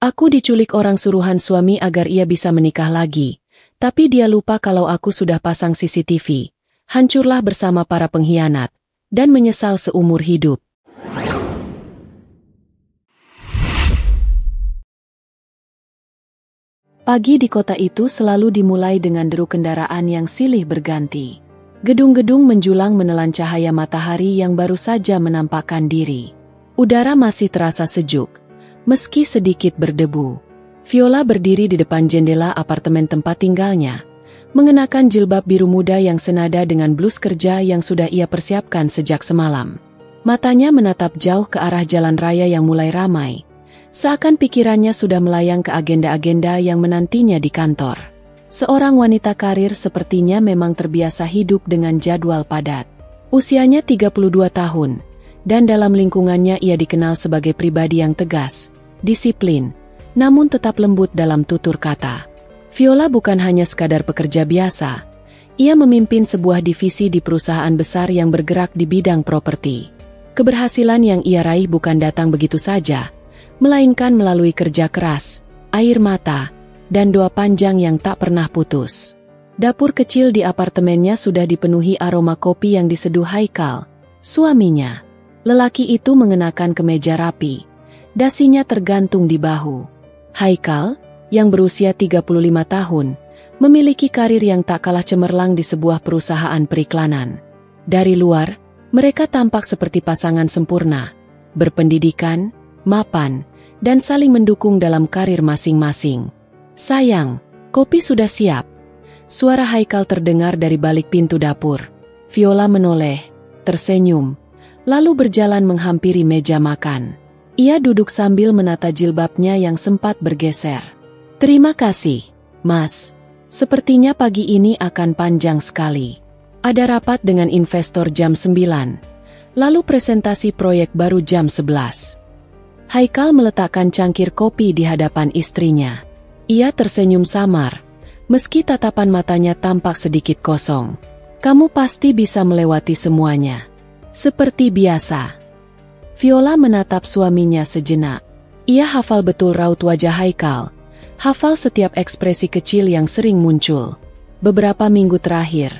Aku diculik orang suruhan suami agar ia bisa menikah lagi. Tapi dia lupa kalau aku sudah pasang CCTV. Hancurlah bersama para pengkhianat. Dan menyesal seumur hidup. Pagi di kota itu selalu dimulai dengan deru kendaraan yang silih berganti. Gedung-gedung menjulang menelan cahaya matahari yang baru saja menampakkan diri. Udara masih terasa sejuk. Meski sedikit berdebu, Viola berdiri di depan jendela apartemen tempat tinggalnya, mengenakan jilbab biru muda yang senada dengan blus kerja yang sudah ia persiapkan sejak semalam. Matanya menatap jauh ke arah jalan raya yang mulai ramai, seakan pikirannya sudah melayang ke agenda-agenda yang menantinya di kantor. Seorang wanita karir sepertinya memang terbiasa hidup dengan jadwal padat. Usianya 32 tahun. Dan dalam lingkungannya ia dikenal sebagai pribadi yang tegas, disiplin, namun tetap lembut dalam tutur kata. Viola bukan hanya sekadar pekerja biasa, ia memimpin sebuah divisi di perusahaan besar yang bergerak di bidang properti. Keberhasilan yang ia raih bukan datang begitu saja, melainkan melalui kerja keras, air mata, dan doa panjang yang tak pernah putus. Dapur kecil di apartemennya sudah dipenuhi aroma kopi yang diseduh Haikal, suaminya. Lelaki itu mengenakan kemeja rapi. Dasinya tergantung di bahu. Haikal, yang berusia 35 tahun, memiliki karir yang tak kalah cemerlang di sebuah perusahaan periklanan. Dari luar, mereka tampak seperti pasangan sempurna, berpendidikan, mapan, dan saling mendukung dalam karir masing-masing. Sayang, kopi sudah siap. Suara Haikal terdengar dari balik pintu dapur. Viola menoleh, tersenyum, lalu berjalan menghampiri meja makan. Ia duduk sambil menata jilbabnya yang sempat bergeser. Terima kasih, Mas. Sepertinya pagi ini akan panjang sekali. Ada rapat dengan investor jam 9, lalu presentasi proyek baru jam 11. Haikal meletakkan cangkir kopi di hadapan istrinya. Ia tersenyum samar, meski tatapan matanya tampak sedikit kosong. Kamu pasti bisa melewati semuanya. Seperti biasa. Viola menatap suaminya sejenak. Ia hafal betul raut wajah Haikal, hafal setiap ekspresi kecil yang sering muncul. Beberapa minggu terakhir,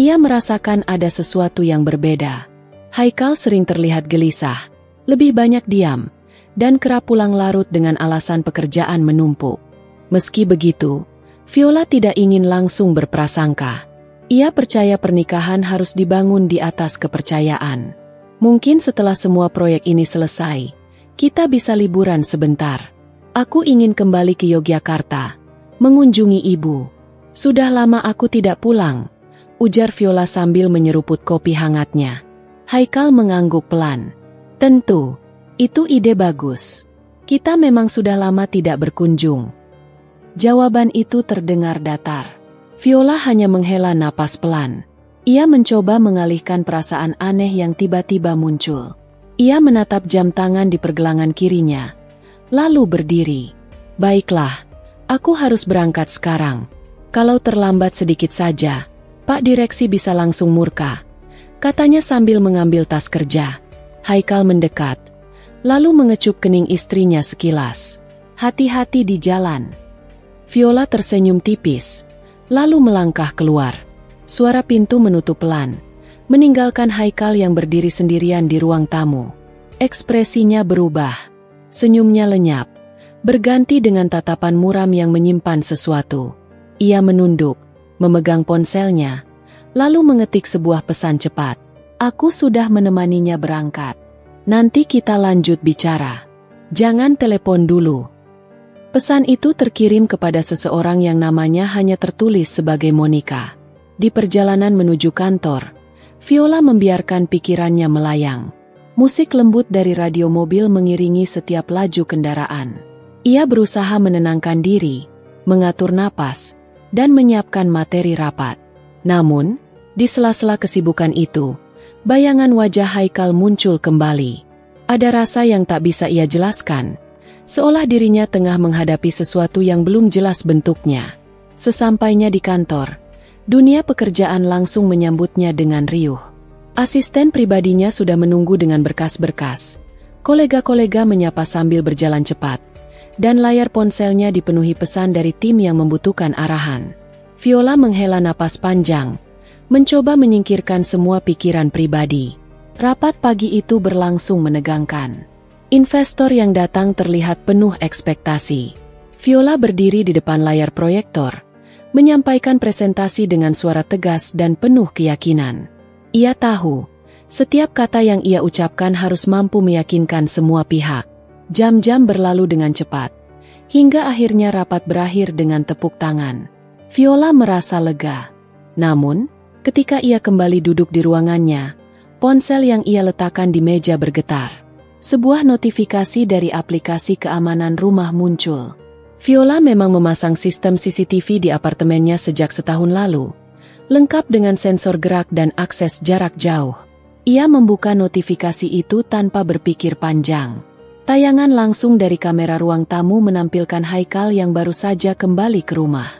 ia merasakan ada sesuatu yang berbeda. Haikal sering terlihat gelisah, lebih banyak diam, dan kerap pulang larut dengan alasan pekerjaan menumpuk. Meski begitu, Viola tidak ingin langsung berprasangka. Ia percaya pernikahan harus dibangun di atas kepercayaan. Mungkin setelah semua proyek ini selesai, kita bisa liburan sebentar. Aku ingin kembali ke Yogyakarta, mengunjungi ibu. Sudah lama aku tidak pulang, ujar Viola sambil menyeruput kopi hangatnya. Haikal mengangguk pelan. Tentu, itu ide bagus. Kita memang sudah lama tidak berkunjung. Jawaban itu terdengar datar. Viola hanya menghela napas pelan. Ia mencoba mengalihkan perasaan aneh yang tiba-tiba muncul. Ia menatap jam tangan di pergelangan kirinya, lalu berdiri. Baiklah, aku harus berangkat sekarang. Kalau terlambat sedikit saja, Pak Direksi bisa langsung murka, katanya sambil mengambil tas kerja. Haikal mendekat, lalu mengecup kening istrinya sekilas. Hati-hati di jalan. Viola tersenyum tipis, lalu melangkah keluar. Suara pintu menutup pelan, meninggalkan Haikal yang berdiri sendirian di ruang tamu. Ekspresinya berubah, senyumnya lenyap, berganti dengan tatapan muram yang menyimpan sesuatu. Ia menunduk, memegang ponselnya, lalu mengetik sebuah pesan cepat. Aku sudah menemaninya berangkat. Nanti kita lanjut bicara. Jangan telepon dulu. Pesan itu terkirim kepada seseorang yang namanya hanya tertulis sebagai Monica. Di perjalanan menuju kantor, Viola membiarkan pikirannya melayang. Musik lembut dari radio mobil mengiringi setiap laju kendaraan. Ia berusaha menenangkan diri, mengatur napas, dan menyiapkan materi rapat. Namun, di sela-sela kesibukan itu, bayangan wajah Haikal muncul kembali. Ada rasa yang tak bisa ia jelaskan, seolah dirinya tengah menghadapi sesuatu yang belum jelas bentuknya. Sesampainya di kantor, dunia pekerjaan langsung menyambutnya dengan riuh. Asisten pribadinya sudah menunggu dengan berkas-berkas. Kolega-kolega menyapa sambil berjalan cepat, dan layar ponselnya dipenuhi pesan dari tim yang membutuhkan arahan. Viola menghela napas panjang, mencoba menyingkirkan semua pikiran pribadi. Rapat pagi itu berlangsung menegangkan. Investor yang datang terlihat penuh ekspektasi. Viola berdiri di depan layar proyektor, menyampaikan presentasi dengan suara tegas dan penuh keyakinan. Ia tahu, setiap kata yang ia ucapkan harus mampu meyakinkan semua pihak. Jam-jam berlalu dengan cepat, hingga akhirnya rapat berakhir dengan tepuk tangan. Viola merasa lega. Namun, ketika ia kembali duduk di ruangannya, ponsel yang ia letakkan di meja bergetar. Sebuah notifikasi dari aplikasi keamanan rumah muncul. Viola memang memasang sistem CCTV di apartemennya sejak setahun lalu, lengkap dengan sensor gerak dan akses jarak jauh. Ia membuka notifikasi itu tanpa berpikir panjang. Tayangan langsung dari kamera ruang tamu menampilkan Haikal yang baru saja kembali ke rumah.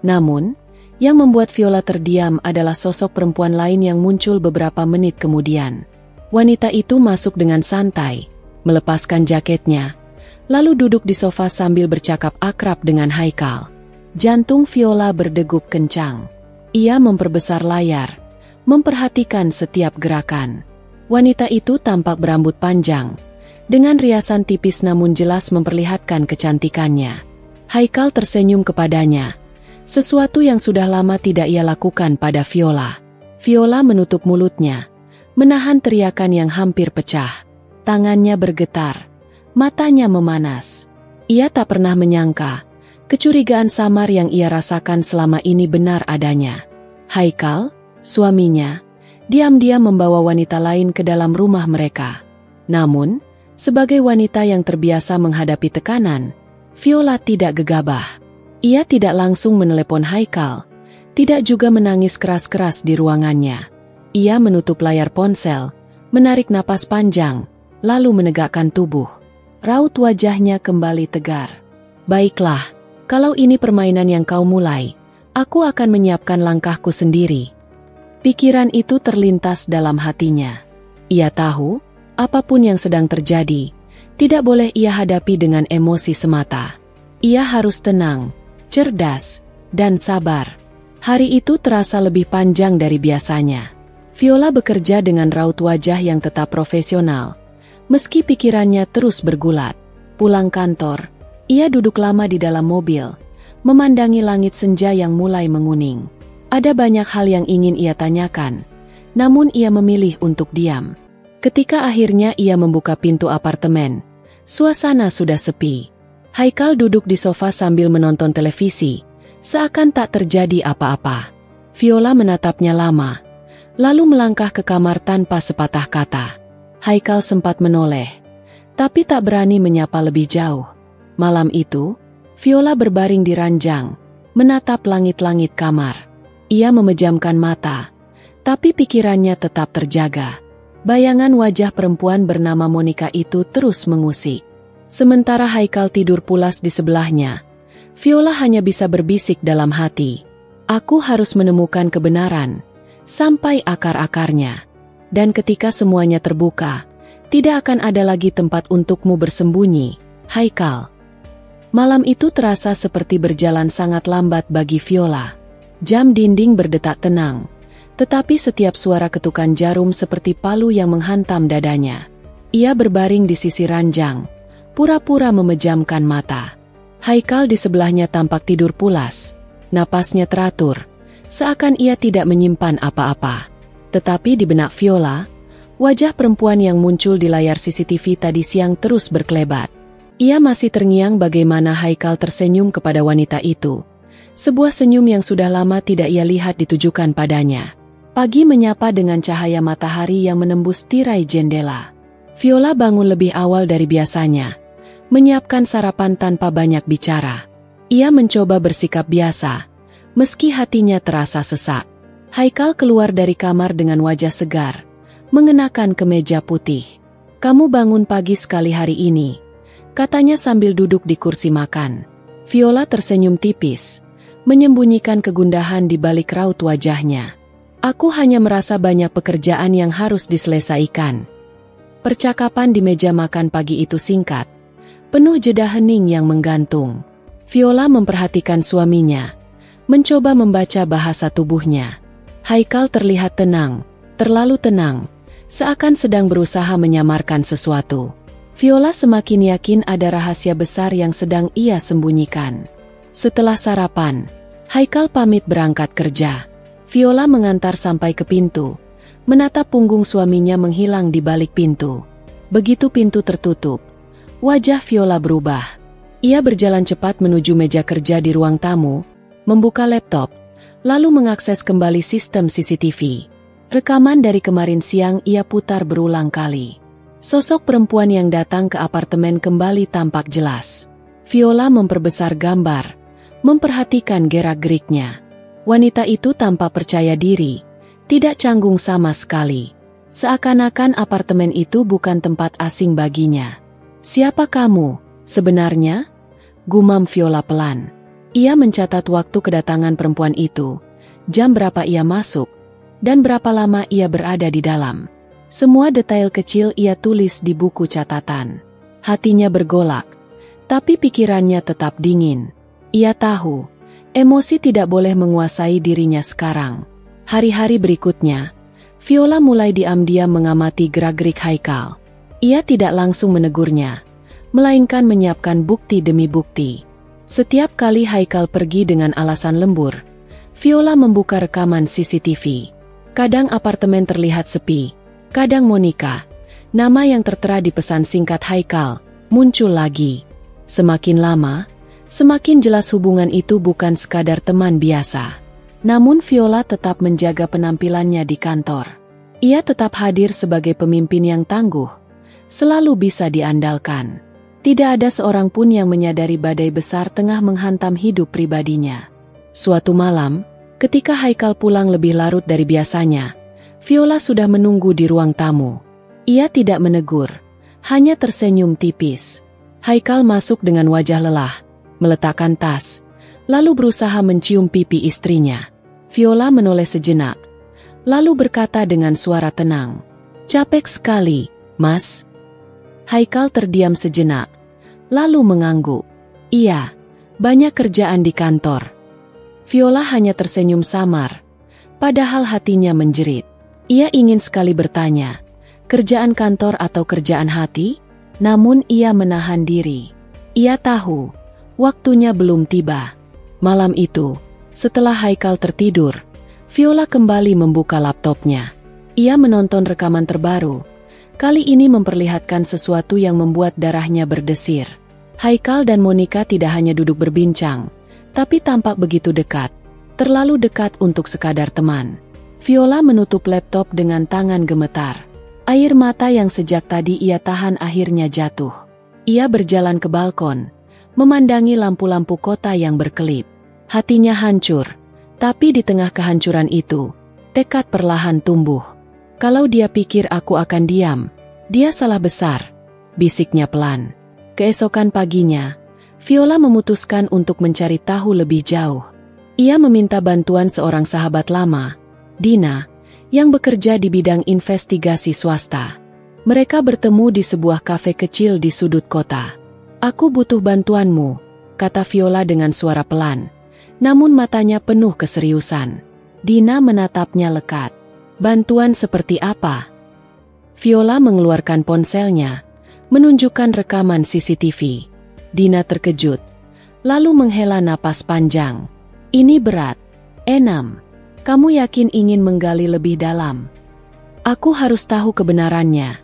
Namun, yang membuat Viola terdiam adalah sosok perempuan lain yang muncul beberapa menit kemudian. Wanita itu masuk dengan santai, melepaskan jaketnya, lalu duduk di sofa sambil bercakap akrab dengan Haikal. Jantung Viola berdegup kencang. Ia memperbesar layar, memperhatikan setiap gerakan. Wanita itu tampak berambut panjang, dengan riasan tipis namun jelas memperlihatkan kecantikannya. Haikal tersenyum kepadanya, sesuatu yang sudah lama tidak ia lakukan pada Viola. Viola menutup mulutnya, menahan teriakan yang hampir pecah. Tangannya bergetar, matanya memanas. Ia tak pernah menyangka, kecurigaan samar yang ia rasakan selama ini benar adanya. Haikal, suaminya, diam-diam membawa wanita lain ke dalam rumah mereka. Namun, sebagai wanita yang terbiasa menghadapi tekanan, Viola tidak gegabah. Ia tidak langsung menelepon Haikal, tidak juga menangis keras-keras di ruangannya. Ia menutup layar ponsel, menarik napas panjang, lalu menegakkan tubuh. Raut wajahnya kembali tegar. Baiklah, kalau ini permainan yang kau mulai, aku akan menyiapkan langkahku sendiri. Pikiran itu terlintas dalam hatinya. Ia tahu, apapun yang sedang terjadi, tidak boleh ia hadapi dengan emosi semata. Ia harus tenang, cerdas, dan sabar. Hari itu terasa lebih panjang dari biasanya. Viola bekerja dengan raut wajah yang tetap profesional, meski pikirannya terus bergulat. Pulang kantor, ia duduk lama di dalam mobil, memandangi langit senja yang mulai menguning. Ada banyak hal yang ingin ia tanyakan, namun ia memilih untuk diam. Ketika akhirnya ia membuka pintu apartemen, suasana sudah sepi. Haikal duduk di sofa sambil menonton televisi, seakan tak terjadi apa-apa. Viola menatapnya lama, lalu melangkah ke kamar tanpa sepatah kata. Haikal sempat menoleh, tapi tak berani menyapa lebih jauh. Malam itu, Viola berbaring di ranjang, menatap langit-langit kamar. Ia memejamkan mata, tapi pikirannya tetap terjaga. Bayangan wajah perempuan bernama Monica itu terus mengusik. Sementara Haikal tidur pulas di sebelahnya, Viola hanya bisa berbisik dalam hati. Aku harus menemukan kebenaran, sampai akar-akarnya. Dan ketika semuanya terbuka, tidak akan ada lagi tempat untukmu bersembunyi, Haikal. Malam itu terasa seperti berjalan sangat lambat bagi Viola. Jam dinding berdetak tenang, tetapi setiap suara ketukan jarum seperti palu yang menghantam dadanya. Ia berbaring di sisi ranjang, pura-pura memejamkan mata. Haikal di sebelahnya tampak tidur pulas, napasnya teratur, seakan ia tidak menyimpan apa-apa. Tetapi di benak Viola, wajah perempuan yang muncul di layar CCTV tadi siang terus berkelebat. Ia masih terngiang bagaimana Haikal tersenyum kepada wanita itu, sebuah senyum yang sudah lama tidak ia lihat ditujukan padanya. Pagi menyapa dengan cahaya matahari yang menembus tirai jendela. Viola bangun lebih awal dari biasanya, menyiapkan sarapan tanpa banyak bicara. Ia mencoba bersikap biasa, meski hatinya terasa sesak. Haikal keluar dari kamar dengan wajah segar, mengenakan kemeja putih. "Kamu bangun pagi sekali hari ini," katanya sambil duduk di kursi makan. Viola tersenyum tipis, menyembunyikan kegundahan di balik raut wajahnya. "Aku hanya merasa banyak pekerjaan yang harus diselesaikan." Percakapan di meja makan pagi itu singkat, penuh jeda hening yang menggantung. Viola memperhatikan suaminya, mencoba membaca bahasa tubuhnya. Haikal terlihat tenang, terlalu tenang, seakan sedang berusaha menyamarkan sesuatu. Viola semakin yakin ada rahasia besar yang sedang ia sembunyikan. Setelah sarapan, Haikal pamit berangkat kerja. Viola mengantar sampai ke pintu, menatap punggung suaminya menghilang di balik pintu. Begitu pintu tertutup, wajah Viola berubah. Ia berjalan cepat menuju meja kerja di ruang tamu, membuka laptop, lalu mengakses kembali sistem CCTV. Rekaman dari kemarin siang ia putar berulang kali. Sosok perempuan yang datang ke apartemen kembali tampak jelas. Viola memperbesar gambar, memperhatikan gerak-geriknya. Wanita itu tampak percaya diri, tidak canggung sama sekali. Seakan-akan apartemen itu bukan tempat asing baginya. "Siapa kamu, sebenarnya?" gumam Viola pelan. Ia mencatat waktu kedatangan perempuan itu, jam berapa ia masuk, dan berapa lama ia berada di dalam. Semua detail kecil ia tulis di buku catatan. Hatinya bergolak, tapi pikirannya tetap dingin. Ia tahu, emosi tidak boleh menguasai dirinya sekarang. Hari-hari berikutnya, Viola mulai diam-diam mengamati gerak-gerik Haikal. Ia tidak langsung menegurnya, melainkan menyiapkan bukti demi bukti. Setiap kali Haikal pergi dengan alasan lembur, Viola membuka rekaman CCTV. Kadang apartemen terlihat sepi, kadang Monica, nama yang tertera di pesan singkat Haikal, muncul lagi. Semakin lama, semakin jelas hubungan itu bukan sekadar teman biasa. Namun Viola tetap menjaga penampilannya di kantor. Ia tetap hadir sebagai pemimpin yang tangguh, selalu bisa diandalkan. Tidak ada seorang pun yang menyadari badai besar tengah menghantam hidup pribadinya. Suatu malam, ketika Haikal pulang lebih larut dari biasanya, Viola sudah menunggu di ruang tamu. Ia tidak menegur, hanya tersenyum tipis. Haikal masuk dengan wajah lelah, meletakkan tas, lalu berusaha mencium pipi istrinya. Viola menoleh sejenak, lalu berkata dengan suara tenang, "Capek sekali, Mas." Haikal terdiam sejenak, lalu mengangguk. "Iya, banyak kerjaan di kantor." Viola hanya tersenyum samar, padahal hatinya menjerit. Ia ingin sekali bertanya, kerjaan kantor atau kerjaan hati? Namun ia menahan diri. Ia tahu, waktunya belum tiba. Malam itu, setelah Haikal tertidur, Viola kembali membuka laptopnya. Ia menonton rekaman terbaru. Kali ini memperlihatkan sesuatu yang membuat darahnya berdesir. Haikal dan Monica tidak hanya duduk berbincang, tapi tampak begitu dekat, terlalu dekat untuk sekadar teman. Viola menutup laptop dengan tangan gemetar. Air mata yang sejak tadi ia tahan akhirnya jatuh. Ia berjalan ke balkon, memandangi lampu-lampu kota yang berkelip. Hatinya hancur, tapi di tengah kehancuran itu, tekad perlahan tumbuh. "Kalau dia pikir aku akan diam, dia salah besar," bisiknya pelan. Keesokan paginya, Viola memutuskan untuk mencari tahu lebih jauh. Ia meminta bantuan seorang sahabat lama, Dina, yang bekerja di bidang investigasi swasta. Mereka bertemu di sebuah kafe kecil di sudut kota. "Aku butuh bantuanmu," kata Viola dengan suara pelan, namun matanya penuh keseriusan. Dina menatapnya lekat. "Bantuan seperti apa?" Viola mengeluarkan ponselnya, menunjukkan rekaman CCTV. Dina terkejut, lalu menghela napas panjang. "Ini berat, Enam. Kamu yakin ingin menggali lebih dalam?" "Aku harus tahu kebenarannya,"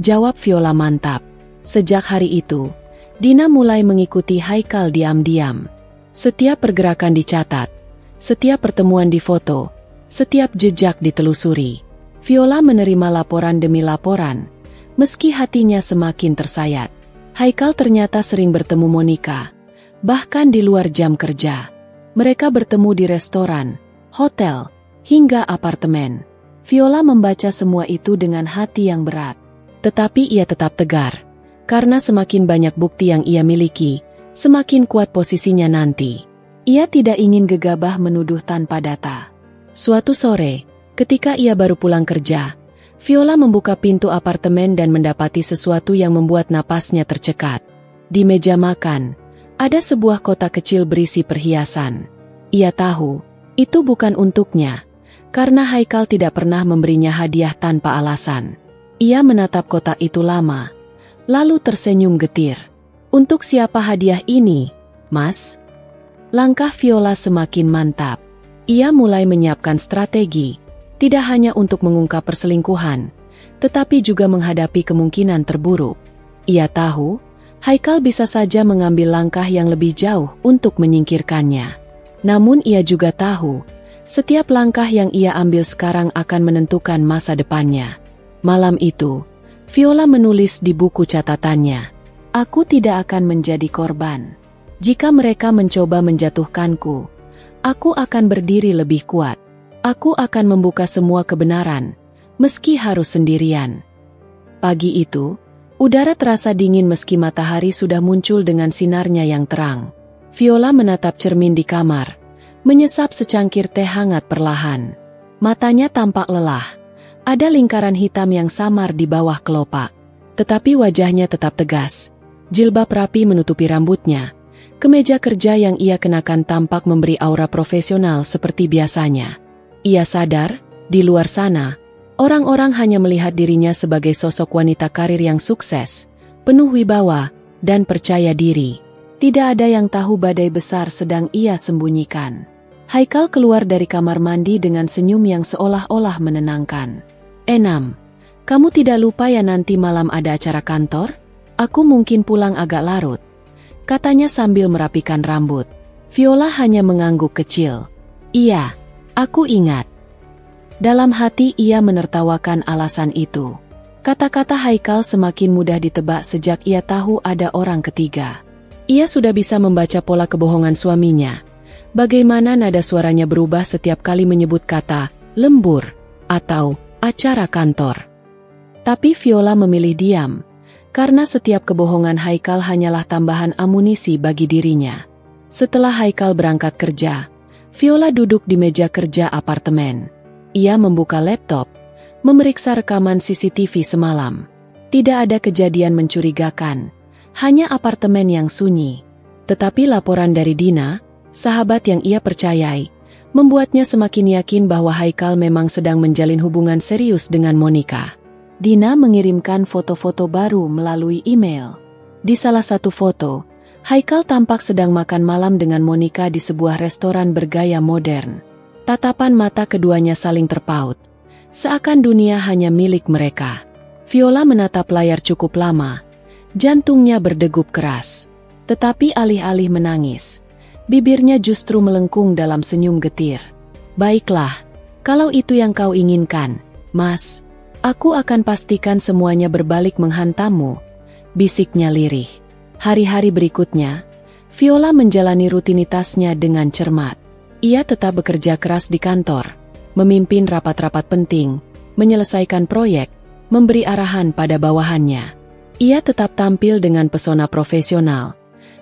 jawab Viola mantap. Sejak hari itu, Dina mulai mengikuti Haikal diam-diam. Setiap pergerakan dicatat, setiap pertemuan difoto, setiap jejak ditelusuri. Viola menerima laporan demi laporan, meski hatinya semakin tersayat. Haikal ternyata sering bertemu Monica, bahkan di luar jam kerja. Mereka bertemu di restoran, hotel, hingga apartemen. Viola membaca semua itu dengan hati yang berat. Tetapi ia tetap tegar, karena semakin banyak bukti yang ia miliki, semakin kuat posisinya nanti. Ia tidak ingin gegabah menuduh tanpa data. Suatu sore, ketika ia baru pulang kerja, Viola membuka pintu apartemen dan mendapati sesuatu yang membuat napasnya tercekat. Di meja makan, ada sebuah kotak kecil berisi perhiasan. Ia tahu, itu bukan untuknya, karena Haikal tidak pernah memberinya hadiah tanpa alasan. Ia menatap kotak itu lama, lalu tersenyum getir. Untuk siapa hadiah ini, Mas? Langkah Viola semakin mantap. Ia mulai menyiapkan strategi, tidak hanya untuk mengungkap perselingkuhan, tetapi juga menghadapi kemungkinan terburuk. Ia tahu, Haikal bisa saja mengambil langkah yang lebih jauh untuk menyingkirkannya. Namun ia juga tahu, setiap langkah yang ia ambil sekarang akan menentukan masa depannya. Malam itu, Viola menulis di buku catatannya, "Aku tidak akan menjadi korban. Jika mereka mencoba menjatuhkanku, aku akan berdiri lebih kuat. Aku akan membuka semua kebenaran, meski harus sendirian." Pagi itu, udara terasa dingin meski matahari sudah muncul dengan sinarnya yang terang. Viola menatap cermin di kamar, menyesap secangkir teh hangat perlahan. Matanya tampak lelah. Ada lingkaran hitam yang samar di bawah kelopak. Tetapi wajahnya tetap tegas. Jilbab rapi menutupi rambutnya. Kemeja kerja yang ia kenakan tampak memberi aura profesional seperti biasanya. Ia sadar, di luar sana, orang-orang hanya melihat dirinya sebagai sosok wanita karir yang sukses, penuh wibawa, dan percaya diri. Tidak ada yang tahu badai besar sedang ia sembunyikan. Haikal keluar dari kamar mandi dengan senyum yang seolah-olah menenangkan. "Enam, kamu tidak lupa ya nanti malam ada acara kantor? Aku mungkin pulang agak larut," katanya sambil merapikan rambut. Viola hanya mengangguk kecil. "Iya, aku ingat." Dalam hati ia menertawakan alasan itu. Kata-kata Haikal semakin mudah ditebak sejak ia tahu ada orang ketiga. Ia sudah bisa membaca pola kebohongan suaminya. Bagaimana nada suaranya berubah setiap kali menyebut kata lembur atau acara kantor. Tapi Viola memilih diam, karena setiap kebohongan Haikal hanyalah tambahan amunisi bagi dirinya. Setelah Haikal berangkat kerja, Viola duduk di meja kerja apartemen. Ia membuka laptop, memeriksa rekaman CCTV semalam. Tidak ada kejadian mencurigakan, hanya apartemen yang sunyi. Tetapi laporan dari Dina, sahabat yang ia percayai, membuatnya semakin yakin bahwa Haikal memang sedang menjalin hubungan serius dengan Monica. Dina mengirimkan foto-foto baru melalui email. Di salah satu foto, Haikal tampak sedang makan malam dengan Monica di sebuah restoran bergaya modern. Tatapan mata keduanya saling terpaut, seakan dunia hanya milik mereka. Viola menatap layar cukup lama, jantungnya berdegup keras. Tetapi alih-alih menangis, bibirnya justru melengkung dalam senyum getir. "Baiklah, kalau itu yang kau inginkan, Mas. Aku akan pastikan semuanya berbalik menghantammu," bisiknya lirih. Hari-hari berikutnya, Viola menjalani rutinitasnya dengan cermat. Ia tetap bekerja keras di kantor, memimpin rapat-rapat penting, menyelesaikan proyek, memberi arahan pada bawahannya. Ia tetap tampil dengan pesona profesional.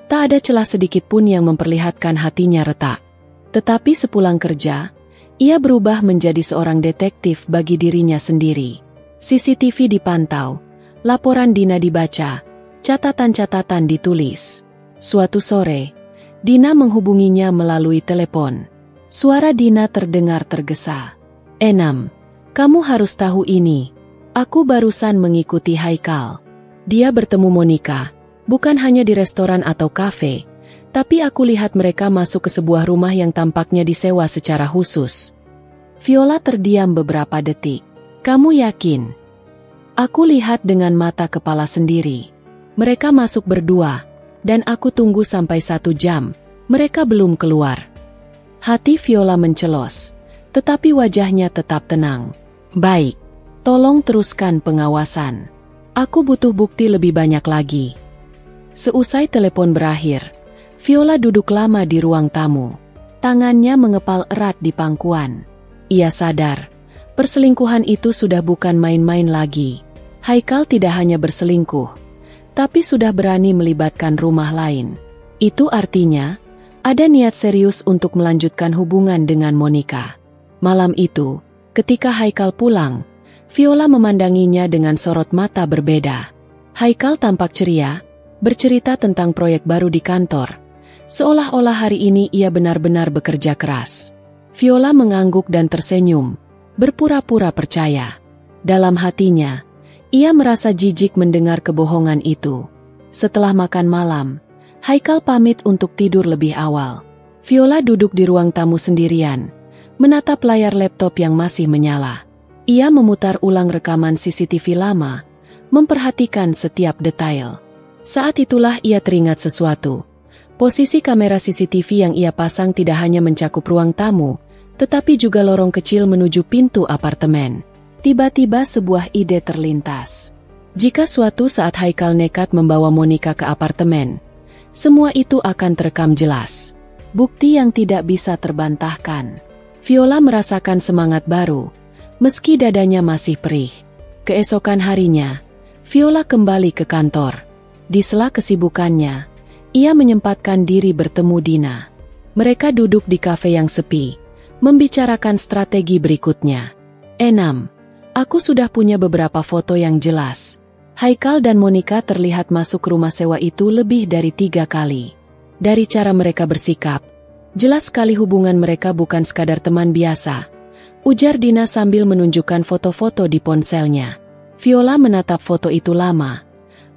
Tak ada celah sedikit pun yang memperlihatkan hatinya retak. Tetapi sepulang kerja, ia berubah menjadi seorang detektif bagi dirinya sendiri. CCTV dipantau, laporan Dina dibaca, catatan-catatan ditulis. Suatu sore, Dina menghubunginya melalui telepon. Suara Dina terdengar tergesa. "Enam, kamu harus tahu ini. Aku barusan mengikuti Haikal. Dia bertemu Monica, bukan hanya di restoran atau kafe, tapi aku lihat mereka masuk ke sebuah rumah yang tampaknya disewa secara khusus." Viola terdiam beberapa detik. "Kamu yakin?" "Aku lihat dengan mata kepala sendiri. Mereka masuk berdua, dan aku tunggu sampai 1 jam. Mereka belum keluar." Hati Viola mencelos, tetapi wajahnya tetap tenang. "Baik, tolong teruskan pengawasan. Aku butuh bukti lebih banyak lagi." Seusai telepon berakhir, Viola duduk lama di ruang tamu. Tangannya mengepal erat di pangkuan. Ia sadar, perselingkuhan itu sudah bukan main-main lagi. Haikal tidak hanya berselingkuh, tapi sudah berani melibatkan rumah lain. Itu artinya, ada niat serius untuk melanjutkan hubungan dengan Monica. Malam itu, ketika Haikal pulang, Viola memandanginya dengan sorot mata berbeda. Haikal tampak ceria, bercerita tentang proyek baru di kantor. Seolah-olah hari ini ia benar-benar bekerja keras. Viola mengangguk dan tersenyum, berpura-pura percaya. Dalam hatinya, ia merasa jijik mendengar kebohongan itu. Setelah makan malam, Haikal pamit untuk tidur lebih awal. Viola duduk di ruang tamu sendirian, menatap layar laptop yang masih menyala. Ia memutar ulang rekaman CCTV lama, memperhatikan setiap detail. Saat itulah ia teringat sesuatu. Posisi kamera CCTV yang ia pasang tidak hanya mencakup ruang tamu, tetapi juga lorong kecil menuju pintu apartemen. Tiba-tiba sebuah ide terlintas. Jika suatu saat Haikal nekat membawa Monica ke apartemen, semua itu akan terekam jelas. Bukti yang tidak bisa terbantahkan. Viola merasakan semangat baru, meski dadanya masih perih. Keesokan harinya, Viola kembali ke kantor. Di sela kesibukannya, ia menyempatkan diri bertemu Dina. Mereka duduk di kafe yang sepi, membicarakan strategi berikutnya. Enam, aku sudah punya beberapa foto yang jelas. Haikal dan Monica terlihat masuk rumah sewa itu lebih dari 3 kali. Dari cara mereka bersikap, jelas sekali hubungan mereka bukan sekadar teman biasa, ujar Dina sambil menunjukkan foto-foto di ponselnya. Viola menatap foto itu lama,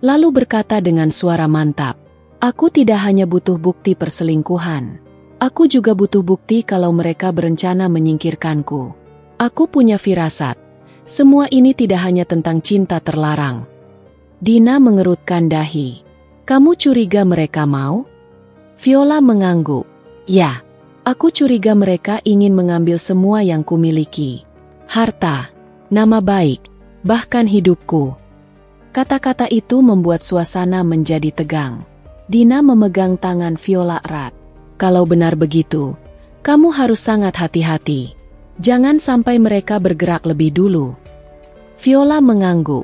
lalu berkata dengan suara mantap, "Aku tidak hanya butuh bukti perselingkuhan. Aku juga butuh bukti kalau mereka berencana menyingkirkanku. Aku punya firasat. Semua ini tidak hanya tentang cinta terlarang." Dina mengerutkan dahi. "Kamu curiga mereka mau?" Viola mengangguk. "Ya, aku curiga mereka ingin mengambil semua yang kumiliki. Harta, nama baik, bahkan hidupku." Kata-kata itu membuat suasana menjadi tegang. Dina memegang tangan Viola erat. "Kalau benar begitu, kamu harus sangat hati-hati. Jangan sampai mereka bergerak lebih dulu." Viola mengangguk.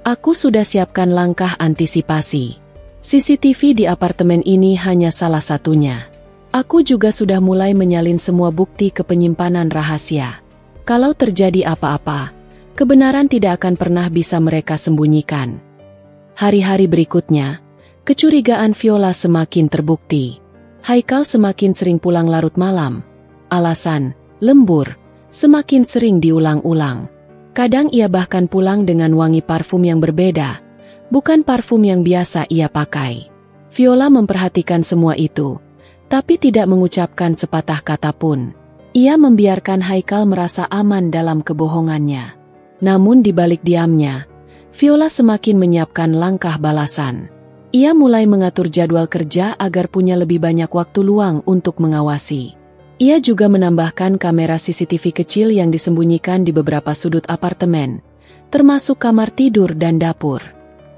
"Aku sudah siapkan langkah antisipasi. CCTV di apartemen ini hanya salah satunya. Aku juga sudah mulai menyalin semua bukti ke penyimpanan rahasia. Kalau terjadi apa-apa, kebenaran tidak akan pernah bisa mereka sembunyikan." Hari-hari berikutnya, kecurigaan Viola semakin terbukti. Haikal semakin sering pulang larut malam. Alasan, lembur, semakin sering diulang-ulang. Kadang ia bahkan pulang dengan wangi parfum yang berbeda, bukan parfum yang biasa ia pakai. Viola memperhatikan semua itu, tapi tidak mengucapkan sepatah kata pun. Ia membiarkan Haikal merasa aman dalam kebohongannya. Namun di balik diamnya, Viola semakin menyiapkan langkah balasan. Ia mulai mengatur jadwal kerja agar punya lebih banyak waktu luang untuk mengawasi. Ia juga menambahkan kamera CCTV kecil yang disembunyikan di beberapa sudut apartemen, termasuk kamar tidur dan dapur.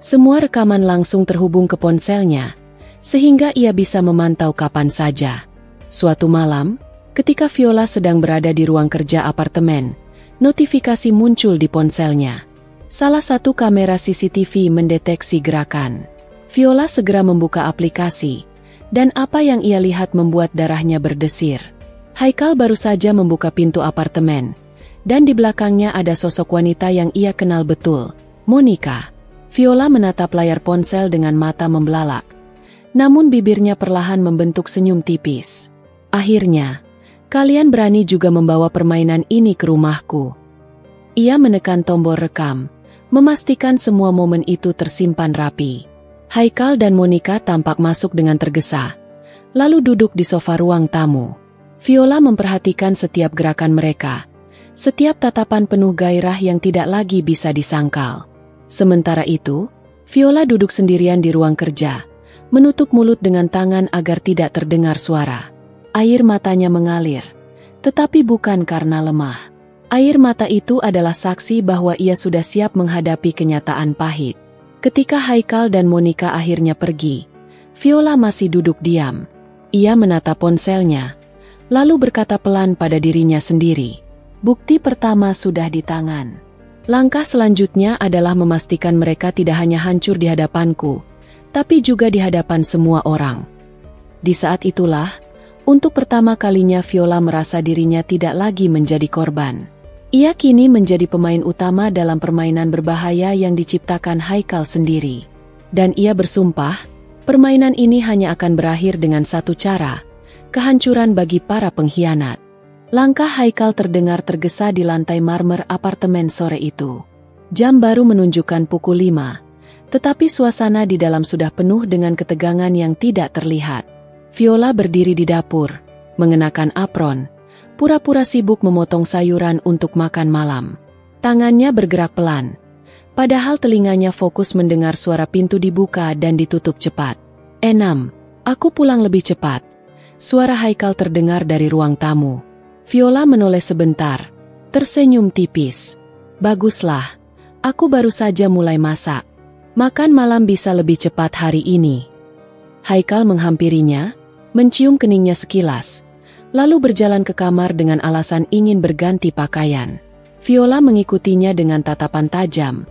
Semua rekaman langsung terhubung ke ponselnya, sehingga ia bisa memantau kapan saja. Suatu malam, ketika Viola sedang berada di ruang kerja apartemen, notifikasi muncul di ponselnya. Salah satu kamera CCTV mendeteksi gerakan. Viola segera membuka aplikasi, dan apa yang ia lihat membuat darahnya berdesir. Haikal baru saja membuka pintu apartemen, dan di belakangnya ada sosok wanita yang ia kenal betul, Monica. Viola menatap layar ponsel dengan mata membelalak, namun bibirnya perlahan membentuk senyum tipis. "Akhirnya, kalian berani juga membawa permainan ini ke rumahku." Ia menekan tombol rekam, memastikan semua momen itu tersimpan rapi. Haikal dan Monica tampak masuk dengan tergesa, lalu duduk di sofa ruang tamu. Viola memperhatikan setiap gerakan mereka, setiap tatapan penuh gairah yang tidak lagi bisa disangkal. Sementara itu, Viola duduk sendirian di ruang kerja, menutup mulut dengan tangan agar tidak terdengar suara. Air matanya mengalir, tetapi bukan karena lemah. Air mata itu adalah saksi bahwa ia sudah siap menghadapi kenyataan pahit. Ketika Haikal dan Monica akhirnya pergi, Viola masih duduk diam. Ia menatap ponselnya, lalu berkata pelan pada dirinya sendiri, "Bukti pertama sudah di tangan. Langkah selanjutnya adalah memastikan mereka tidak hanya hancur di hadapanku, tapi juga di hadapan semua orang." Di saat itulah, untuk pertama kalinya Viola merasa dirinya tidak lagi menjadi korban. Ia kini menjadi pemain utama dalam permainan berbahaya yang diciptakan Haikal sendiri. Dan ia bersumpah, Permainan ini hanya akan berakhir dengan satu cara, kehancuran bagi para pengkhianat. Langkah Haikal terdengar tergesa di lantai marmer apartemen sore itu. Jam baru menunjukkan pukul 5, tetapi suasana di dalam sudah penuh dengan ketegangan yang tidak terlihat. Viola berdiri di dapur, mengenakan apron, pura-pura sibuk memotong sayuran untuk makan malam. Tangannya bergerak pelan, padahal telinganya fokus mendengar suara pintu dibuka dan ditutup cepat. "Enam, aku pulang lebih cepat." Suara Haikal terdengar dari ruang tamu. Viola menoleh sebentar, tersenyum tipis. "Baguslah, aku baru saja mulai masak. Makan malam bisa lebih cepat hari ini." Haikal menghampirinya, mencium keningnya sekilas, lalu berjalan ke kamar dengan alasan ingin berganti pakaian. Viola mengikutinya dengan tatapan tajam,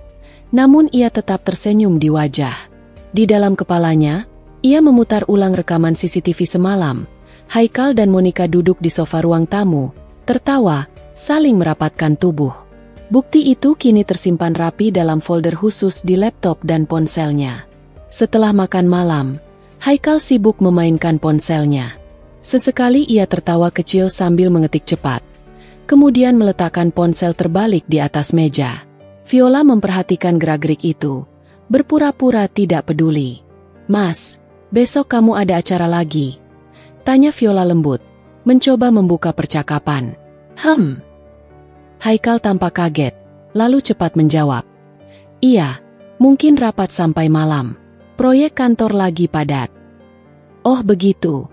namun ia tetap tersenyum di wajah. Di dalam kepalanya, ia memutar ulang rekaman CCTV semalam. Haikal dan Monica duduk di sofa ruang tamu, tertawa, saling merapatkan tubuh. Bukti itu kini tersimpan rapi dalam folder khusus di laptop dan ponselnya. Setelah makan malam, Haikal sibuk memainkan ponselnya. Sesekali ia tertawa kecil sambil mengetik cepat, kemudian meletakkan ponsel terbalik di atas meja. Viola memperhatikan gerak-gerik itu, berpura-pura tidak peduli. "Mas, besok kamu ada acara lagi?" tanya Viola lembut, mencoba membuka percakapan. Haikal tampak kaget, lalu cepat menjawab. "Iya, mungkin rapat sampai malam. Proyek kantor lagi padat." "Oh begitu."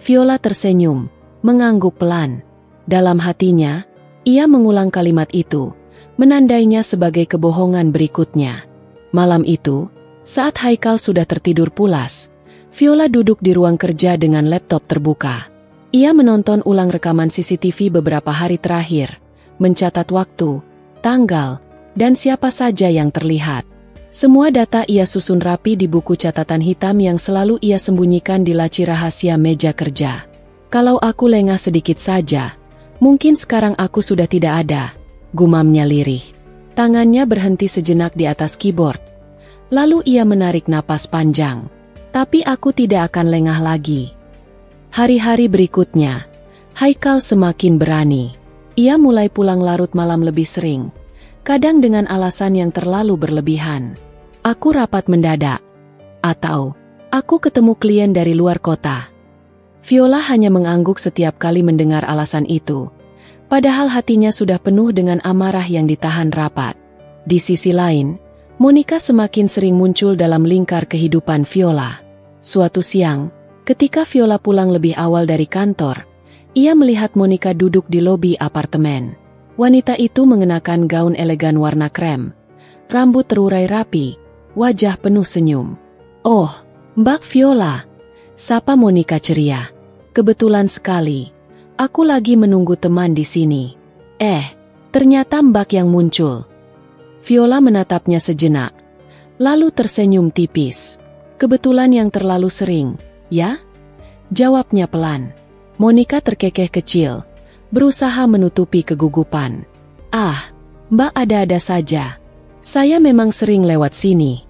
Viola tersenyum, mengangguk pelan. Dalam hatinya, ia mengulang kalimat itu, menandainya sebagai kebohongan berikutnya. Malam itu, saat Haikal sudah tertidur pulas, Viola duduk di ruang kerja dengan laptop terbuka. Ia menonton ulang rekaman CCTV beberapa hari terakhir, mencatat waktu, tanggal, dan siapa saja yang terlihat. Semua data ia susun rapi di buku catatan hitam yang selalu ia sembunyikan di laci rahasia meja kerja. "Kalau aku lengah sedikit saja, mungkin sekarang aku sudah tidak ada," gumamnya lirih. Tangannya berhenti sejenak di atas keyboard. Lalu ia menarik napas panjang. "Tapi aku tidak akan lengah lagi." Hari-hari berikutnya, Haikal semakin berani. Ia mulai pulang larut malam lebih sering, kadang dengan alasan yang terlalu berlebihan. "Aku rapat mendadak," atau "aku ketemu klien dari luar kota." Viola hanya mengangguk setiap kali mendengar alasan itu, padahal hatinya sudah penuh dengan amarah yang ditahan rapat. Di sisi lain, Monica semakin sering muncul dalam lingkar kehidupan Viola. Suatu siang, ketika Viola pulang lebih awal dari kantor, ia melihat Monica duduk di lobi apartemen. Wanita itu mengenakan gaun elegan warna krem, rambut terurai rapi, wajah penuh senyum. "Oh, Mbak Viola," sapa Monica ceria. "Kebetulan sekali, aku lagi menunggu teman di sini." Ternyata Mbak yang muncul." Viola menatapnya sejenak, lalu tersenyum tipis. "Kebetulan yang terlalu sering, ya?" jawabnya pelan. Monica terkekeh kecil, berusaha menutupi kegugupan. Mbak ada-ada saja. Saya memang sering lewat sini."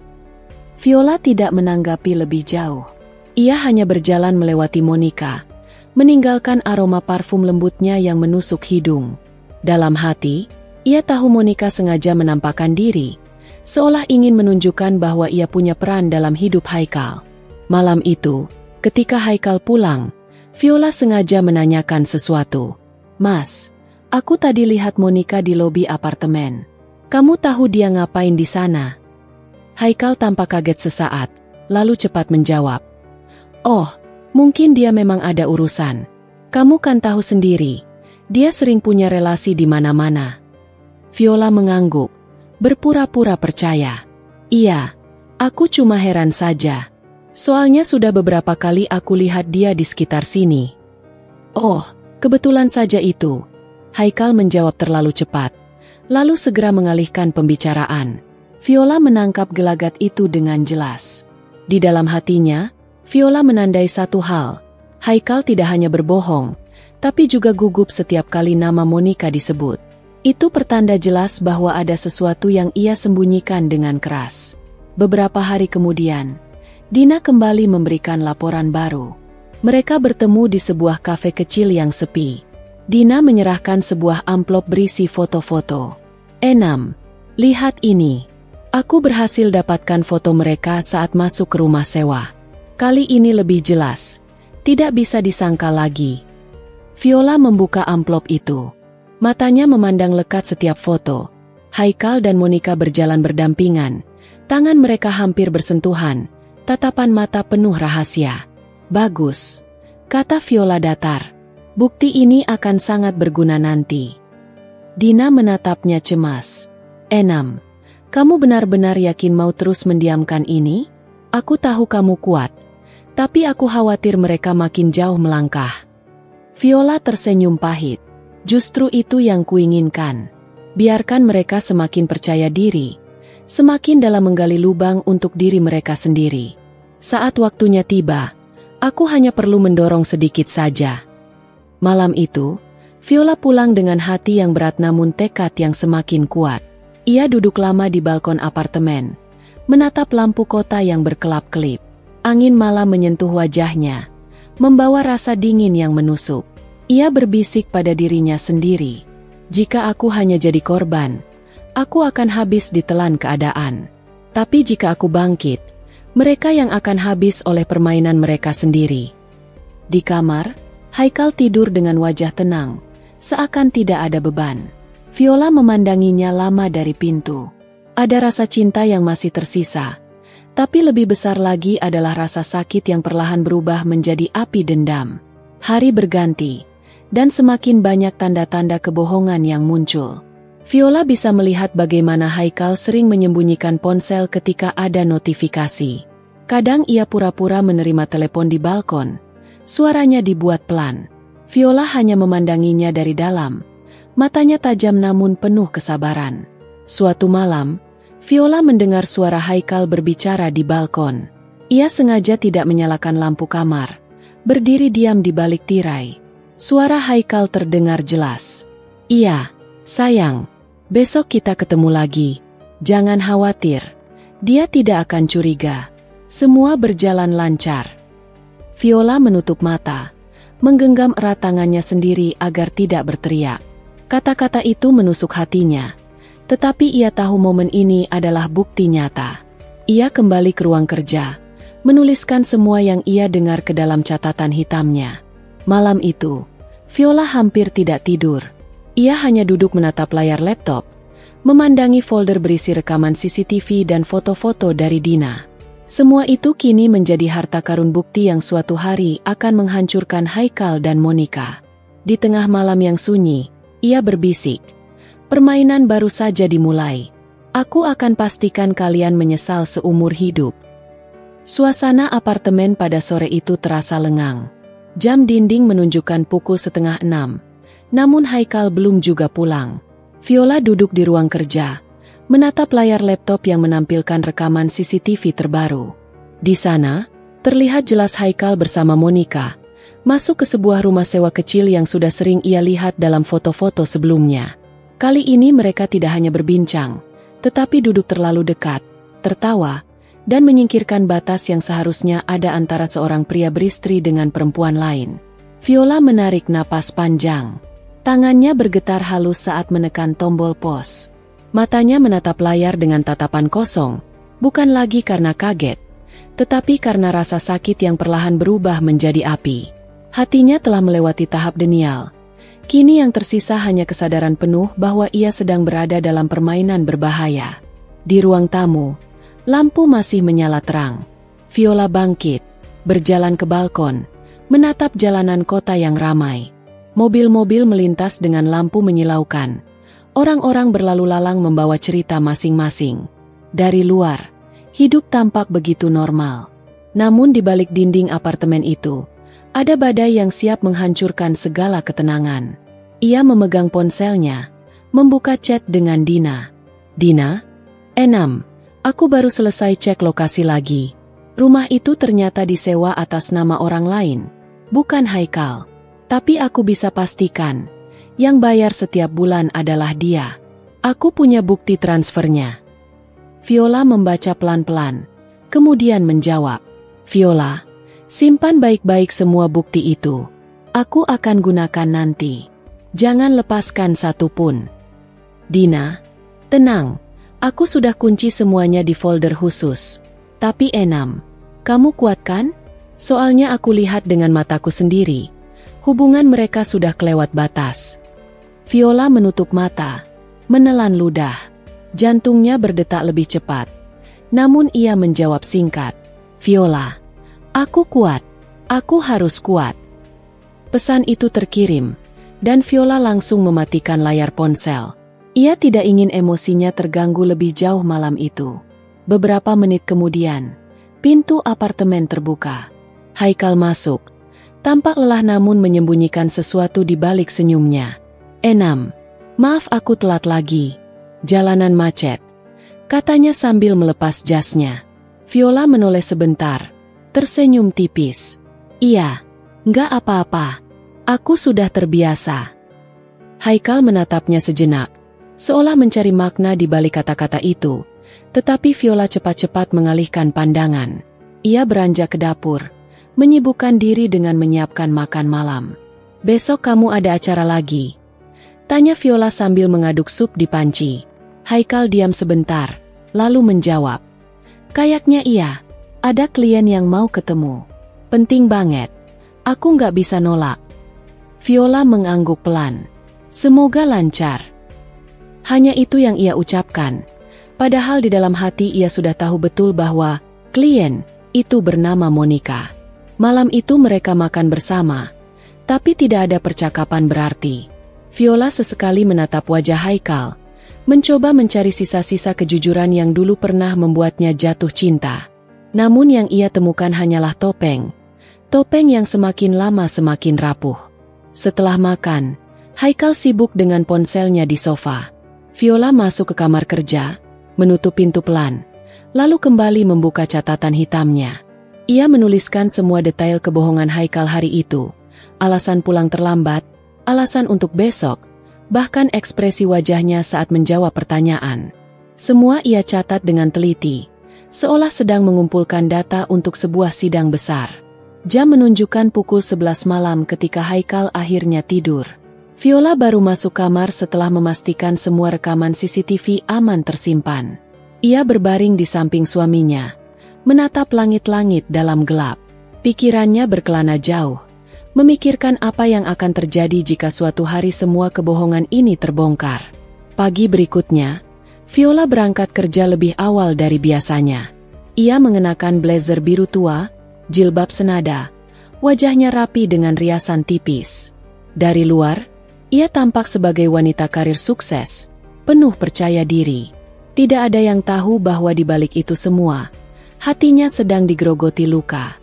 Viola tidak menanggapi lebih jauh. Ia hanya berjalan melewati Monica, meninggalkan aroma parfum lembutnya yang menusuk hidung. Dalam hati, ia tahu Monica sengaja menampakkan diri, seolah ingin menunjukkan bahwa ia punya peran dalam hidup Haikal. Malam itu, ketika Haikal pulang, Viola sengaja menanyakan sesuatu. "Mas, aku tadi lihat Monica di lobi apartemen. Kamu tahu dia ngapain di sana?" Haikal tampak kaget sesaat, lalu cepat menjawab. "Oh, mungkin dia memang ada urusan. Kamu kan tahu sendiri, dia sering punya relasi di mana-mana." Viola mengangguk, berpura-pura percaya. "Iya, aku cuma heran saja. Soalnya sudah beberapa kali aku lihat dia di sekitar sini." "Oh, kebetulan saja itu," Haikal menjawab terlalu cepat, lalu segera mengalihkan pembicaraan. Viola menangkap gelagat itu dengan jelas. Di dalam hatinya, Viola menandai satu hal. Haikal tidak hanya berbohong, tapi juga gugup setiap kali nama Monica disebut. Itu pertanda jelas bahwa ada sesuatu yang ia sembunyikan dengan keras. Beberapa hari kemudian, Dina kembali memberikan laporan baru. Mereka bertemu di sebuah kafe kecil yang sepi. Dina menyerahkan sebuah amplop berisi foto-foto. "Enam, lihat ini. Aku berhasil dapatkan foto mereka saat masuk ke rumah sewa. Kali ini lebih jelas. Tidak bisa disangka lagi." Viola membuka amplop itu. Matanya memandang lekat setiap foto. Haikal dan Monica berjalan berdampingan. Tangan mereka hampir bersentuhan. Tatapan mata penuh rahasia. "Bagus," kata Viola datar. "Bukti ini akan sangat berguna nanti." Dina menatapnya cemas. "Enam, kamu benar-benar yakin mau terus mendiamkan ini? Aku tahu kamu kuat, tapi aku khawatir mereka makin jauh melangkah." Viola tersenyum pahit. "Justru itu yang kuinginkan. Biarkan mereka semakin percaya diri, semakin dalam menggali lubang untuk diri mereka sendiri. Saat waktunya tiba, aku hanya perlu mendorong sedikit saja." Malam itu, Viola pulang dengan hati yang berat namun tekad yang semakin kuat. Ia duduk lama di balkon apartemen, menatap lampu kota yang berkelap-kelip. Angin malam menyentuh wajahnya, membawa rasa dingin yang menusuk. Ia berbisik pada dirinya sendiri, "Jika aku hanya jadi korban, aku akan habis ditelan keadaan. Tapi jika aku bangkit, mereka yang akan habis oleh permainan mereka sendiri." Di kamar, Haikal tidur dengan wajah tenang, seakan tidak ada beban. Viola memandanginya lama dari pintu. Ada rasa cinta yang masih tersisa, tapi lebih besar lagi adalah rasa sakit yang perlahan berubah menjadi api dendam. Hari berganti, dan semakin banyak tanda-tanda kebohongan yang muncul. Viola bisa melihat bagaimana Haikal sering menyembunyikan ponsel ketika ada notifikasi. Kadang ia pura-pura menerima telepon di balkon. Suaranya dibuat pelan. Viola hanya memandanginya dari dalam. Matanya tajam namun penuh kesabaran. Suatu malam, Viola mendengar suara Haikal berbicara di balkon. Ia sengaja tidak menyalakan lampu kamar. Berdiri diam di balik tirai. Suara Haikal terdengar jelas. "Iya, sayang. Besok kita ketemu lagi. Jangan khawatir. Dia tidak akan curiga. Semua berjalan lancar." Viola menutup mata, menggenggam erat tangannya sendiri agar tidak berteriak. Kata-kata itu menusuk hatinya, tetapi ia tahu momen ini adalah bukti nyata. Ia kembali ke ruang kerja, menuliskan semua yang ia dengar ke dalam catatan hitamnya. Malam itu, Viola hampir tidak tidur. Ia hanya duduk menatap layar laptop, memandangi folder berisi rekaman CCTV dan foto-foto dari Dina. Semua itu kini menjadi harta karun bukti yang suatu hari akan menghancurkan Haikal dan Monica. Di tengah malam yang sunyi, ia berbisik, "Permainan baru saja dimulai. Aku akan pastikan kalian menyesal seumur hidup." Suasana apartemen pada sore itu terasa lengang. Jam dinding menunjukkan pukul 5:30, namun Haikal belum juga pulang. Viola duduk di ruang kerja, menatap layar laptop yang menampilkan rekaman CCTV terbaru. Di sana, terlihat jelas Haikal bersama Monica, masuk ke sebuah rumah sewa kecil yang sudah sering ia lihat dalam foto-foto sebelumnya. Kali ini mereka tidak hanya berbincang, tetapi duduk terlalu dekat, tertawa, dan menyingkirkan batas yang seharusnya ada antara seorang pria beristri dengan perempuan lain. Viola menarik napas panjang. Tangannya bergetar halus saat menekan tombol pause. Matanya menatap layar dengan tatapan kosong, bukan lagi karena kaget, tetapi karena rasa sakit yang perlahan berubah menjadi api. Hatinya telah melewati tahap denial. Kini yang tersisa hanya kesadaran penuh bahwa ia sedang berada dalam permainan berbahaya. Di ruang tamu, lampu masih menyala terang. Viola bangkit, berjalan ke balkon, menatap jalanan kota yang ramai. Mobil-mobil melintas dengan lampu menyilaukan. Orang-orang berlalu lalang membawa cerita masing-masing. Dari luar, hidup tampak begitu normal. Namun di balik dinding apartemen itu, ada badai yang siap menghancurkan segala ketenangan. Ia memegang ponselnya, membuka chat dengan Dina. "Dina, Enam, aku baru selesai cek lokasi lagi. Rumah itu ternyata disewa atas nama orang lain, bukan Haikal. Tapi aku bisa pastikan, yang bayar setiap bulan adalah dia. Aku punya bukti transfernya." Viola membaca pelan-pelan, kemudian menjawab, Viola, simpan baik-baik semua bukti itu. Aku akan gunakan nanti. Jangan lepaskan satu pun. Dina, tenang. Aku sudah kunci semuanya di folder khusus. Tapi Enam, kamu kuat kan? Soalnya aku lihat dengan mataku sendiri. Hubungan mereka sudah kelewat batas. Viola menutup mata, menelan ludah. Jantungnya berdetak lebih cepat. Namun ia menjawab singkat. Viola, aku kuat. Aku harus kuat. Pesan itu terkirim. Dan Viola langsung mematikan layar ponsel. Ia tidak ingin emosinya terganggu lebih jauh malam itu. Beberapa menit kemudian, pintu apartemen terbuka. Haikal masuk. Tampak lelah namun menyembunyikan sesuatu di balik senyumnya. Enam, maaf aku telat lagi. Jalanan macet, katanya sambil melepas jasnya. Viola menoleh sebentar, tersenyum tipis. Iya, nggak apa-apa. Aku sudah terbiasa. Haikal menatapnya sejenak, seolah mencari makna di balik kata-kata itu. Tetapi Viola cepat-cepat mengalihkan pandangan. Ia beranjak ke dapur, menyibukkan diri dengan menyiapkan makan malam. Besok kamu ada acara lagi? Tanya Viola sambil mengaduk sup di panci. Haikal diam sebentar, lalu menjawab. Kayaknya iya, ada klien yang mau ketemu. Penting banget. Aku nggak bisa nolak. Viola mengangguk pelan. Semoga lancar. Hanya itu yang ia ucapkan. Padahal di dalam hati ia sudah tahu betul bahwa klien itu bernama Monica. Malam itu mereka makan bersama, tapi tidak ada percakapan berarti. Viola sesekali menatap wajah Haikal, mencoba mencari sisa-sisa kejujuran yang dulu pernah membuatnya jatuh cinta. Namun yang ia temukan hanyalah topeng. Topeng yang semakin lama semakin rapuh. Setelah makan, Haikal sibuk dengan ponselnya di sofa. Viola masuk ke kamar kerja, menutup pintu pelan, lalu kembali membuka catatan hitamnya. Ia menuliskan semua detail kebohongan Haikal hari itu, alasan pulang terlambat, alasan untuk besok, bahkan ekspresi wajahnya saat menjawab pertanyaan. Semua ia catat dengan teliti, seolah sedang mengumpulkan data untuk sebuah sidang besar. Jam menunjukkan pukul 11 malam ketika Haikal akhirnya tidur. Viola baru masuk kamar setelah memastikan semua rekaman CCTV aman tersimpan. Ia berbaring di samping suaminya, menatap langit-langit dalam gelap. Pikirannya berkelana jauh, memikirkan apa yang akan terjadi jika suatu hari semua kebohongan ini terbongkar. Pagi berikutnya, Viola berangkat kerja lebih awal dari biasanya. Ia mengenakan blazer biru tua, jilbab senada, wajahnya rapi dengan riasan tipis. Dari luar, ia tampak sebagai wanita karir sukses, penuh percaya diri. Tidak ada yang tahu bahwa di balik itu semua, hatinya sedang digerogoti luka.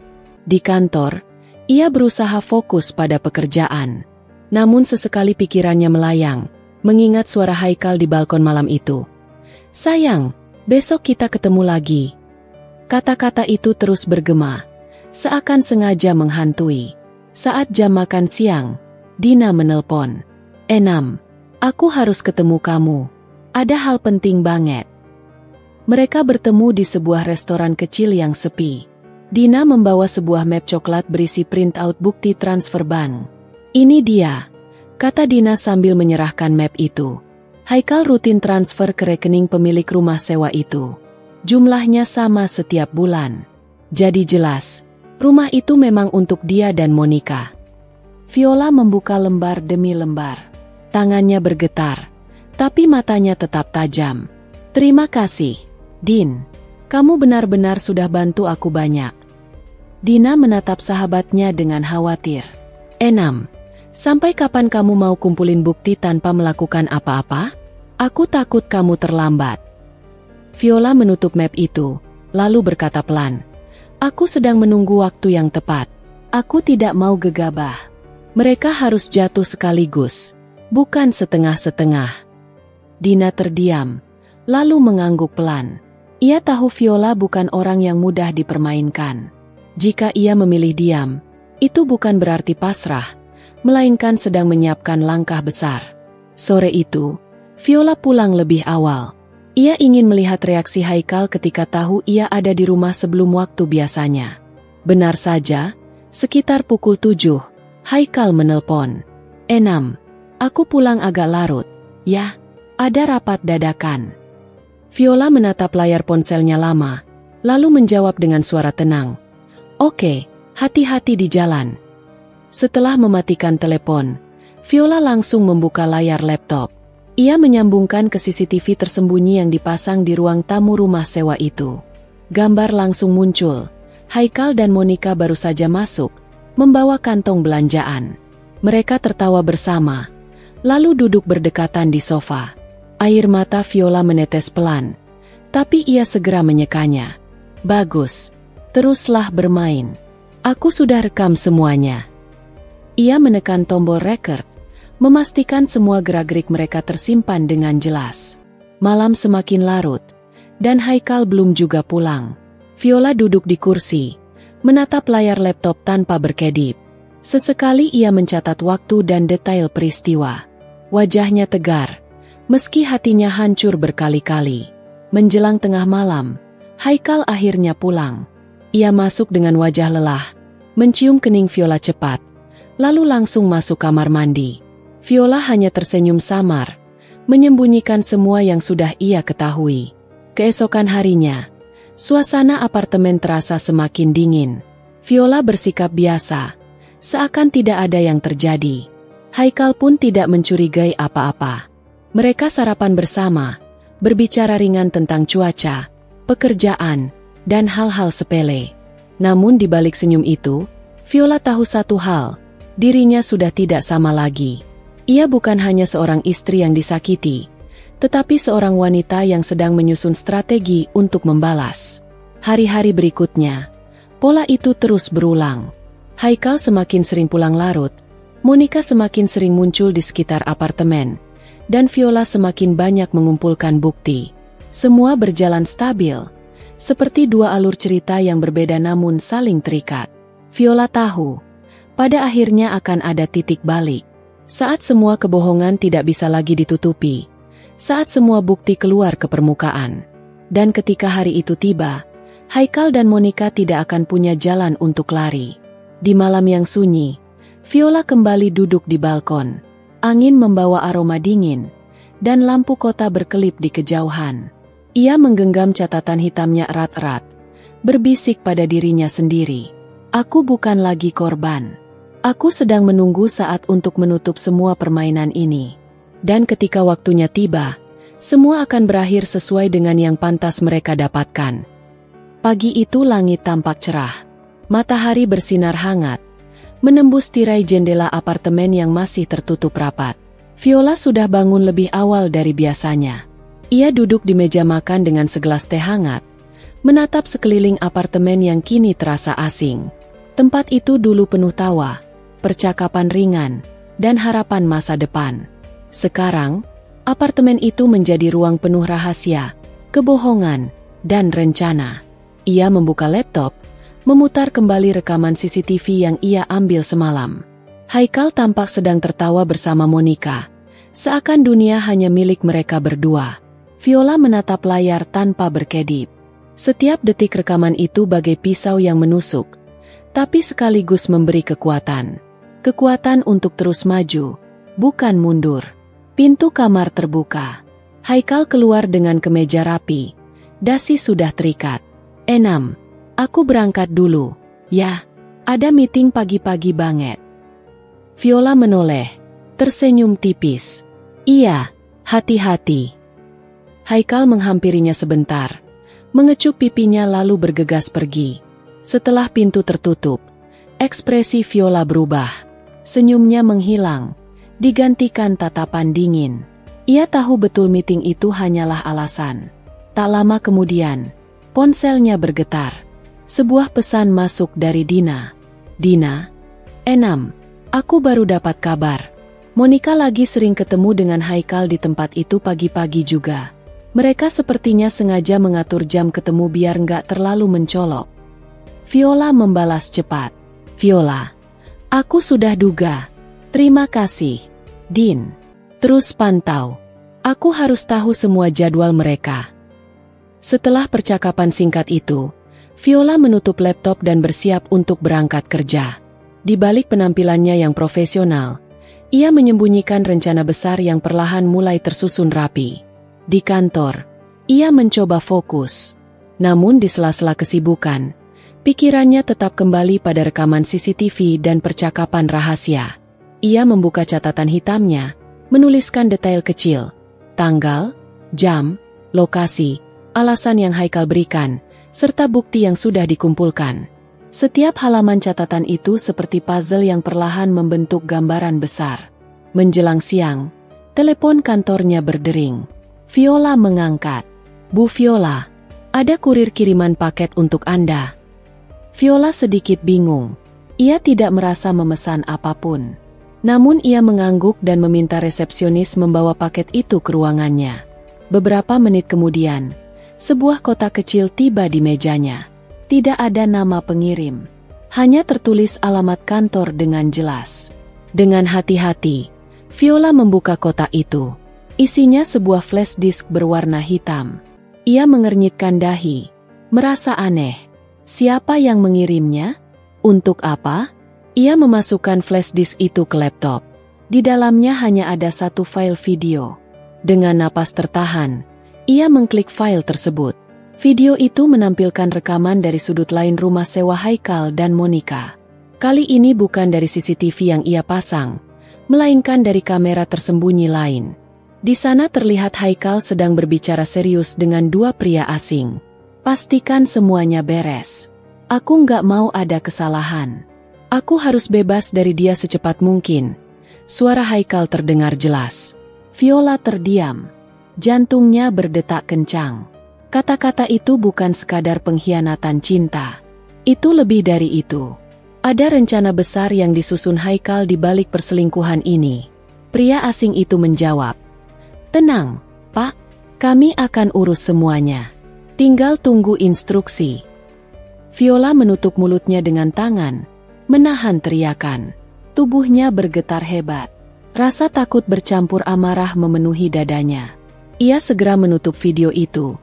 Di kantor, ia berusaha fokus pada pekerjaan. Namun sesekali pikirannya melayang, mengingat suara Haikal di balkon malam itu. Sayang, besok kita ketemu lagi. Kata-kata itu terus bergema, seakan sengaja menghantui. Saat jam makan siang, Dina menelpon. Enam, aku harus ketemu kamu. Ada hal penting banget. Mereka bertemu di sebuah restoran kecil yang sepi. Dina membawa sebuah map coklat berisi printout bukti transfer bank. Ini dia, kata Dina sambil menyerahkan map itu. Haikal rutin transfer ke rekening pemilik rumah sewa itu. Jumlahnya sama setiap bulan. Jadi jelas, rumah itu memang untuk dia dan Monica. Viola membuka lembar demi lembar. Tangannya bergetar, tapi matanya tetap tajam. Terima kasih, Din. Kamu benar-benar sudah bantu aku banyak. Dina menatap sahabatnya dengan khawatir. Enam, sampai kapan kamu mau kumpulin bukti tanpa melakukan apa-apa? Aku takut kamu terlambat. Viola menutup map itu, lalu berkata pelan. Aku sedang menunggu waktu yang tepat. Aku tidak mau gegabah. Mereka harus jatuh sekaligus, bukan setengah-setengah. Dina terdiam, lalu mengangguk pelan. Ia tahu Viola bukan orang yang mudah dipermainkan. Jika ia memilih diam, itu bukan berarti pasrah, melainkan sedang menyiapkan langkah besar. Sore itu, Viola pulang lebih awal. Ia ingin melihat reaksi Haikal ketika tahu ia ada di rumah sebelum waktu biasanya. Benar saja, sekitar pukul 7, Haikal menelpon. "Enam, aku pulang agak larut." "Ya, ada rapat dadakan." Viola menatap layar ponselnya lama, lalu menjawab dengan suara tenang. "Oke, hati-hati di jalan." Setelah mematikan telepon, Viola langsung membuka layar laptop. Ia menyambungkan ke CCTV tersembunyi yang dipasang di ruang tamu rumah sewa itu. Gambar langsung muncul. Haikal dan Monica baru saja masuk, membawa kantong belanjaan. Mereka tertawa bersama, lalu duduk berdekatan di sofa. Air mata Viola menetes pelan, tapi ia segera menyekanya. "Bagus, teruslah bermain. Aku sudah rekam semuanya." Ia menekan tombol record, memastikan semua gerak-gerik mereka tersimpan dengan jelas. Malam semakin larut, dan Haikal belum juga pulang. Viola duduk di kursi, menatap layar laptop tanpa berkedip. Sesekali ia mencatat waktu dan detail peristiwa. Wajahnya tegar, meski hatinya hancur berkali-kali. Menjelang tengah malam, Haikal akhirnya pulang. Ia masuk dengan wajah lelah, mencium kening Viola cepat, lalu langsung masuk kamar mandi. Viola hanya tersenyum samar, menyembunyikan semua yang sudah ia ketahui. Keesokan harinya, suasana apartemen terasa semakin dingin. Viola bersikap biasa, seakan tidak ada yang terjadi. Haikal pun tidak mencurigai apa-apa. Mereka sarapan bersama, berbicara ringan tentang cuaca, pekerjaan, dan hal-hal sepele. Namun di balik senyum itu, Viola tahu satu hal, dirinya sudah tidak sama lagi. Ia bukan hanya seorang istri yang disakiti, tetapi seorang wanita yang sedang menyusun strategi untuk membalas. Hari-hari berikutnya, pola itu terus berulang. Haikal semakin sering pulang larut, Monica semakin sering muncul di sekitar apartemen, dan Viola semakin banyak mengumpulkan bukti. Semua berjalan stabil, seperti dua alur cerita yang berbeda namun saling terikat. Viola tahu, pada akhirnya akan ada titik balik. Saat semua kebohongan tidak bisa lagi ditutupi, saat semua bukti keluar ke permukaan. Dan ketika hari itu tiba, Haikal dan Monica tidak akan punya jalan untuk lari. Di malam yang sunyi, Viola kembali duduk di balkon. Angin membawa aroma dingin, dan lampu kota berkelip di kejauhan. Ia menggenggam catatan hitamnya erat-erat, berbisik pada dirinya sendiri. "Aku bukan lagi korban. Aku sedang menunggu saat untuk menutup semua permainan ini. Dan ketika waktunya tiba, semua akan berakhir sesuai dengan yang pantas mereka dapatkan." Pagi itu langit tampak cerah. Matahari bersinar hangat, menembus tirai jendela apartemen yang masih tertutup rapat. Viola sudah bangun lebih awal dari biasanya. Ia duduk di meja makan dengan segelas teh hangat, menatap sekeliling apartemen yang kini terasa asing. Tempat itu dulu penuh tawa, percakapan ringan, dan harapan masa depan. Sekarang, apartemen itu menjadi ruang penuh rahasia, kebohongan, dan rencana. Ia membuka laptop, memutar kembali rekaman CCTV yang ia ambil semalam. Haikal tampak sedang tertawa bersama Monica, seakan dunia hanya milik mereka berdua. Viola menatap layar tanpa berkedip. Setiap detik rekaman itu bagai pisau yang menusuk, tapi sekaligus memberi kekuatan. Kekuatan untuk terus maju, bukan mundur. Pintu kamar terbuka. Haikal keluar dengan kemeja rapi. Dasi sudah terikat. "Enam, aku berangkat dulu." "Ya, ada meeting pagi-pagi banget." Viola menoleh, tersenyum tipis. "Iya, hati-hati." Haikal menghampirinya sebentar, mengecup pipinya lalu bergegas pergi. Setelah pintu tertutup, ekspresi Viola berubah. Senyumnya menghilang, digantikan tatapan dingin. Ia tahu betul meeting itu hanyalah alasan. Tak lama kemudian, ponselnya bergetar. Sebuah pesan masuk dari Dina. "Dina, Enam, aku baru dapat kabar. Monica lagi sering ketemu dengan Haikal di tempat itu pagi-pagi juga. Mereka sepertinya sengaja mengatur jam ketemu biar nggak terlalu mencolok." Viola membalas cepat. "Viola, aku sudah duga. Terima kasih, Din. Terus pantau. Aku harus tahu semua jadwal mereka." Setelah percakapan singkat itu, Viola menutup laptop dan bersiap untuk berangkat kerja. Di balik penampilannya yang profesional, ia menyembunyikan rencana besar yang perlahan mulai tersusun rapi. Di kantor, ia mencoba fokus. Namun di sela-sela kesibukan, pikirannya tetap kembali pada rekaman CCTV dan percakapan rahasia. Ia membuka catatan hitamnya, menuliskan detail kecil, tanggal, jam, lokasi, alasan yang Haikal berikan, serta bukti yang sudah dikumpulkan. Setiap halaman catatan itu seperti puzzle yang perlahan membentuk gambaran besar. Menjelang siang, telepon kantornya berdering. Viola mengangkat. "Bu Viola, ada kurir kiriman paket untuk Anda." Viola sedikit bingung. Ia tidak merasa memesan apapun. Namun ia mengangguk dan meminta resepsionis membawa paket itu ke ruangannya. Beberapa menit kemudian, sebuah kotak kecil tiba di mejanya. Tidak ada nama pengirim. Hanya tertulis alamat kantor dengan jelas. Dengan hati-hati, Viola membuka kotak itu. Isinya sebuah flash disk berwarna hitam. Ia mengernyitkan dahi, merasa aneh. Siapa yang mengirimnya? Untuk apa? Ia memasukkan flash disk itu ke laptop. Di dalamnya hanya ada satu file video. Dengan napas tertahan, ia mengklik file tersebut. Video itu menampilkan rekaman dari sudut lain rumah sewa Haikal dan Monica. Kali ini bukan dari CCTV yang ia pasang, melainkan dari kamera tersembunyi lain. Di sana terlihat Haikal sedang berbicara serius dengan dua pria asing. "Pastikan semuanya beres. Aku nggak mau ada kesalahan. Aku harus bebas dari dia secepat mungkin." Suara Haikal terdengar jelas. Viola terdiam. Jantungnya berdetak kencang. Kata-kata itu bukan sekadar pengkhianatan cinta. Itu lebih dari itu. Ada rencana besar yang disusun Haikal di balik perselingkuhan ini. Pria asing itu menjawab, "Tenang, Pak. Kami akan urus semuanya. Tinggal tunggu instruksi." Viola menutup mulutnya dengan tangan, menahan teriakan. Tubuhnya bergetar hebat. Rasa takut bercampur amarah memenuhi dadanya. Ia segera menutup video itu,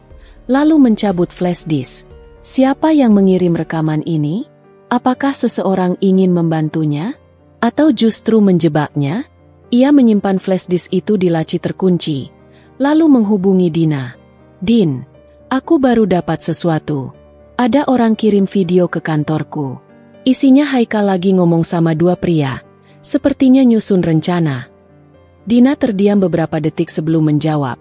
lalu mencabut flash disk. Siapa yang mengirim rekaman ini? Apakah seseorang ingin membantunya? Atau justru menjebaknya? Ia menyimpan flash disk itu di laci terkunci, lalu menghubungi Dina. "Din, aku baru dapat sesuatu. Ada orang kirim video ke kantorku." Isinya Haikal lagi ngomong sama dua pria, sepertinya nyusun rencana. Dina terdiam beberapa detik sebelum menjawab.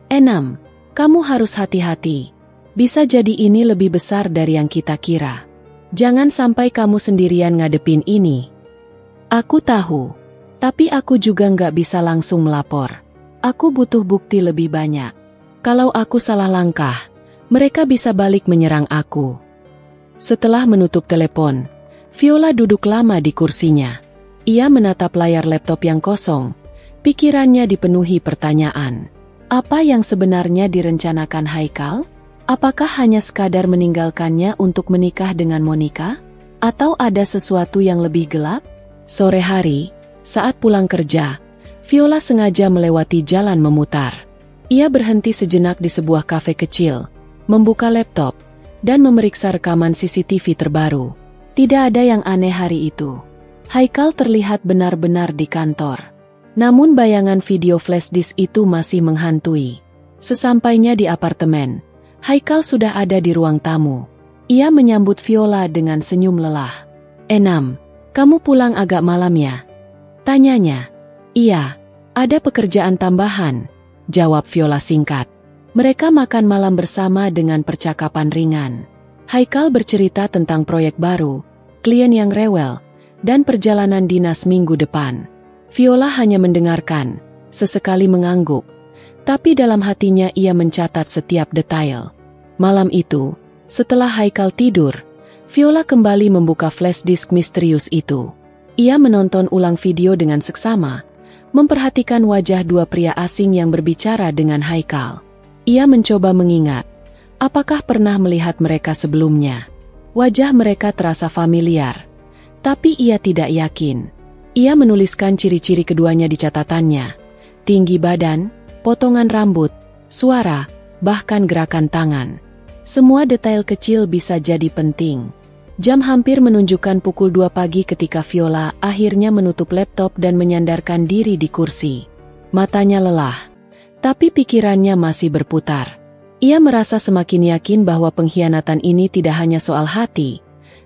"Enam, kamu harus hati-hati. Bisa jadi ini lebih besar dari yang kita kira. Jangan sampai kamu sendirian ngadepin ini." "Aku tahu, tapi aku juga nggak bisa langsung melapor. Aku butuh bukti lebih banyak. Kalau aku salah langkah, mereka bisa balik menyerang aku." Setelah menutup telepon, Viola duduk lama di kursinya. Ia menatap layar laptop yang kosong, pikirannya dipenuhi pertanyaan. Apa yang sebenarnya direncanakan Haikal? Apakah hanya sekadar meninggalkannya untuk menikah dengan Monica? Atau ada sesuatu yang lebih gelap? Sore hari, saat pulang kerja, Viola sengaja melewati jalan memutar. Ia berhenti sejenak di sebuah kafe kecil, membuka laptop, dan memeriksa rekaman CCTV terbaru. Tidak ada yang aneh hari itu. Haikal terlihat benar-benar di kantor. Namun bayangan video flash disk itu masih menghantui. Sesampainya di apartemen, Haikal sudah ada di ruang tamu. Ia menyambut Viola dengan senyum lelah. "Enam, kamu pulang agak malam ya?" tanyanya. "Iya, ada pekerjaan tambahan," jawab Viola singkat. Mereka makan malam bersama dengan percakapan ringan. Haikal bercerita tentang proyek baru, klien yang rewel, dan perjalanan dinas minggu depan. Viola hanya mendengarkan, sesekali mengangguk, tapi dalam hatinya ia mencatat setiap detail. Malam itu, setelah Haikal tidur, Viola kembali membuka flash disk misterius itu. Ia menonton ulang video dengan seksama, memperhatikan wajah dua pria asing yang berbicara dengan Haikal. Ia mencoba mengingat, apakah pernah melihat mereka sebelumnya. Wajah mereka terasa familiar, tapi ia tidak yakin. Ia menuliskan ciri-ciri keduanya di catatannya. Tinggi badan, potongan rambut, suara, bahkan gerakan tangan. Semua detail kecil bisa jadi penting. Jam hampir menunjukkan pukul 2 pagi ketika Viola akhirnya menutup laptop dan menyandarkan diri di kursi. Matanya lelah, tapi pikirannya masih berputar. Ia merasa semakin yakin bahwa pengkhianatan ini tidak hanya soal hati,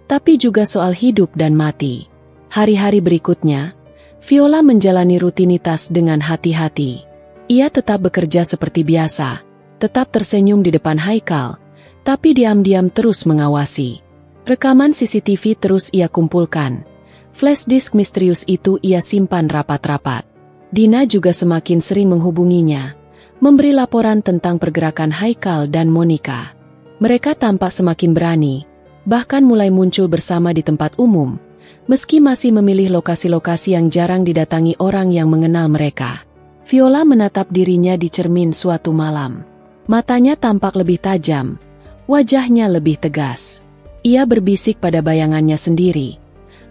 tapi juga soal hidup dan mati. Hari-hari berikutnya, Viola menjalani rutinitas dengan hati-hati. Ia tetap bekerja seperti biasa, tetap tersenyum di depan Haikal, tapi diam-diam terus mengawasi. Rekaman CCTV terus ia kumpulkan. Flash disk misterius itu ia simpan rapat-rapat. Dina juga semakin sering menghubunginya, memberi laporan tentang pergerakan Haikal dan Monica. Mereka tampak semakin berani, bahkan mulai muncul bersama di tempat umum, meski masih memilih lokasi-lokasi yang jarang didatangi orang yang mengenal mereka. Viola menatap dirinya di cermin suatu malam. Matanya tampak lebih tajam, wajahnya lebih tegas. Ia berbisik pada bayangannya sendiri.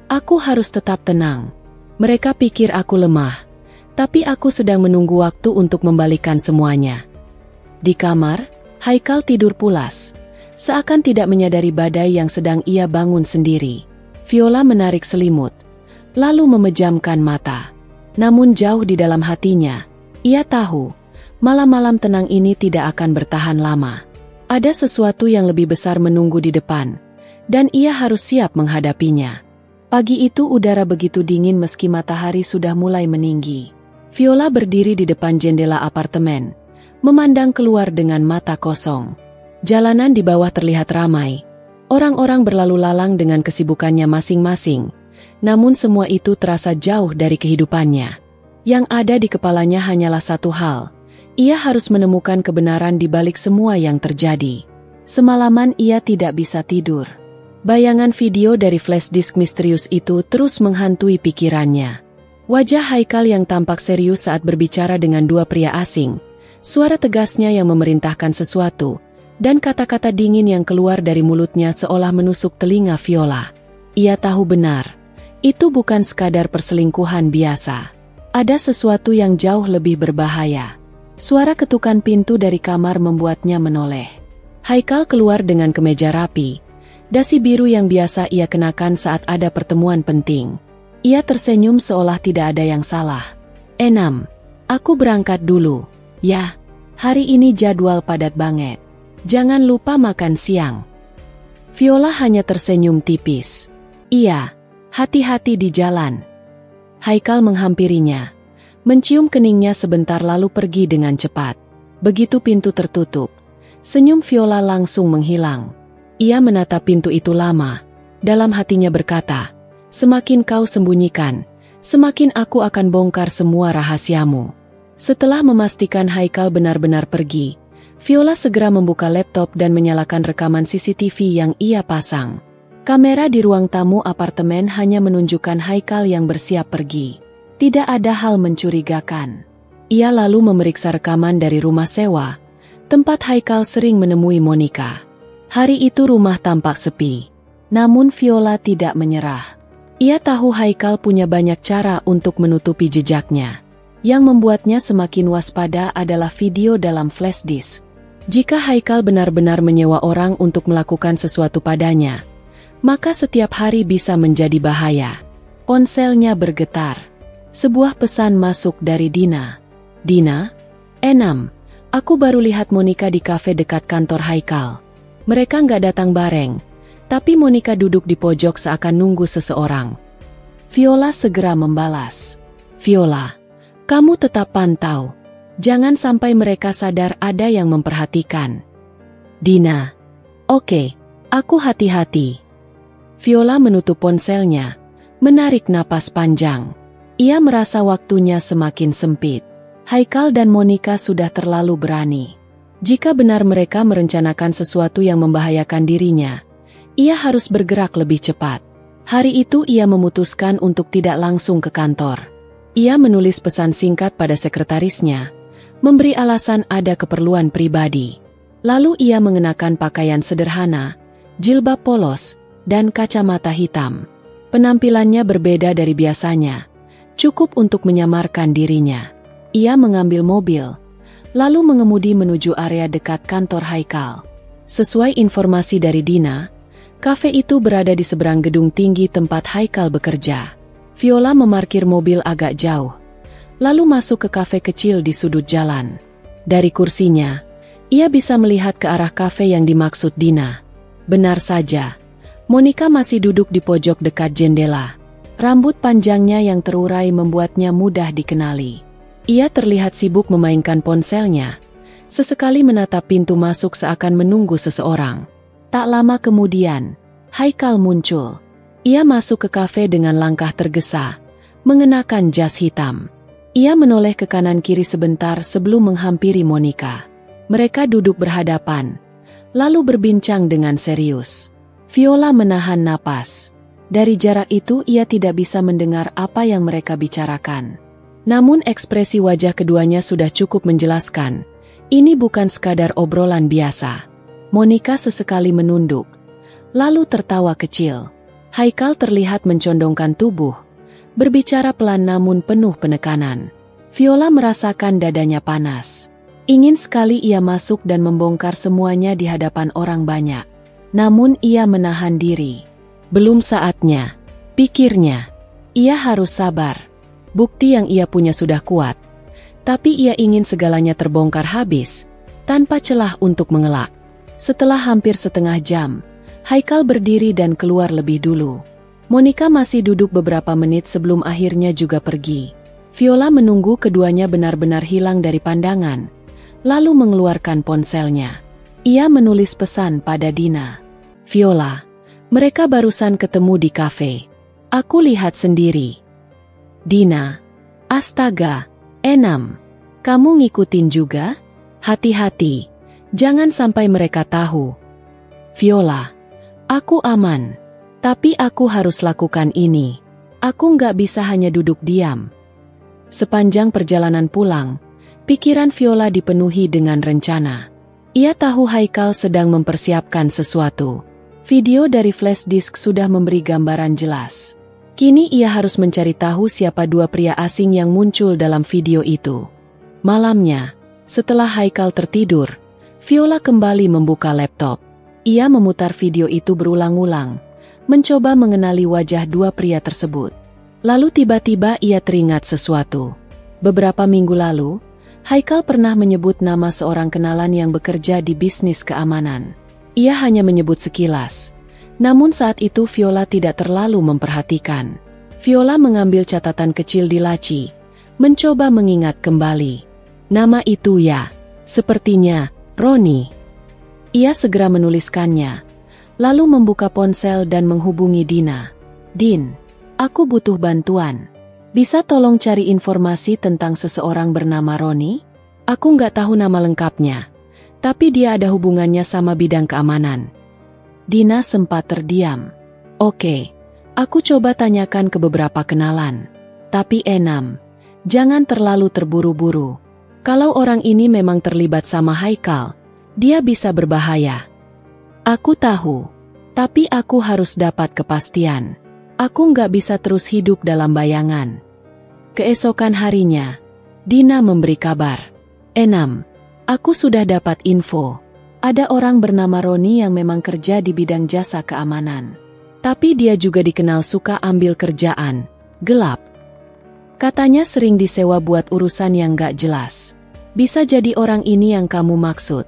Aku harus tetap tenang. Mereka pikir aku lemah, tapi aku sedang menunggu waktu untuk membalikan semuanya. Di kamar, Haikal tidur pulas, seakan tidak menyadari badai yang sedang ia bangun sendiri. Viola menarik selimut, lalu memejamkan mata. Namun jauh di dalam hatinya, ia tahu, malam-malam tenang ini tidak akan bertahan lama. Ada sesuatu yang lebih besar menunggu di depan, dan ia harus siap menghadapinya. Pagi itu udara begitu dingin meski matahari sudah mulai meninggi. Viola berdiri di depan jendela apartemen, memandang keluar dengan mata kosong. Jalanan di bawah terlihat ramai. Orang-orang berlalu lalang dengan kesibukannya masing-masing, namun semua itu terasa jauh dari kehidupannya. Yang ada di kepalanya hanyalah satu hal. Ia harus menemukan kebenaran di balik semua yang terjadi. Semalaman ia tidak bisa tidur. Bayangan video dari flash disk misterius itu terus menghantui pikirannya. Wajah Haikal yang tampak serius saat berbicara dengan dua pria asing, suara tegasnya yang memerintahkan sesuatu, dan kata-kata dingin yang keluar dari mulutnya seolah menusuk telinga Viola. Ia tahu benar, itu bukan sekadar perselingkuhan biasa. Ada sesuatu yang jauh lebih berbahaya. Suara ketukan pintu dari kamar membuatnya menoleh. Haikal keluar dengan kemeja rapi, dasi biru yang biasa ia kenakan saat ada pertemuan penting. Ia tersenyum seolah tidak ada yang salah. "Enam, aku berangkat dulu." "Ya, hari ini jadwal padat banget. Jangan lupa makan siang." Viola hanya tersenyum tipis. "Iya, hati-hati di jalan." Haikal menghampirinya, mencium keningnya sebentar lalu pergi dengan cepat. Begitu pintu tertutup, senyum Viola langsung menghilang. Ia menatap pintu itu lama, dalam hatinya berkata, "Semakin kau sembunyikan, semakin aku akan bongkar semua rahasiamu." Setelah memastikan Haikal benar-benar pergi, Viola segera membuka laptop dan menyalakan rekaman CCTV yang ia pasang. Kamera di ruang tamu apartemen hanya menunjukkan Haikal yang bersiap pergi. Tidak ada hal mencurigakan. Ia lalu memeriksa rekaman dari rumah sewa, tempat Haikal sering menemui Monica. Hari itu rumah tampak sepi. Namun Viola tidak menyerah. Ia tahu Haikal punya banyak cara untuk menutupi jejaknya. Yang membuatnya semakin waspada adalah video dalam flash disk. Jika Haikal benar-benar menyewa orang untuk melakukan sesuatu padanya, maka setiap hari bisa menjadi bahaya. Ponselnya bergetar. Sebuah pesan masuk dari Dina. "Dina, Enam, aku baru lihat Monica di kafe dekat kantor Haikal. Mereka nggak datang bareng, tapi Monica duduk di pojok seakan nunggu seseorang." Viola segera membalas. "Viola, kamu tetap pantau. Jangan sampai mereka sadar ada yang memperhatikan." "Dina, oke, aku hati-hati." Viola menutup ponselnya, menarik napas panjang. Ia merasa waktunya semakin sempit. Haikal dan Monica sudah terlalu berani. Jika benar mereka merencanakan sesuatu yang membahayakan dirinya, ia harus bergerak lebih cepat. Hari itu ia memutuskan untuk tidak langsung ke kantor. Ia menulis pesan singkat pada sekretarisnya, memberi alasan ada keperluan pribadi. Lalu ia mengenakan pakaian sederhana, jilbab polos, dan kacamata hitam. Penampilannya berbeda dari biasanya, cukup untuk menyamarkan dirinya. Ia mengambil mobil, lalu mengemudi menuju area dekat kantor Haikal. Sesuai informasi dari Dina, kafe itu berada di seberang gedung tinggi tempat Haikal bekerja. Viola memarkir mobil agak jauh, lalu masuk ke kafe kecil di sudut jalan. Dari kursinya, ia bisa melihat ke arah kafe yang dimaksud Dina. Benar saja, Monica masih duduk di pojok dekat jendela. Rambut panjangnya yang terurai membuatnya mudah dikenali. Ia terlihat sibuk memainkan ponselnya, sesekali menatap pintu masuk seakan menunggu seseorang. Tak lama kemudian, Haikal muncul. Ia masuk ke kafe dengan langkah tergesa, mengenakan jas hitam. Ia menoleh ke kanan kiri sebentar sebelum menghampiri Monica. Mereka duduk berhadapan, lalu berbincang dengan serius. Viola menahan napas. Dari jarak itu ia tidak bisa mendengar apa yang mereka bicarakan. Namun ekspresi wajah keduanya sudah cukup menjelaskan. Ini bukan sekadar obrolan biasa. Monica sesekali menunduk, lalu tertawa kecil. Haikal terlihat mencondongkan tubuh, berbicara pelan namun penuh penekanan. Viola merasakan dadanya panas. Ingin sekali ia masuk dan membongkar semuanya di hadapan orang banyak. Namun ia menahan diri. Belum saatnya, pikirnya. Ia harus sabar. Bukti yang ia punya sudah kuat. Tapi ia ingin segalanya terbongkar habis, tanpa celah untuk mengelak. Setelah hampir setengah jam, Haikal berdiri dan keluar lebih dulu. Monica masih duduk beberapa menit sebelum akhirnya juga pergi. Viola menunggu keduanya benar-benar hilang dari pandangan, lalu mengeluarkan ponselnya. Ia menulis pesan pada Dina. Viola, mereka barusan ketemu di kafe. Aku lihat sendiri. Dina, astaga, Enam. Kamu ngikutin juga? Hati-hati, jangan sampai mereka tahu. Viola, aku aman. Tapi aku harus lakukan ini. Aku nggak bisa hanya duduk diam. Sepanjang perjalanan pulang, pikiran Viola dipenuhi dengan rencana. Ia tahu Haikal sedang mempersiapkan sesuatu. Video dari flash disk sudah memberi gambaran jelas. Kini ia harus mencari tahu siapa dua pria asing yang muncul dalam video itu. Malamnya, setelah Haikal tertidur, Viola kembali membuka laptop. Ia memutar video itu berulang-ulang, mencoba mengenali wajah dua pria tersebut. Lalu tiba-tiba ia teringat sesuatu. Beberapa minggu lalu, Haikal pernah menyebut nama seorang kenalan yang bekerja di bisnis keamanan. Ia hanya menyebut sekilas. Namun saat itu Viola tidak terlalu memperhatikan. Viola mengambil catatan kecil di laci, mencoba mengingat kembali. Nama itu ya, sepertinya, Roni. Ia segera menuliskannya, lalu membuka ponsel dan menghubungi Dina. Din, aku butuh bantuan. Bisa tolong cari informasi tentang seseorang bernama Roni? Aku nggak tahu nama lengkapnya, tapi dia ada hubungannya sama bidang keamanan. Dina sempat terdiam. Oke, aku coba tanyakan ke beberapa kenalan. Tapi Enam, jangan terlalu terburu-buru. Kalau orang ini memang terlibat sama Haikal, dia bisa berbahaya. Aku tahu, tapi aku harus dapat kepastian. Aku nggak bisa terus hidup dalam bayangan. Keesokan harinya, Dina memberi kabar. Enam, aku sudah dapat info. Ada orang bernama Roni yang memang kerja di bidang jasa keamanan. Tapi dia juga dikenal suka ambil kerjaan, gelap. Katanya sering disewa buat urusan yang gak jelas. Bisa jadi orang ini yang kamu maksud.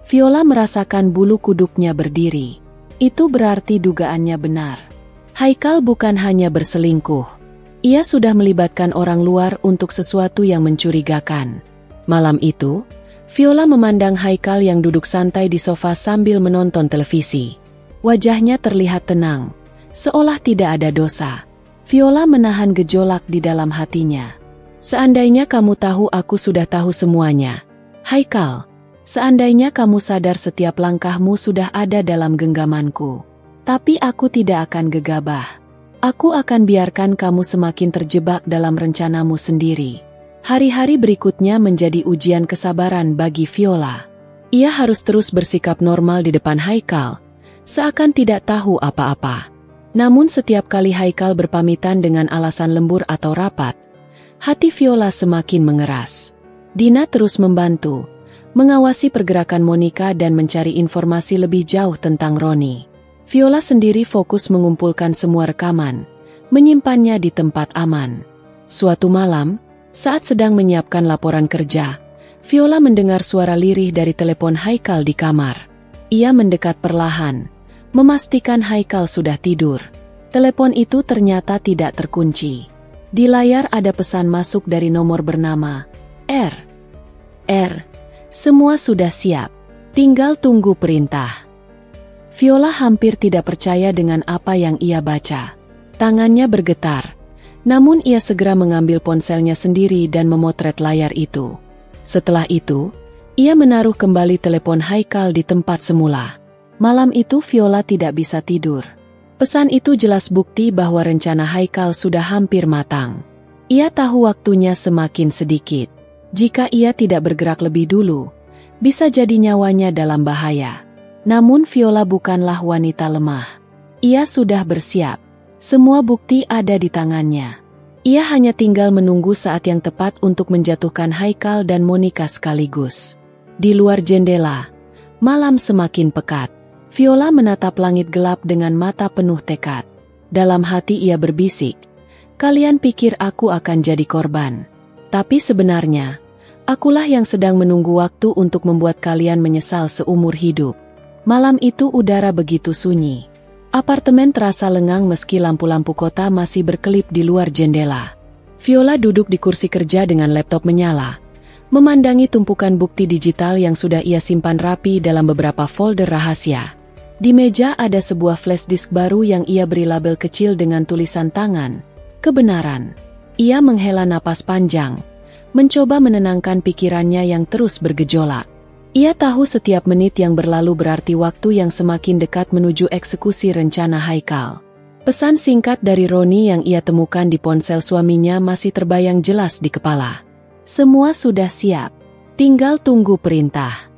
Viola merasakan bulu kuduknya berdiri. Itu berarti dugaannya benar. Haikal bukan hanya berselingkuh. Ia sudah melibatkan orang luar untuk sesuatu yang mencurigakan. Malam itu, Viola memandang Haikal yang duduk santai di sofa sambil menonton televisi. Wajahnya terlihat tenang, seolah tidak ada dosa. Viola menahan gejolak di dalam hatinya. Seandainya kamu tahu aku sudah tahu semuanya. Haikal, seandainya kamu sadar setiap langkahmu sudah ada dalam genggamanku. Tapi aku tidak akan gegabah. Aku akan biarkan kamu semakin terjebak dalam rencanamu sendiri. Hari-hari berikutnya menjadi ujian kesabaran bagi Viola. Ia harus terus bersikap normal di depan Haikal, seakan tidak tahu apa-apa. Namun setiap kali Haikal berpamitan dengan alasan lembur atau rapat, hati Viola semakin mengeras. Dina terus membantu, mengawasi pergerakan Monica dan mencari informasi lebih jauh tentang Roni. Viola sendiri fokus mengumpulkan semua rekaman, menyimpannya di tempat aman. Suatu malam, saat sedang menyiapkan laporan kerja, Viola mendengar suara lirih dari telepon Haikal di kamar. Ia mendekat perlahan, memastikan Haikal sudah tidur. Telepon itu ternyata tidak terkunci. Di layar ada pesan masuk dari nomor bernama R. Semua sudah siap, tinggal tunggu perintah. Viola hampir tidak percaya dengan apa yang ia baca. Tangannya bergetar, namun ia segera mengambil ponselnya sendiri dan memotret layar itu. Setelah itu, ia menaruh kembali telepon Haikal di tempat semula. Malam itu Viola tidak bisa tidur. Pesan itu jelas bukti bahwa rencana Haikal sudah hampir matang. Ia tahu waktunya semakin sedikit. Jika ia tidak bergerak lebih dulu, bisa jadi nyawanya dalam bahaya. Namun Viola bukanlah wanita lemah. Ia sudah bersiap. Semua bukti ada di tangannya. Ia hanya tinggal menunggu saat yang tepat untuk menjatuhkan Haikal dan Monica sekaligus. Di luar jendela, malam semakin pekat. Viola menatap langit gelap dengan mata penuh tekad. Dalam hati ia berbisik, "Kalian pikir aku akan jadi korban. Tapi sebenarnya, akulah yang sedang menunggu waktu untuk membuat kalian menyesal seumur hidup." Malam itu udara begitu sunyi. Apartemen terasa lengang meski lampu-lampu kota masih berkelip di luar jendela. Viola duduk di kursi kerja dengan laptop menyala, memandangi tumpukan bukti digital yang sudah ia simpan rapi dalam beberapa folder rahasia. Di meja ada sebuah flash disk baru yang ia beri label kecil dengan tulisan tangan, "Kebenaran." Ia menghela napas panjang, mencoba menenangkan pikirannya yang terus bergejolak. Ia tahu setiap menit yang berlalu berarti waktu yang semakin dekat menuju eksekusi rencana Haikal. Pesan singkat dari Roni yang ia temukan di ponsel suaminya masih terbayang jelas di kepala. "Semua sudah siap, tinggal tunggu perintah."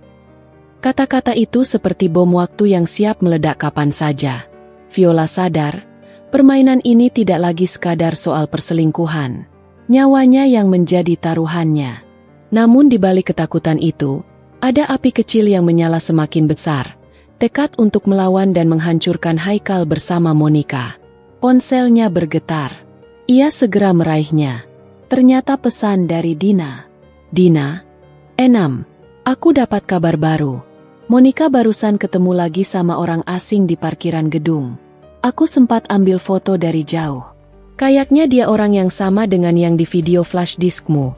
Kata-kata itu seperti bom waktu yang siap meledak kapan saja. Viola sadar, permainan ini tidak lagi sekadar soal perselingkuhan. Nyawanya yang menjadi taruhannya. Namun di balik ketakutan itu, ada api kecil yang menyala semakin besar, tekad untuk melawan dan menghancurkan Haikal bersama Monica. Ponselnya bergetar. Ia segera meraihnya. Ternyata pesan dari Dina. "Dina, Enam, aku dapat kabar baru. Monica barusan ketemu lagi sama orang asing di parkiran gedung. Aku sempat ambil foto dari jauh. Kayaknya dia orang yang sama dengan yang di video flash diskmu."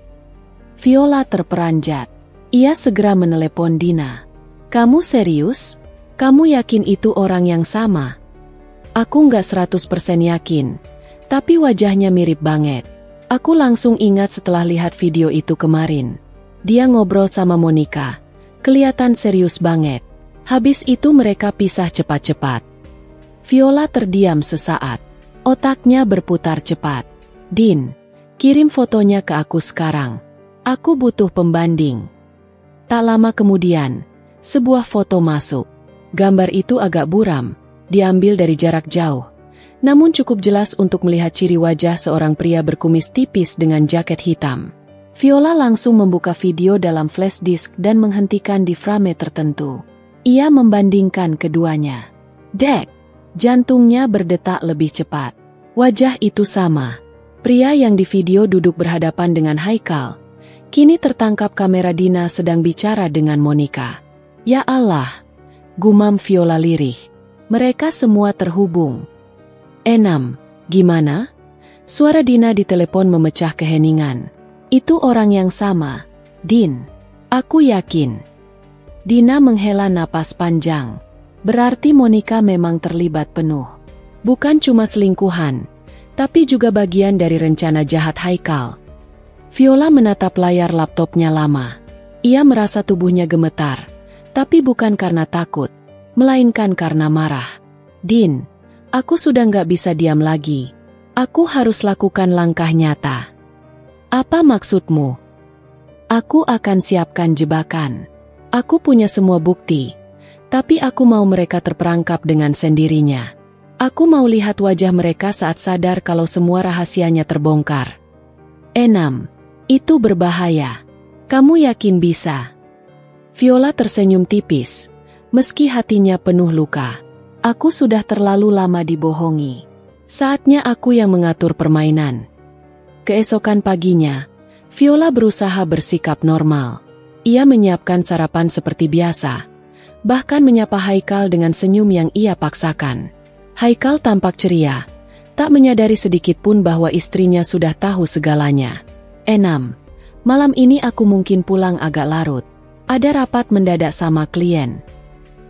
Viola terperanjat. Ia segera menelepon Dina. "Kamu serius? Kamu yakin itu orang yang sama?" "Aku nggak 100% yakin, tapi wajahnya mirip banget. Aku langsung ingat setelah lihat video itu kemarin. Dia ngobrol sama Monica, kelihatan serius banget. Habis itu mereka pisah cepat-cepat." Viola terdiam sesaat. Otaknya berputar cepat. "Din, kirim fotonya ke aku sekarang. Aku butuh pembanding." Tak lama kemudian, sebuah foto masuk. Gambar itu agak buram, diambil dari jarak jauh, namun cukup jelas untuk melihat ciri wajah seorang pria berkumis tipis dengan jaket hitam. Viola langsung membuka video dalam flash disk dan menghentikan di frame tertentu. Ia membandingkan keduanya. Dek! Jantungnya berdetak lebih cepat. Wajah itu sama. Pria yang di video duduk berhadapan dengan Haikal. Kini tertangkap kamera Dina sedang bicara dengan Monica. "Ya Allah!" gumam Viola lirih. Mereka semua terhubung. "Enam, gimana?" Suara Dina di telepon memecah keheningan. "Itu orang yang sama, Din. Aku yakin." Dina menghela napas panjang. Berarti Monica memang terlibat penuh. Bukan cuma selingkuhan, tapi juga bagian dari rencana jahat Haikal. Viola menatap layar laptopnya lama. Ia merasa tubuhnya gemetar, tapi bukan karena takut, melainkan karena marah. "Din, aku sudah nggak bisa diam lagi. Aku harus lakukan langkah nyata." "Apa maksudmu?" "Aku akan siapkan jebakan. Aku punya semua bukti. Tapi aku mau mereka terperangkap dengan sendirinya. Aku mau lihat wajah mereka saat sadar kalau semua rahasianya terbongkar." "Enam, itu berbahaya. Kamu yakin bisa?" Viola tersenyum tipis, meski hatinya penuh luka. Aku sudah terlalu lama dibohongi. Saatnya aku yang mengatur permainan. Keesokan paginya, Viola berusaha bersikap normal. Ia menyiapkan sarapan seperti biasa, bahkan menyapa Haikal dengan senyum yang ia paksakan. Haikal tampak ceria, tak menyadari sedikit pun bahwa istrinya sudah tahu segalanya. "Enam, malam ini aku mungkin pulang agak larut. Ada rapat mendadak sama klien."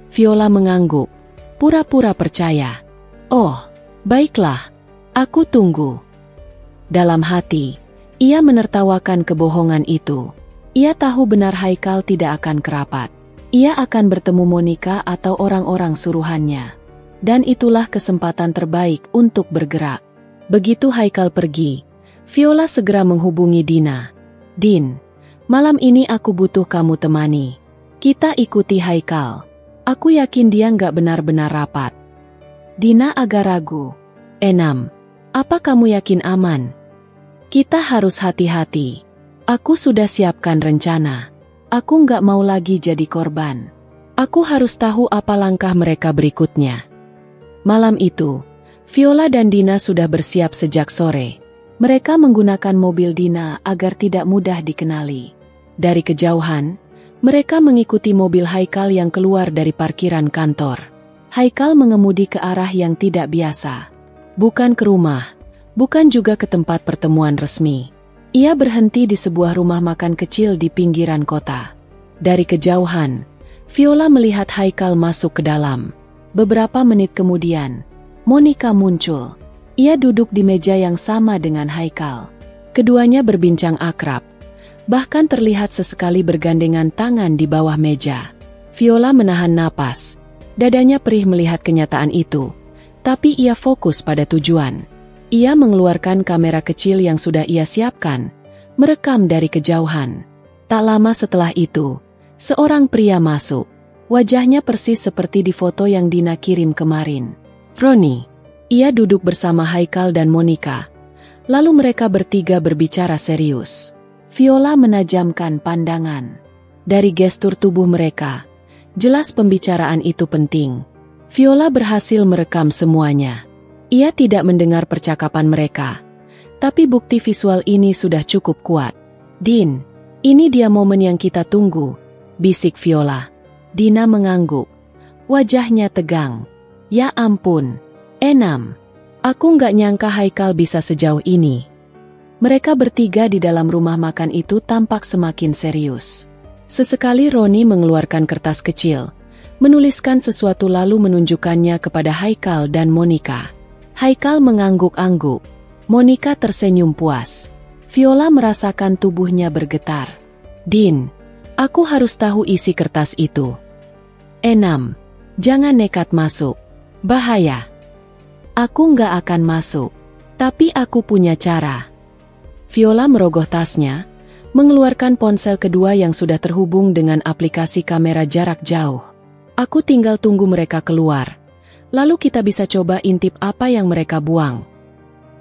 Viola mengangguk, pura-pura percaya. "Oh, baiklah, aku tunggu." Dalam hati, ia menertawakan kebohongan itu. Ia tahu benar Haikal tidak akan kerapat. Ia akan bertemu Monica atau orang-orang suruhannya. Dan itulah kesempatan terbaik untuk bergerak. Begitu Haikal pergi, Viola segera menghubungi Dina. "Din, malam ini aku butuh kamu temani. Kita ikuti Haikal. Aku yakin dia nggak benar-benar rapat." Dina agak ragu. "Enam, apa kamu yakin aman?" "Kita harus hati-hati. Aku sudah siapkan rencana. Aku nggak mau lagi jadi korban. Aku harus tahu apa langkah mereka berikutnya." Malam itu, Viola dan Dina sudah bersiap sejak sore. Mereka menggunakan mobil Dina agar tidak mudah dikenali. Dari kejauhan, mereka mengikuti mobil Haikal yang keluar dari parkiran kantor. Haikal mengemudi ke arah yang tidak biasa. Bukan ke rumah, bukan juga ke tempat pertemuan resmi. Ia berhenti di sebuah rumah makan kecil di pinggiran kota. Dari kejauhan, Viola melihat Haikal masuk ke dalam. Beberapa menit kemudian, Monica muncul. Ia duduk di meja yang sama dengan Haikal. Keduanya berbincang akrab, bahkan terlihat sesekali bergandengan tangan di bawah meja. Viola menahan napas. Dadanya perih melihat kenyataan itu, tapi ia fokus pada tujuan. Ia mengeluarkan kamera kecil yang sudah ia siapkan, merekam dari kejauhan. Tak lama setelah itu, seorang pria masuk. Wajahnya persis seperti di foto yang Dina kirim kemarin. Roni. Ia duduk bersama Haikal dan Monica. Lalu mereka bertiga berbicara serius. Viola menajamkan pandangan. Dari gestur tubuh mereka, jelas pembicaraan itu penting. Viola berhasil merekam semuanya. Ia tidak mendengar percakapan mereka, tapi bukti visual ini sudah cukup kuat. "Din, ini dia momen yang kita tunggu," bisik Viola. Dina mengangguk. Wajahnya tegang. "Ya ampun, Enam. Aku nggak nyangka Haikal bisa sejauh ini." Mereka bertiga di dalam rumah makan itu tampak semakin serius. Sesekali Roni mengeluarkan kertas kecil, menuliskan sesuatu lalu menunjukkannya kepada Haikal dan Monica. Haikal mengangguk-angguk. Monica tersenyum puas. Viola merasakan tubuhnya bergetar. "Din, aku harus tahu isi kertas itu." "Enam, jangan nekat masuk. Bahaya." "Aku nggak akan masuk. Tapi aku punya cara." Viola merogoh tasnya, mengeluarkan ponsel kedua yang sudah terhubung dengan aplikasi kamera jarak jauh. "Aku tinggal tunggu mereka keluar. Lalu kita bisa coba intip apa yang mereka buang."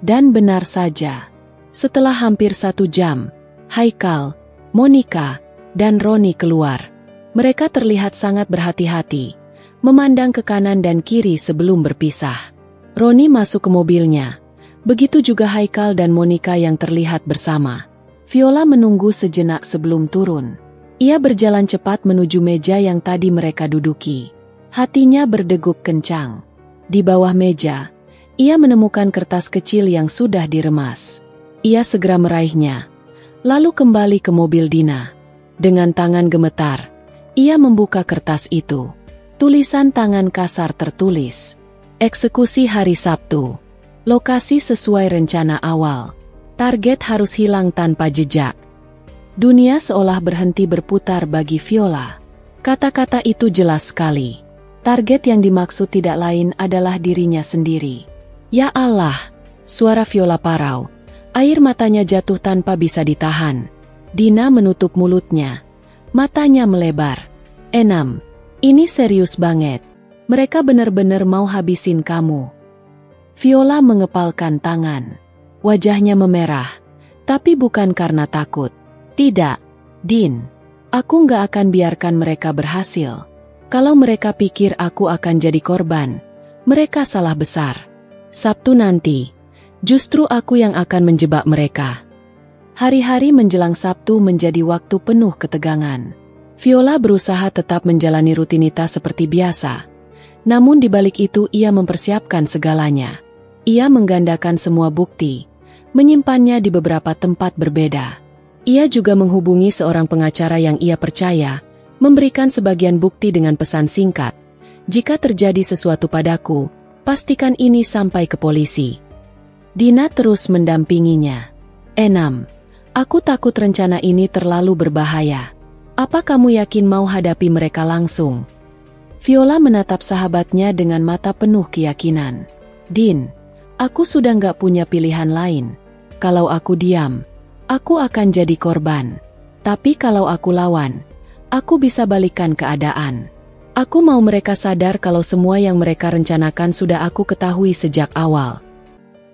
Dan benar saja. Setelah hampir 1 jam, Haikal, Monica, dan Roni keluar. Mereka terlihat sangat berhati-hati, memandang ke kanan dan kiri sebelum berpisah. Roni masuk ke mobilnya. Begitu juga Haikal dan Monica yang terlihat bersama. Viola menunggu sejenak sebelum turun. Ia berjalan cepat menuju meja yang tadi mereka duduki. Hatinya berdegup kencang. Di bawah meja, ia menemukan kertas kecil yang sudah diremas. Ia segera meraihnya, lalu kembali ke mobil Dina. Dengan tangan gemetar, ia membuka kertas itu. Tulisan tangan kasar tertulis, "Eksekusi hari Sabtu. Lokasi sesuai rencana awal. Target harus hilang tanpa jejak." Dunia seolah berhenti berputar bagi Viola. Kata-kata itu jelas sekali. Target yang dimaksud tidak lain adalah dirinya sendiri. "Ya Allah!" Suara Viola parau. Air matanya jatuh tanpa bisa ditahan. Dina menutup mulutnya. Matanya melebar. "Enam, ini serius banget. Mereka benar-benar mau habisin kamu." Viola mengepalkan tangan. Wajahnya memerah, tapi bukan karena takut. "Tidak, Din. Aku nggak akan biarkan mereka berhasil. Kalau mereka pikir aku akan jadi korban, mereka salah besar. Sabtu nanti, justru aku yang akan menjebak mereka. Hari-hari menjelang Sabtu menjadi waktu penuh ketegangan. Viola berusaha tetap menjalani rutinitas seperti biasa. Namun di balik itu ia mempersiapkan segalanya. Ia menggandakan semua bukti, menyimpannya di beberapa tempat berbeda. Ia juga menghubungi seorang pengacara yang ia percaya, memberikan sebagian bukti dengan pesan singkat. Jika terjadi sesuatu padaku, pastikan ini sampai ke polisi. Dina terus mendampinginya. 6. Aku takut rencana ini terlalu berbahaya. Apa kamu yakin mau hadapi mereka langsung? Viola menatap sahabatnya dengan mata penuh keyakinan. Din, aku sudah nggak punya pilihan lain. Kalau aku diam, aku akan jadi korban. Tapi kalau aku lawan, aku bisa balikan keadaan. Aku mau mereka sadar kalau semua yang mereka rencanakan sudah aku ketahui sejak awal.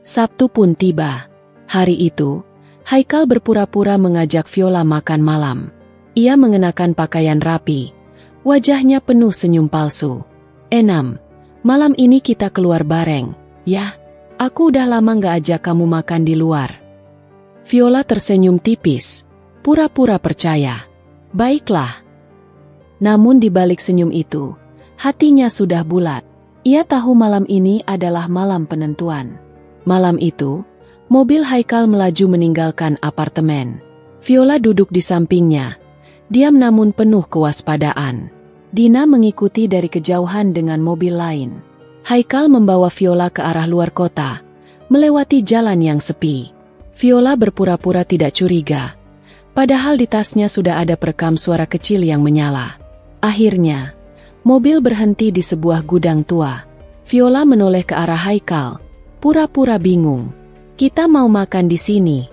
Sabtu pun tiba. Hari itu, Haikal berpura-pura mengajak Viola makan malam. Ia mengenakan pakaian rapi. Wajahnya penuh senyum palsu. 6. Malam ini kita keluar bareng, ya? Aku udah lama gak ajak kamu makan di luar. Viola tersenyum tipis, pura-pura percaya. Baiklah. Namun di balik senyum itu, hatinya sudah bulat. Ia tahu malam ini adalah malam penentuan. Malam itu, mobil Haikal melaju meninggalkan apartemen. Viola duduk di sampingnya, diam namun penuh kewaspadaan. Dina mengikuti dari kejauhan dengan mobil lain. Haikal membawa Viola ke arah luar kota, melewati jalan yang sepi. Viola berpura-pura tidak curiga, padahal di tasnya sudah ada perekam suara kecil yang menyala. Akhirnya, mobil berhenti di sebuah gudang tua. Viola menoleh ke arah Haikal, pura-pura bingung. Kita mau makan di sini.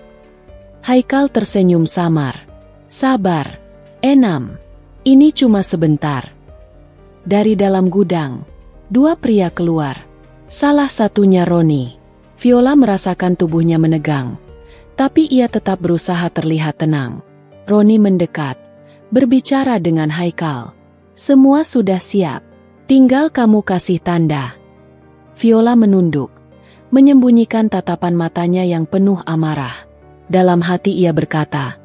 Haikal tersenyum samar. Sabar, 6. Ini cuma sebentar. Dari dalam gudang, 2 pria keluar. Salah satunya Roni. Viola merasakan tubuhnya menegang, tapi ia tetap berusaha terlihat tenang. Roni mendekat, berbicara dengan Haikal. Semua sudah siap. Tinggal kamu kasih tanda. Viola menunduk, menyembunyikan tatapan matanya yang penuh amarah. Dalam hati ia berkata,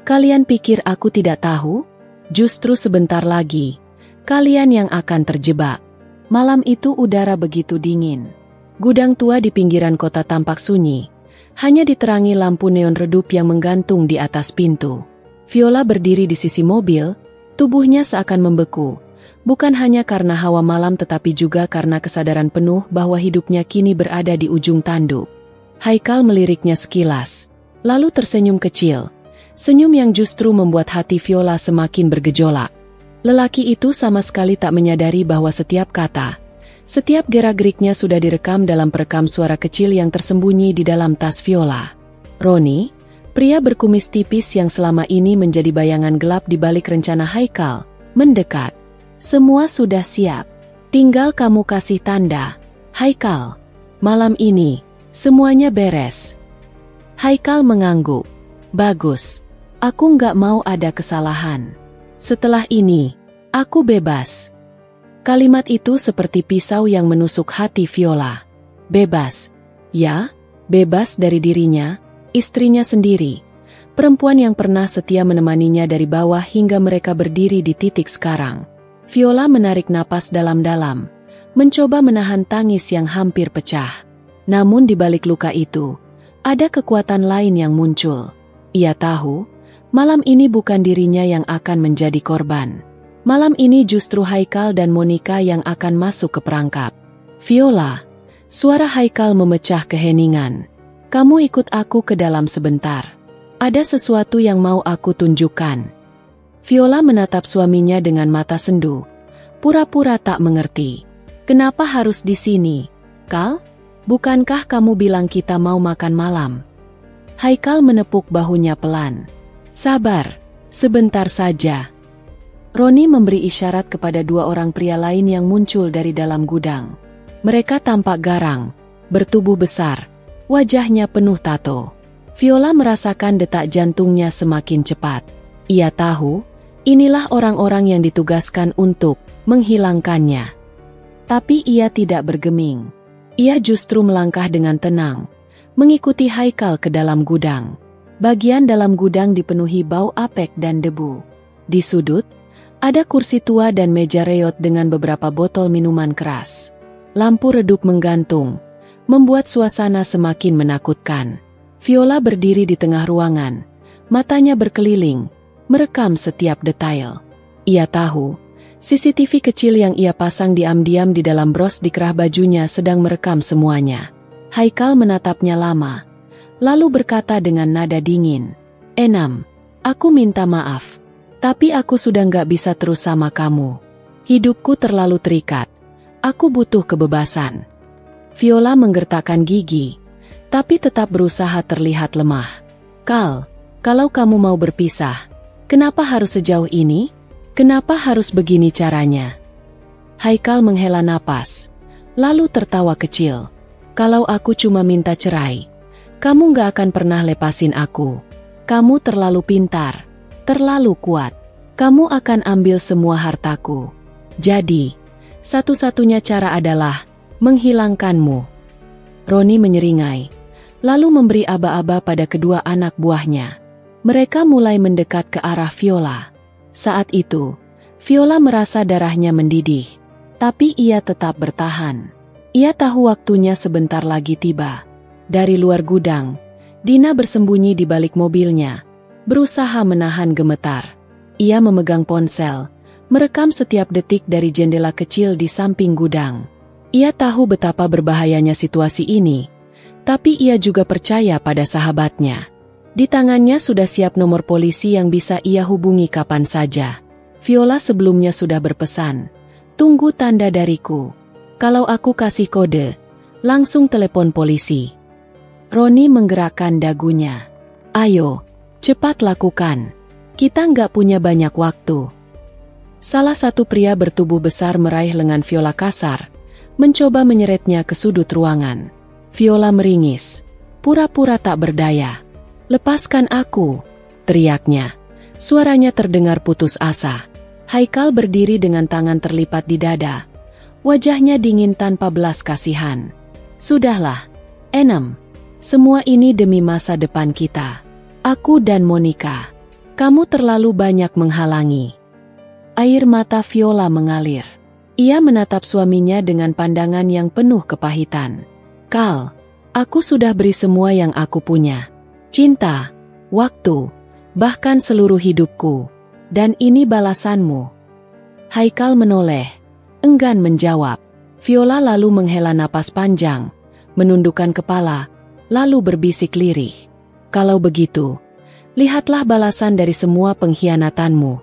kalian pikir aku tidak tahu? Justru sebentar lagi, kalian yang akan terjebak. Malam itu udara begitu dingin. Gudang tua di pinggiran kota tampak sunyi, hanya diterangi lampu neon redup yang menggantung di atas pintu. Viola berdiri di sisi mobil, tubuhnya seakan membeku, bukan hanya karena hawa malam tetapi juga karena kesadaran penuh bahwa hidupnya kini berada di ujung tanduk. Haikal meliriknya sekilas, lalu tersenyum kecil, senyum yang justru membuat hati Viola semakin bergejolak. Lelaki itu sama sekali tak menyadari bahwa setiap kata, setiap gerak-geriknya sudah direkam dalam perekam suara kecil yang tersembunyi di dalam tas Viola. Roni, pria berkumis tipis yang selama ini menjadi bayangan gelap di balik rencana Haikal, mendekat. Semua sudah siap. Tinggal kamu kasih tanda. Haikal, malam ini, semuanya beres. Haikal mengangguk. Bagus. Aku nggak mau ada kesalahan. Setelah ini, aku bebas. Kalimat itu seperti pisau yang menusuk hati Viola. Bebas. Ya, bebas dari dirinya, istrinya sendiri, perempuan yang pernah setia menemaninya dari bawah hingga mereka berdiri di titik sekarang. Viola menarik napas dalam-dalam, mencoba menahan tangis yang hampir pecah. Namun di balik luka itu, ada kekuatan lain yang muncul. Ia tahu, malam ini bukan dirinya yang akan menjadi korban. Malam ini justru Haikal dan Monica yang akan masuk ke perangkap. Viola, suara Haikal memecah keheningan. Kamu ikut aku ke dalam sebentar. Ada sesuatu yang mau aku tunjukkan. Viola menatap suaminya dengan mata sendu, pura-pura tak mengerti. Kenapa harus di sini, Kal? Bukankah kamu bilang kita mau makan malam? Haikal menepuk bahunya pelan. Sabar, sebentar saja. Roni memberi isyarat kepada 2 orang pria lain yang muncul dari dalam gudang. Mereka tampak garang, bertubuh besar, wajahnya penuh tato. Viola merasakan detak jantungnya semakin cepat. Ia tahu, Inilah orang-orang yang ditugaskan untuk menghilangkannya. Tapi ia tidak bergeming. Ia justru melangkah dengan tenang, mengikuti Haikal ke dalam gudang. Bagian dalam gudang dipenuhi bau apek dan debu. Di sudut, ada kursi tua dan meja reot dengan beberapa botol minuman keras. Lampu redup menggantung, membuat suasana semakin menakutkan. Viola berdiri di tengah ruangan, matanya berkeliling, merekam setiap detail. Ia tahu, CCTV kecil yang ia pasang diam-diam di dalam bros di kerah bajunya sedang merekam semuanya. Haikal menatapnya lama, lalu berkata dengan nada dingin, "Enam, aku minta maaf, tapi aku sudah nggak bisa terus sama kamu. Hidupku terlalu terikat, aku butuh kebebasan." Viola menggertakkan gigi, tapi tetap berusaha terlihat lemah. "Kal, kalau kamu mau berpisah, kenapa harus sejauh ini? Kenapa harus begini caranya?" Haikal menghela napas, lalu tertawa kecil. "Kalau aku cuma minta cerai, kamu gak akan pernah lepasin aku. Kamu terlalu pintar, terlalu kuat. Kamu akan ambil semua hartaku. Jadi, satu-satunya cara adalah menghilangkanmu." Roni menyeringai, lalu memberi aba-aba pada kedua anak buahnya. Mereka mulai mendekat ke arah Viola. Saat itu, Viola merasa darahnya mendidih, tapi ia tetap bertahan. Ia tahu waktunya sebentar lagi tiba. Dari luar gudang, Dina bersembunyi di balik mobilnya, berusaha menahan gemetar. Ia memegang ponsel, merekam setiap detik dari jendela kecil di samping gudang. Ia tahu betapa berbahayanya situasi ini, tapi ia juga percaya pada sahabatnya. Di tangannya sudah siap nomor polisi yang bisa ia hubungi kapan saja. Viola sebelumnya sudah berpesan, "Tunggu tanda dariku. Kalau aku kasih kode, langsung telepon polisi." Roni menggerakkan dagunya. "Ayo, cepat lakukan. Kita nggak punya banyak waktu." Salah satu pria bertubuh besar meraih lengan Viola kasar, mencoba menyeretnya ke sudut ruangan. Viola meringis, pura-pura tak berdaya. "Lepaskan aku!" teriaknya. Suaranya terdengar putus asa. Haikal berdiri dengan tangan terlipat di dada. Wajahnya dingin tanpa belas kasihan. "Sudahlah, Enam. Semua ini demi masa depan kita. Aku dan Monica. Kamu terlalu banyak menghalangi." Air mata Viola mengalir. Ia menatap suaminya dengan pandangan yang penuh kepahitan. "Kal, aku sudah beri semua yang aku punya. Cinta, waktu, bahkan seluruh hidupku. Dan ini balasanmu." Haikal menoleh, enggan menjawab. Viola lalu menghela napas panjang, menundukkan kepala, lalu berbisik lirih, "Kalau begitu, lihatlah balasan dari semua pengkhianatanmu."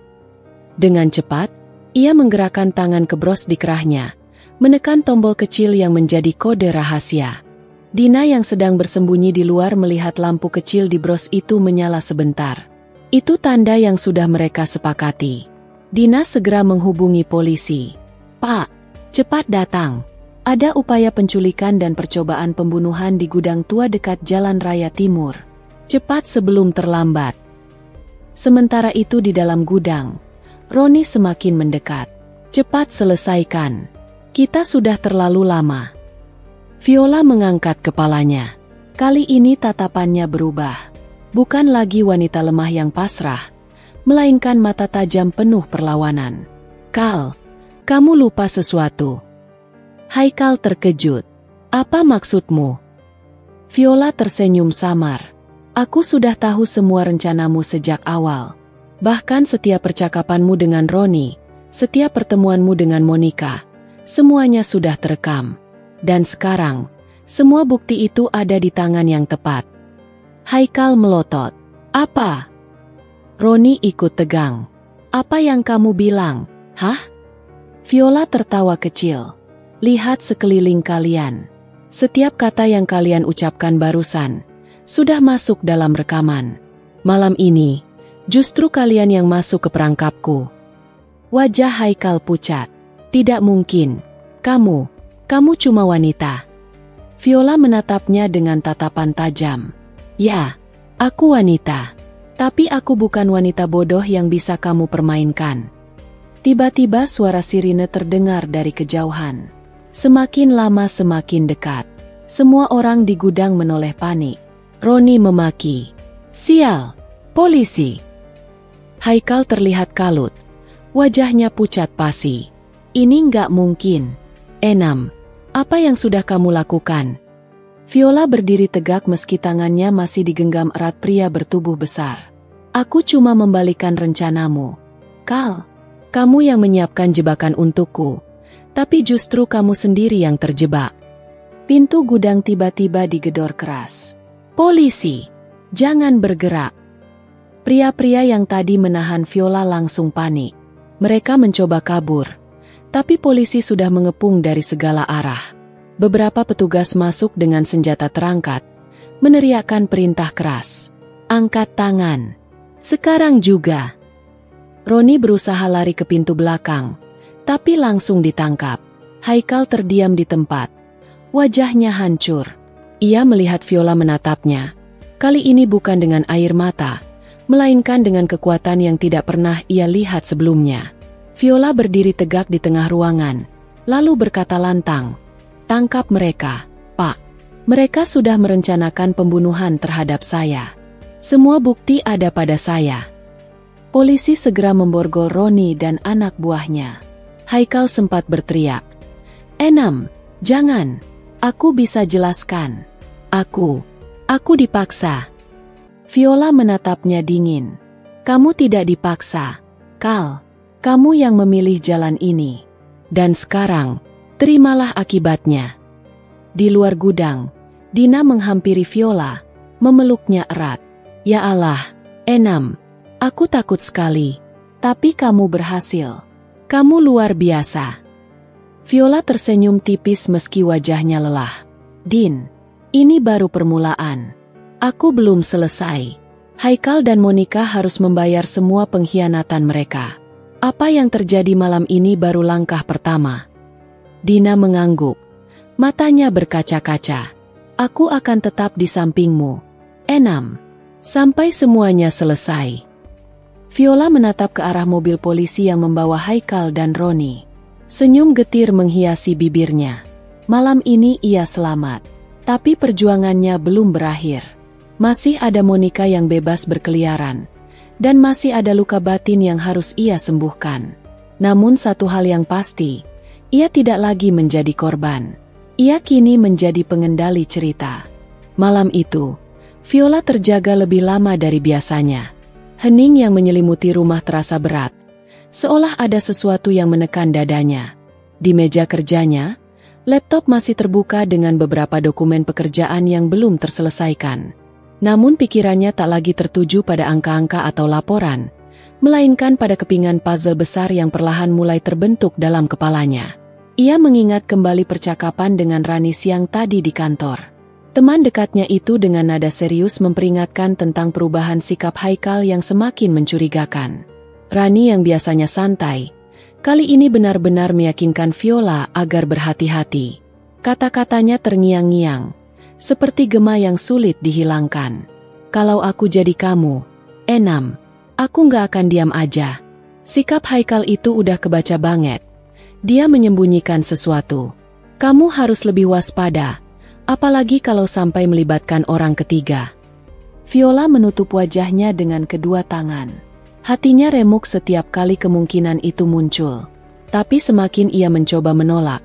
Dengan cepat, ia menggerakkan tangan ke bros di kerahnya, menekan tombol kecil yang menjadi kode rahasia. Dina yang sedang bersembunyi di luar melihat lampu kecil di bros itu menyala sebentar. Itu tanda yang sudah mereka sepakati. Dina segera menghubungi polisi. "Pak, cepat datang. Ada upaya penculikan dan percobaan pembunuhan di gudang tua dekat Jalan Raya Timur. Cepat sebelum terlambat." Sementara itu di dalam gudang, Roni semakin mendekat. "Cepat selesaikan. Kita sudah terlalu lama." Viola mengangkat kepalanya. Kali ini tatapannya berubah. Bukan lagi wanita lemah yang pasrah, melainkan mata tajam penuh perlawanan. "Kal, kamu lupa sesuatu." Haikal terkejut. "Apa maksudmu?" Viola tersenyum samar. "Aku sudah tahu semua rencanamu sejak awal. Bahkan setiap percakapanmu dengan Roni, setiap pertemuanmu dengan Monica, semuanya sudah terekam. Dan sekarang, semua bukti itu ada di tangan yang tepat." Haikal melotot. "Apa?" Roni ikut tegang. "Apa yang kamu bilang? Hah?" Viola tertawa kecil. "Lihat sekeliling kalian. Setiap kata yang kalian ucapkan barusan sudah masuk dalam rekaman. Malam ini, justru kalian yang masuk ke perangkapku." Wajah Haikal pucat. "Tidak mungkin. Kamu cuma wanita." Viola menatapnya dengan tatapan tajam. "Ya, aku wanita. Tapi aku bukan wanita bodoh yang bisa kamu permainkan. Tiba-tiba suara sirine terdengar dari kejauhan. Semakin lama semakin dekat. Semua orang di gudang menoleh panik. Roni memaki. Sial, polisi. Haikal terlihat kalut. Wajahnya pucat pasi. Ini nggak mungkin. Enam, apa yang sudah kamu lakukan? Viola berdiri tegak meski tangannya masih digenggam erat pria bertubuh besar. Aku cuma membalikan rencanamu. Kal, kamu yang menyiapkan jebakan untukku. Tapi justru kamu sendiri yang terjebak. Pintu gudang tiba-tiba digedor keras. Polisi, jangan bergerak. Pria-pria yang tadi menahan Viola langsung panik. Mereka mencoba kabur. Tapi polisi sudah mengepung dari segala arah. Beberapa petugas masuk dengan senjata terangkat, meneriakkan perintah keras. Angkat tangan. Sekarang juga. Roni berusaha lari ke pintu belakang, tapi langsung ditangkap. Haikal terdiam di tempat. Wajahnya hancur. Ia melihat Viola menatapnya. Kali ini bukan dengan air mata, melainkan dengan kekuatan yang tidak pernah ia lihat sebelumnya. Viola berdiri tegak di tengah ruangan, lalu berkata lantang, "Tangkap mereka, Pak. Mereka sudah merencanakan pembunuhan terhadap saya. Semua bukti ada pada saya." Polisi segera memborgol Roni dan anak buahnya. Haikal sempat berteriak, "Enam, jangan. Aku bisa jelaskan. Aku dipaksa." Viola menatapnya dingin. "Kamu tidak dipaksa, Kal. Kamu yang memilih jalan ini. Dan sekarang, terimalah akibatnya." Di luar gudang, Dina menghampiri Viola, memeluknya erat. "Ya Allah, Enam, aku takut sekali. Tapi kamu berhasil. Kamu luar biasa." Viola tersenyum tipis meski wajahnya lelah. "Din, ini baru permulaan. Aku belum selesai. Haikal dan Monica harus membayar semua pengkhianatan mereka. Apa yang terjadi malam ini baru langkah pertama." Dina mengangguk. Matanya berkaca-kaca. "Aku akan tetap di sampingmu, Enam, sampai semuanya selesai." Viola menatap ke arah mobil polisi yang membawa Haikal dan Roni. Senyum getir menghiasi bibirnya. Malam ini ia selamat. Tapi perjuangannya belum berakhir. Masih ada Monica yang bebas berkeliaran. Dan masih ada luka batin yang harus ia sembuhkan. Namun satu hal yang pasti, ia tidak lagi menjadi korban. Ia kini menjadi pengendali cerita. Malam itu, Viola terjaga lebih lama dari biasanya. Hening yang menyelimuti rumah terasa berat, seolah ada sesuatu yang menekan dadanya. Di meja kerjanya, laptop masih terbuka dengan beberapa dokumen pekerjaan yang belum terselesaikan. Namun pikirannya tak lagi tertuju pada angka-angka atau laporan, melainkan pada kepingan puzzle besar yang perlahan mulai terbentuk dalam kepalanya. Ia mengingat kembali percakapan dengan Rani siang tadi di kantor. Teman dekatnya itu dengan nada serius memperingatkan tentang perubahan sikap Haikal yang semakin mencurigakan. Rani yang biasanya santai, kali ini benar-benar meyakinkan Viola agar berhati-hati. Kata-katanya terngiang-ngiang, seperti gema yang sulit dihilangkan. "Kalau aku jadi kamu, Enam, aku nggak akan diam aja." Sikap Haikal itu udah kebaca banget. Dia menyembunyikan sesuatu. "Kamu harus lebih waspada, apalagi kalau sampai melibatkan orang ketiga." Viola menutup wajahnya dengan kedua tangan. Hatinya remuk setiap kali kemungkinan itu muncul. Tapi semakin ia mencoba menolak,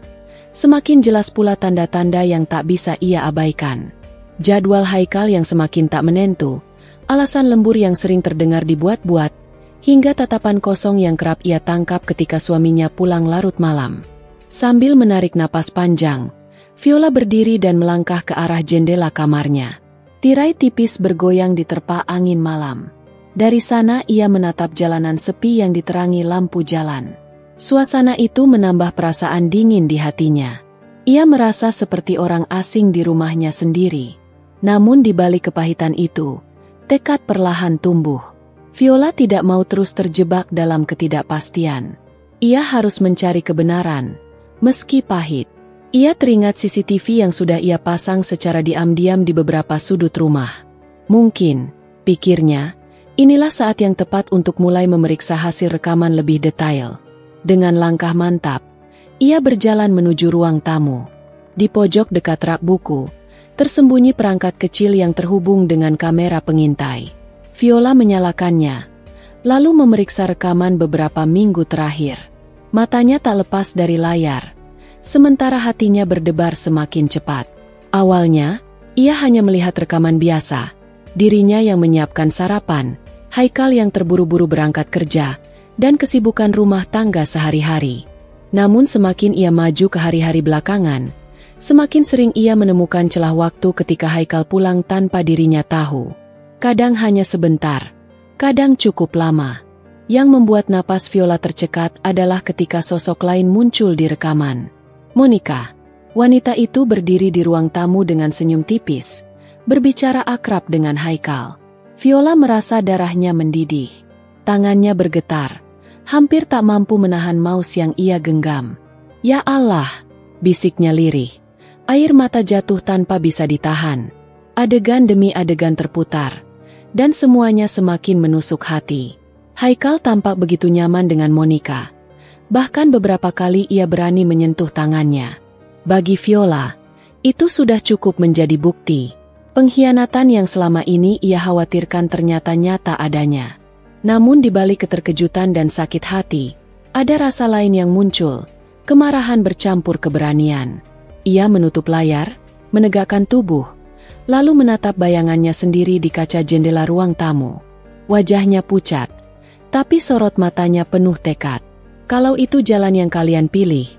semakin jelas pula tanda-tanda yang tak bisa ia abaikan. Jadwal Haikal yang semakin tak menentu, alasan lembur yang sering terdengar dibuat-buat, hingga tatapan kosong yang kerap ia tangkap ketika suaminya pulang larut malam. Sambil menarik napas panjang, Viola berdiri dan melangkah ke arah jendela kamarnya. Tirai tipis bergoyang diterpa angin malam. Dari sana ia menatap jalanan sepi yang diterangi lampu jalan. Suasana itu menambah perasaan dingin di hatinya. Ia merasa seperti orang asing di rumahnya sendiri. Namun di balik kepahitan itu, tekad perlahan tumbuh. Viola tidak mau terus terjebak dalam ketidakpastian. Ia harus mencari kebenaran, meski pahit. Ia teringat CCTV yang sudah ia pasang secara diam-diam di beberapa sudut rumah. Mungkin, pikirnya, Inilah saat yang tepat untuk mulai memeriksa hasil rekaman lebih detail. Dengan langkah mantap, ia berjalan menuju ruang tamu. Di pojok dekat rak buku, tersembunyi perangkat kecil yang terhubung dengan kamera pengintai. Viola menyalakannya, lalu memeriksa rekaman beberapa minggu terakhir. Matanya tak lepas dari layar, sementara hatinya berdebar semakin cepat. Awalnya, ia hanya melihat rekaman biasa, dirinya yang menyiapkan sarapan, Haikal yang terburu-buru berangkat kerja, dan kesibukan rumah tangga sehari-hari. Namun semakin ia maju ke hari-hari belakangan, semakin sering ia menemukan celah waktu ketika Haikal pulang tanpa dirinya tahu. Kadang hanya sebentar, kadang cukup lama. Yang membuat napas Viola tercekat adalah ketika sosok lain muncul di rekaman. Monica. Wanita itu berdiri di ruang tamu dengan senyum tipis, berbicara akrab dengan Haikal. Viola merasa darahnya mendidih. Tangannya bergetar, hampir tak mampu menahan maus yang ia genggam. "Ya Allah," bisiknya lirih. Air mata jatuh tanpa bisa ditahan. Adegan demi adegan terputar, dan semuanya semakin menusuk hati. Haikal tampak begitu nyaman dengan Monica. Bahkan beberapa kali ia berani menyentuh tangannya. Bagi Viola, itu sudah cukup menjadi bukti. Pengkhianatan yang selama ini ia khawatirkan ternyata nyata adanya. Namun di balik keterkejutan dan sakit hati, ada rasa lain yang muncul, kemarahan bercampur keberanian. Ia menutup layar, menegakkan tubuh, lalu menatap bayangannya sendiri di kaca jendela ruang tamu. Wajahnya pucat, tapi sorot matanya penuh tekad. "Kalau itu jalan yang kalian pilih,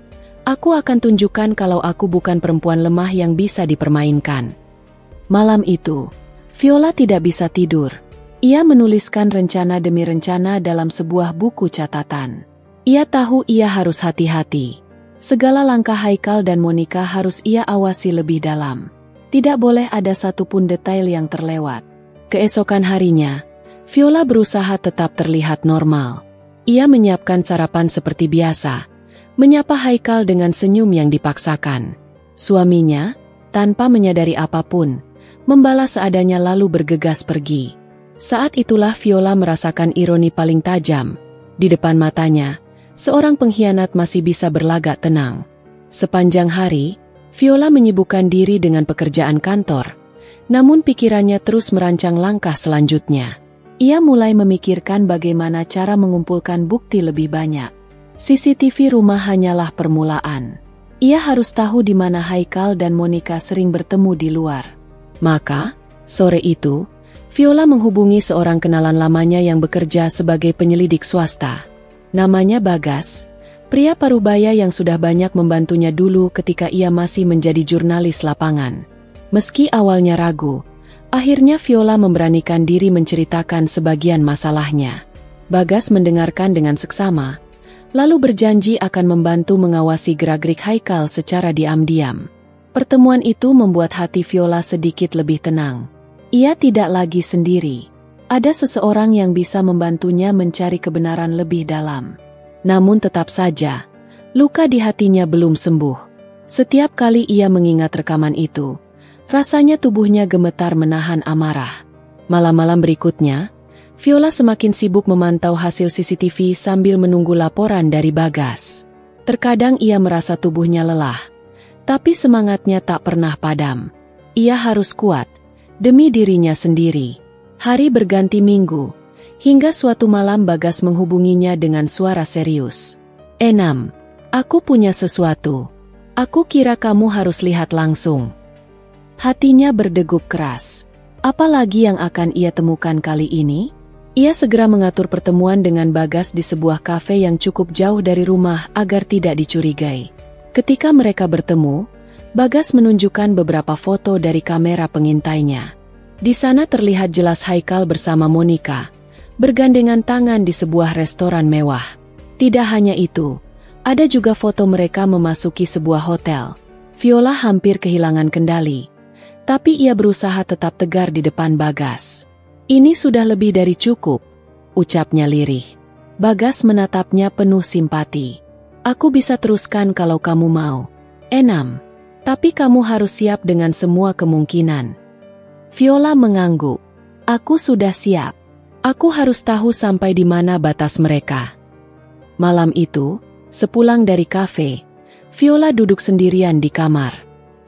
aku akan tunjukkan kalau aku bukan perempuan lemah yang bisa dipermainkan." Malam itu, Viola tidak bisa tidur. Ia menuliskan rencana demi rencana dalam sebuah buku catatan. Ia tahu ia harus hati-hati. Segala langkah Haikal dan Monica harus ia awasi lebih dalam. Tidak boleh ada satupun detail yang terlewat. Keesokan harinya, Viola berusaha tetap terlihat normal. Ia menyiapkan sarapan seperti biasa, menyapa Haikal dengan senyum yang dipaksakan. Suaminya, tanpa menyadari apapun, membalas seadanya lalu bergegas pergi. Saat itulah Viola merasakan ironi paling tajam. Di depan matanya, seorang pengkhianat masih bisa berlagak tenang. Sepanjang hari, Viola menyibukkan diri dengan pekerjaan kantor. Namun pikirannya terus merancang langkah selanjutnya. Ia mulai memikirkan bagaimana cara mengumpulkan bukti lebih banyak. CCTV rumah hanyalah permulaan. Ia harus tahu di mana Haikal dan Monica sering bertemu di luar. Maka, sore itu, Viola menghubungi seorang kenalan lamanya yang bekerja sebagai penyelidik swasta. Namanya Bagas, pria parubaya yang sudah banyak membantunya dulu ketika ia masih menjadi jurnalis lapangan. Meski awalnya ragu, akhirnya Viola memberanikan diri menceritakan sebagian masalahnya. Bagas mendengarkan dengan seksama, lalu berjanji akan membantu mengawasi gerak-gerik Haikal secara diam-diam. Pertemuan itu membuat hati Viola sedikit lebih tenang. Ia tidak lagi sendiri. Ada seseorang yang bisa membantunya mencari kebenaran lebih dalam. Namun tetap saja, luka di hatinya belum sembuh. Setiap kali ia mengingat rekaman itu, rasanya tubuhnya gemetar menahan amarah. Malam-malam berikutnya, Viola semakin sibuk memantau hasil CCTV sambil menunggu laporan dari Bagas. Terkadang ia merasa tubuhnya lelah, tapi semangatnya tak pernah padam. Ia harus kuat, demi dirinya sendiri. Hari berganti minggu, hingga suatu malam Bagas menghubunginya dengan suara serius. "Enam, aku punya sesuatu. Aku kira kamu harus lihat langsung." Hatinya berdegup keras. Apalagi yang akan ia temukan kali ini? Ia segera mengatur pertemuan dengan Bagas di sebuah kafe yang cukup jauh dari rumah agar tidak dicurigai. Ketika mereka bertemu, Bagas menunjukkan beberapa foto dari kamera pengintainya. Di sana terlihat jelas Haikal bersama Monica, bergandengan tangan di sebuah restoran mewah. Tidak hanya itu, ada juga foto mereka memasuki sebuah hotel. Viola hampir kehilangan kendali, tapi ia berusaha tetap tegar di depan Bagas. "Ini sudah lebih dari cukup," ucapnya lirih. Bagas menatapnya penuh simpati. "Aku bisa teruskan kalau kamu mau, Enam. Tapi kamu harus siap dengan semua kemungkinan." Viola mengangguk. "Aku sudah siap. Aku harus tahu sampai di mana batas mereka. Malam itu, sepulang dari kafe, Viola duduk sendirian di kamar.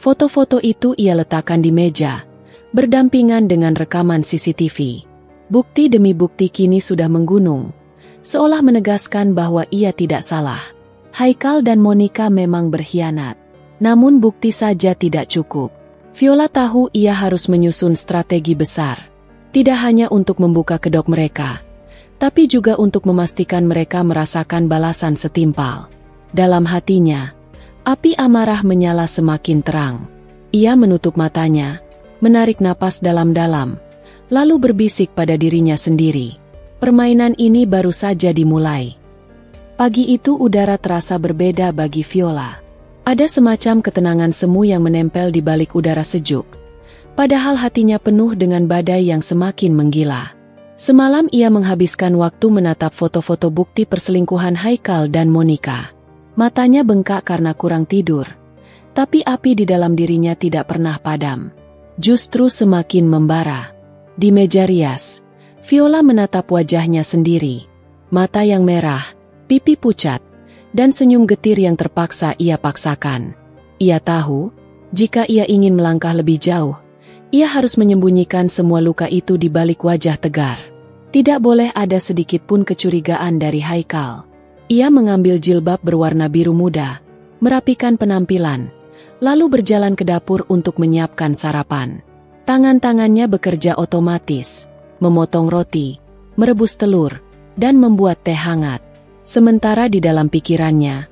Foto-foto itu ia letakkan di meja, berdampingan dengan rekaman CCTV. Bukti demi bukti kini sudah menggunung, seolah menegaskan bahwa ia tidak salah. Haikal dan Monica memang berkhianat. Namun bukti saja tidak cukup. Viola tahu ia harus menyusun strategi besar. Tidak hanya untuk membuka kedok mereka, tapi juga untuk memastikan mereka merasakan balasan setimpal. Dalam hatinya, api amarah menyala semakin terang. Ia menutup matanya, menarik napas dalam-dalam, lalu berbisik pada dirinya sendiri. Permainan ini baru saja dimulai. Pagi itu udara terasa berbeda bagi Viola. Ada semacam ketenangan semu yang menempel di balik udara sejuk. Padahal hatinya penuh dengan badai yang semakin menggila. Semalam ia menghabiskan waktu menatap foto-foto bukti perselingkuhan Haikal dan Monica. Matanya bengkak karena kurang tidur. Tapi api di dalam dirinya tidak pernah padam. Justru semakin membara. Di meja rias, Viola menatap wajahnya sendiri. Mata yang merah, pipi pucat, dan senyum getir yang terpaksa ia paksakan. Ia tahu, jika ia ingin melangkah lebih jauh, ia harus menyembunyikan semua luka itu di balik wajah tegar. Tidak boleh ada sedikit pun kecurigaan dari Haikal. Ia mengambil jilbab berwarna biru muda, merapikan penampilan, lalu berjalan ke dapur untuk menyiapkan sarapan. Tangan-tangannya bekerja otomatis, memotong roti, merebus telur, dan membuat teh hangat. Sementara di dalam pikirannya,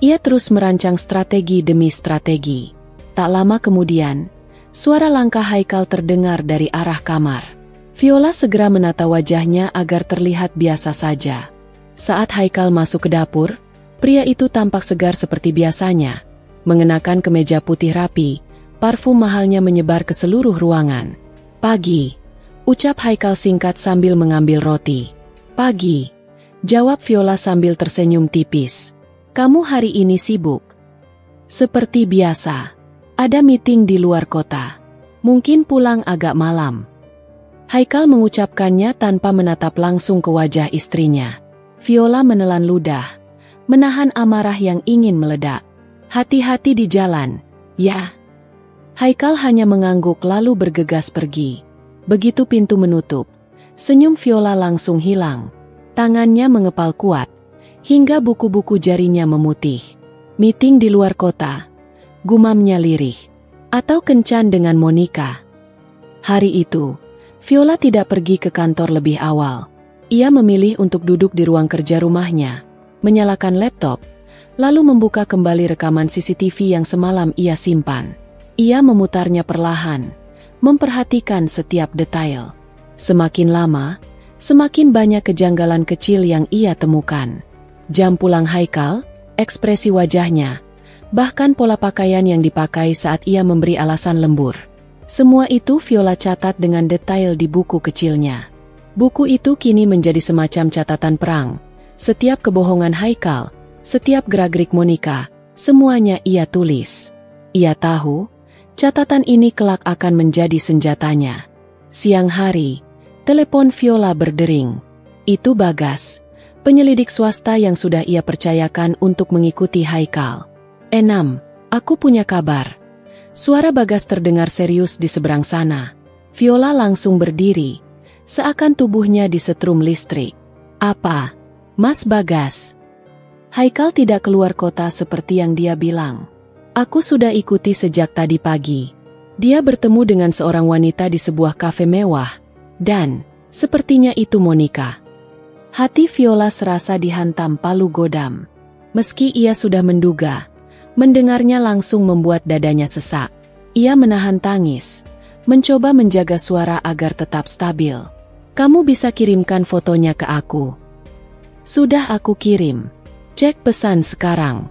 ia terus merancang strategi demi strategi. Tak lama kemudian, suara langkah Haikal terdengar dari arah kamar. Viola segera menata wajahnya agar terlihat biasa saja. Saat Haikal masuk ke dapur, pria itu tampak segar seperti biasanya, mengenakan kemeja putih rapi, parfum mahalnya menyebar ke seluruh ruangan. "Pagi," ucap Haikal singkat sambil mengambil roti. "Pagi," jawab Viola sambil tersenyum tipis. "Kamu hari ini sibuk?" "Seperti biasa. Ada meeting di luar kota. Mungkin pulang agak malam." Haikal mengucapkannya tanpa menatap langsung ke wajah istrinya. Viola menelan ludah, menahan amarah yang ingin meledak. "Hati-hati di jalan, ya." Haikal hanya mengangguk lalu bergegas pergi. Begitu pintu menutup, senyum Viola langsung hilang. Tangannya mengepal kuat, hingga buku-buku jarinya memutih. "Meeting di luar kota," gumamnya lirih. "Atau kencan dengan Monica." Hari itu, Viola tidak pergi ke kantor lebih awal. Ia memilih untuk duduk di ruang kerja rumahnya, menyalakan laptop, lalu membuka kembali rekaman CCTV yang semalam ia simpan. Ia memutarnya perlahan, memperhatikan setiap detail. Semakin lama, semakin banyak kejanggalan kecil yang ia temukan. Jam pulang Haikal, ekspresi wajahnya, bahkan pola pakaian yang dipakai saat ia memberi alasan lembur. Semua itu Viola catat dengan detail di buku kecilnya. Buku itu kini menjadi semacam catatan perang. Setiap kebohongan Haikal, setiap gerak-gerik Monica, semuanya ia tulis. Ia tahu, catatan ini kelak akan menjadi senjatanya. Siang hari, telepon Viola berdering. Itu Bagas, penyelidik swasta yang sudah ia percayakan untuk mengikuti Haikal. "Enam, aku punya kabar." Suara Bagas terdengar serius di seberang sana. Viola langsung berdiri, seakan tubuhnya disetrum listrik. "Apa, Mas Bagas?" Haikal tidak keluar kota seperti yang dia bilang. "Aku sudah ikuti sejak tadi pagi. Dia bertemu dengan seorang wanita di sebuah kafe mewah, dan sepertinya itu Monica." Hati Viola serasa dihantam palu godam. Meski ia sudah menduga, mendengarnya langsung membuat dadanya sesak. Ia menahan tangis, mencoba menjaga suara agar tetap stabil. "Kamu bisa kirimkan fotonya ke aku." "Sudah aku kirim. Cek pesan sekarang."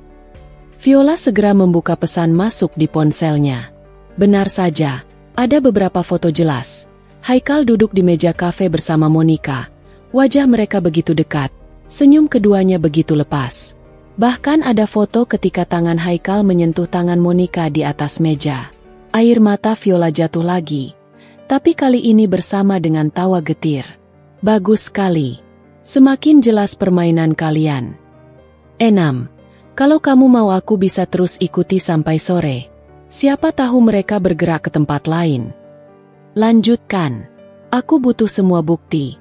Viola segera membuka pesan masuk di ponselnya. Benar saja, ada beberapa foto jelas. Haikal duduk di meja kafe bersama Monica. Wajah mereka begitu dekat, senyum keduanya begitu lepas. Bahkan ada foto ketika tangan Haikal menyentuh tangan Monica di atas meja. Air mata Viola jatuh lagi, tapi kali ini bersama dengan tawa getir. Bagus sekali. Semakin jelas permainan kalian. 6. Kalau kamu mau aku bisa terus ikuti sampai sore. Siapa tahu mereka bergerak ke tempat lain. Lanjutkan. Aku butuh semua bukti.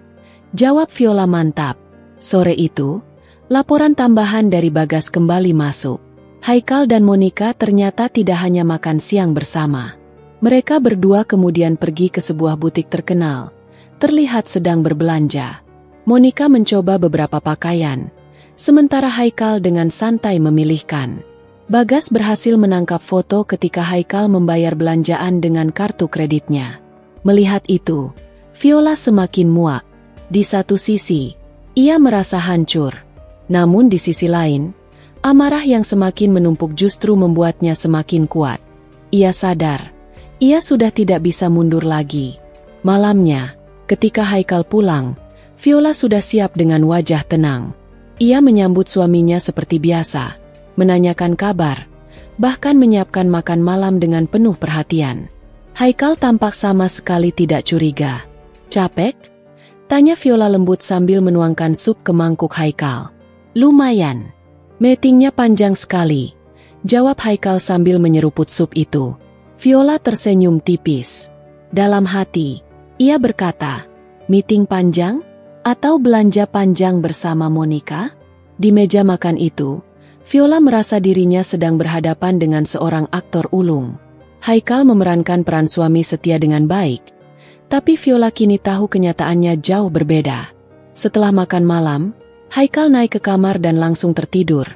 Jawab Viola mantap. Sore itu, laporan tambahan dari Bagas kembali masuk. Haikal dan Monica ternyata tidak hanya makan siang bersama. Mereka berdua kemudian pergi ke sebuah butik terkenal. Terlihat sedang berbelanja. Monica mencoba beberapa pakaian, sementara Haikal dengan santai memilihkan. Bagas berhasil menangkap foto ketika Haikal membayar belanjaan dengan kartu kreditnya. Melihat itu, Viola semakin muak. Di satu sisi, ia merasa hancur. Namun di sisi lain, amarah yang semakin menumpuk justru membuatnya semakin kuat. Ia sadar, ia sudah tidak bisa mundur lagi. Malamnya, ketika Haikal pulang, Viola sudah siap dengan wajah tenang. Ia menyambut suaminya seperti biasa, menanyakan kabar, bahkan menyiapkan makan malam dengan penuh perhatian. Haikal tampak sama sekali tidak curiga. Capek? Tanya Viola lembut sambil menuangkan sup ke mangkuk Haikal. Lumayan. Meetingnya panjang sekali, jawab Haikal sambil menyeruput sup itu. Viola tersenyum tipis. Dalam hati, ia berkata, meeting panjang? Atau belanja panjang bersama Monica? Di meja makan itu, Viola merasa dirinya sedang berhadapan dengan seorang aktor ulung. Haikal memerankan peran suami setia dengan baik, tapi Viola kini tahu kenyataannya jauh berbeda. Setelah makan malam, Haikal naik ke kamar dan langsung tertidur,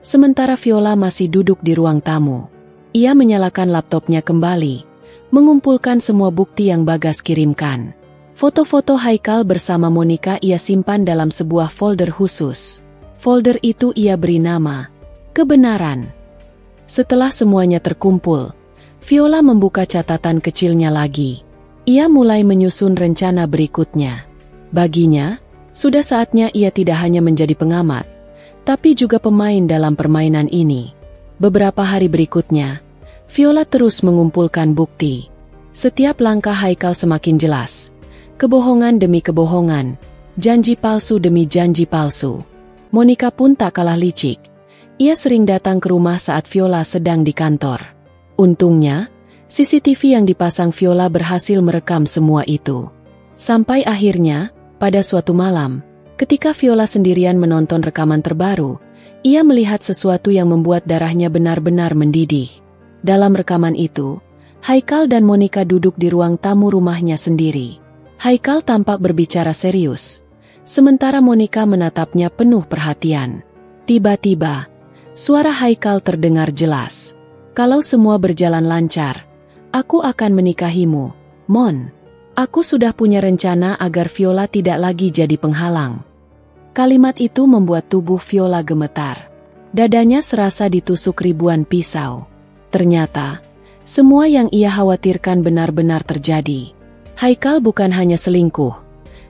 sementara Viola masih duduk di ruang tamu. Ia menyalakan laptopnya kembali, mengumpulkan semua bukti yang Bagas kirimkan. Foto-foto Haikal bersama Monica ia simpan dalam sebuah folder khusus. Folder itu ia beri nama Kebenaran. Setelah semuanya terkumpul, Viola membuka catatan kecilnya lagi. Ia mulai menyusun rencana berikutnya. Baginya, sudah saatnya ia tidak hanya menjadi pengamat, tapi juga pemain dalam permainan ini. Beberapa hari berikutnya, Viola terus mengumpulkan bukti. Setiap langkah Haikal semakin jelas. Kebohongan demi kebohongan, janji palsu demi janji palsu. Monica pun tak kalah licik. Ia sering datang ke rumah saat Viola sedang di kantor. Untungnya, CCTV yang dipasang Viola berhasil merekam semua itu. Sampai akhirnya, pada suatu malam, ketika Viola sendirian menonton rekaman terbaru, ia melihat sesuatu yang membuat darahnya benar-benar mendidih. Dalam rekaman itu, Haikal dan Monica duduk di ruang tamu rumahnya sendiri. Haikal tampak berbicara serius, sementara Monica menatapnya penuh perhatian. Tiba-tiba, suara Haikal terdengar jelas. Kalau semua berjalan lancar, aku akan menikahimu, Mon. Aku sudah punya rencana agar Viola tidak lagi jadi penghalang. Kalimat itu membuat tubuh Viola gemetar. Dadanya serasa ditusuk ribuan pisau. Ternyata, semua yang ia khawatirkan benar-benar terjadi. Haikal bukan hanya selingkuh,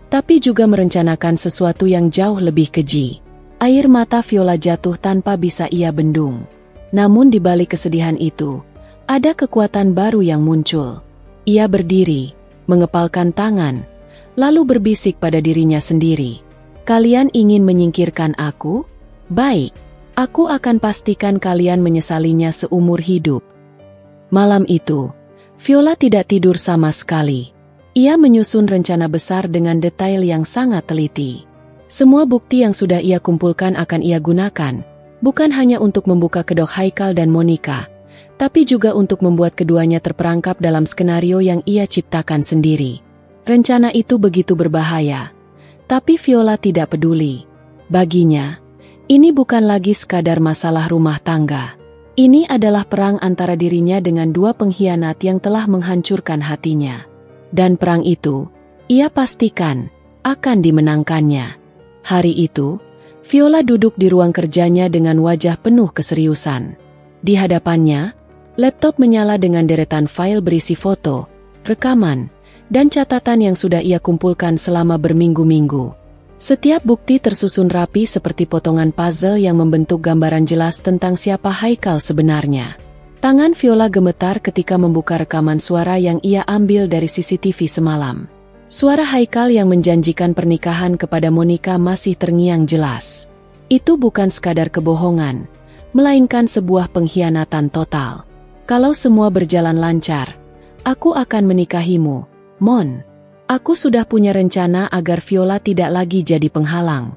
tapi juga merencanakan sesuatu yang jauh lebih keji. Air mata Viola jatuh tanpa bisa ia bendung. Namun di balik kesedihan itu, ada kekuatan baru yang muncul. Ia berdiri, mengepalkan tangan, lalu berbisik pada dirinya sendiri. Kalian ingin menyingkirkan aku? Baik, aku akan pastikan kalian menyesalinya seumur hidup. Malam itu, Viola tidak tidur sama sekali. Ia menyusun rencana besar dengan detail yang sangat teliti. Semua bukti yang sudah ia kumpulkan akan ia gunakan, bukan hanya untuk membuka kedok Haikal dan Monica, tapi juga untuk membuat keduanya terperangkap dalam skenario yang ia ciptakan sendiri. Rencana itu begitu berbahaya, tapi Viola tidak peduli. Baginya, ini bukan lagi sekadar masalah rumah tangga. Ini adalah perang antara dirinya dengan dua pengkhianat yang telah menghancurkan hatinya. Dan perang itu, ia pastikan akan dimenangkannya. Hari itu, Viola duduk di ruang kerjanya dengan wajah penuh keseriusan. Di hadapannya, laptop menyala dengan deretan file berisi foto, rekaman, dan catatan yang sudah ia kumpulkan selama berminggu-minggu. Setiap bukti tersusun rapi seperti potongan puzzle yang membentuk gambaran jelas tentang siapa Haikal sebenarnya. Tangan Viola gemetar ketika membuka rekaman suara yang ia ambil dari CCTV semalam. Suara Haikal yang menjanjikan pernikahan kepada Monica masih terngiang jelas. Itu bukan sekadar kebohongan, melainkan sebuah pengkhianatan total. Kalau semua berjalan lancar, aku akan menikahimu, Mon. Aku sudah punya rencana agar Viola tidak lagi jadi penghalang.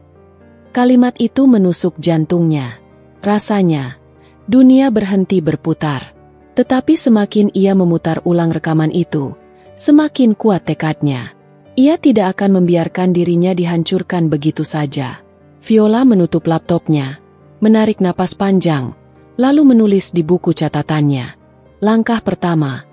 Kalimat itu menusuk jantungnya. Rasanya, dunia berhenti berputar. Tetapi semakin ia memutar ulang rekaman itu, semakin kuat tekadnya. Ia tidak akan membiarkan dirinya dihancurkan begitu saja. Viola menutup laptopnya, menarik napas panjang, lalu menulis di buku catatannya. Langkah pertama,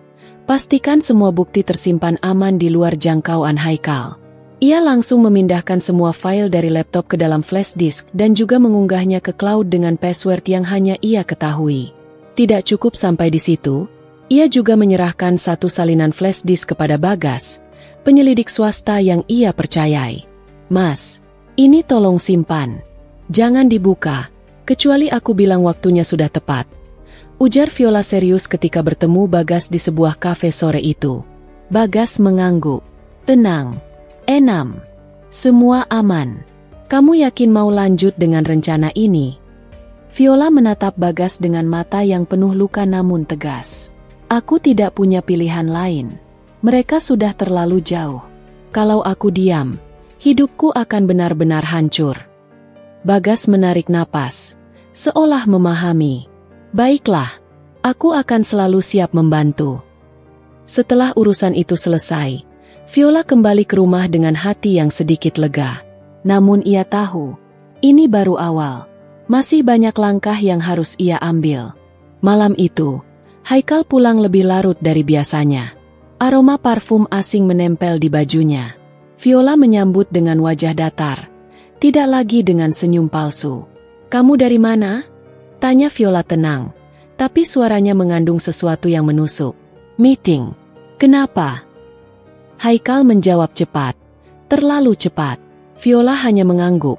pastikan semua bukti tersimpan aman di luar jangkauan Haikal. Ia langsung memindahkan semua file dari laptop ke dalam flash disk dan juga mengunggahnya ke cloud dengan password yang hanya ia ketahui. Tidak cukup sampai di situ, ia juga menyerahkan satu salinan flash disk kepada Bagas, penyelidik swasta yang ia percayai. Mas, ini tolong simpan. Jangan dibuka, kecuali aku bilang waktunya sudah tepat. Ujar Viola serius ketika bertemu Bagas di sebuah kafe sore itu. Bagas mengangguk. Tenang, Enam. Semua aman. Kamu yakin mau lanjut dengan rencana ini? Viola menatap Bagas dengan mata yang penuh luka namun tegas. Aku tidak punya pilihan lain. Mereka sudah terlalu jauh. Kalau aku diam, hidupku akan benar-benar hancur. Bagas menarik napas, seolah memahami. Baiklah, aku akan selalu siap membantu. Setelah urusan itu selesai, Viola kembali ke rumah dengan hati yang sedikit lega. Namun ia tahu, ini baru awal. Masih banyak langkah yang harus ia ambil. Malam itu, Haikal pulang lebih larut dari biasanya. Aroma parfum asing menempel di bajunya. Viola menyambut dengan wajah datar, tidak lagi dengan senyum palsu. Kamu dari mana? Tanya Viola tenang, tapi suaranya mengandung sesuatu yang menusuk. Meeting. Kenapa? Haikal menjawab cepat. Terlalu cepat. Viola hanya mengangguk,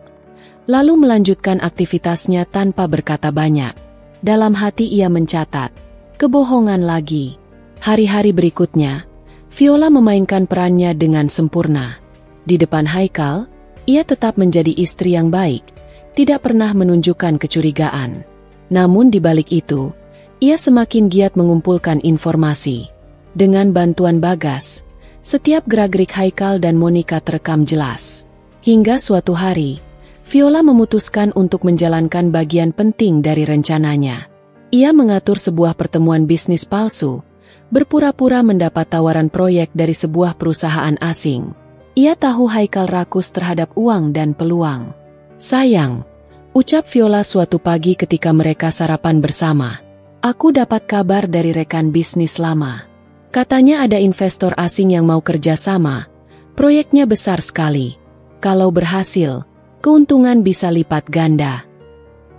lalu melanjutkan aktivitasnya tanpa berkata banyak. Dalam hati ia mencatat, kebohongan lagi. Hari-hari berikutnya, Viola memainkan perannya dengan sempurna. Di depan Haikal, ia tetap menjadi istri yang baik, tidak pernah menunjukkan kecurigaan. Namun di balik itu, ia semakin giat mengumpulkan informasi. Dengan bantuan Bagas, setiap gerak-gerik Haikal dan Monica terekam jelas. Hingga suatu hari, Viola memutuskan untuk menjalankan bagian penting dari rencananya. Ia mengatur sebuah pertemuan bisnis palsu, berpura-pura mendapat tawaran proyek dari sebuah perusahaan asing. Ia tahu Haikal rakus terhadap uang dan peluang. Sayang, ucap Viola suatu pagi ketika mereka sarapan bersama. Aku dapat kabar dari rekan bisnis lama. Katanya ada investor asing yang mau kerjasama. Proyeknya besar sekali. Kalau berhasil, keuntungan bisa lipat ganda.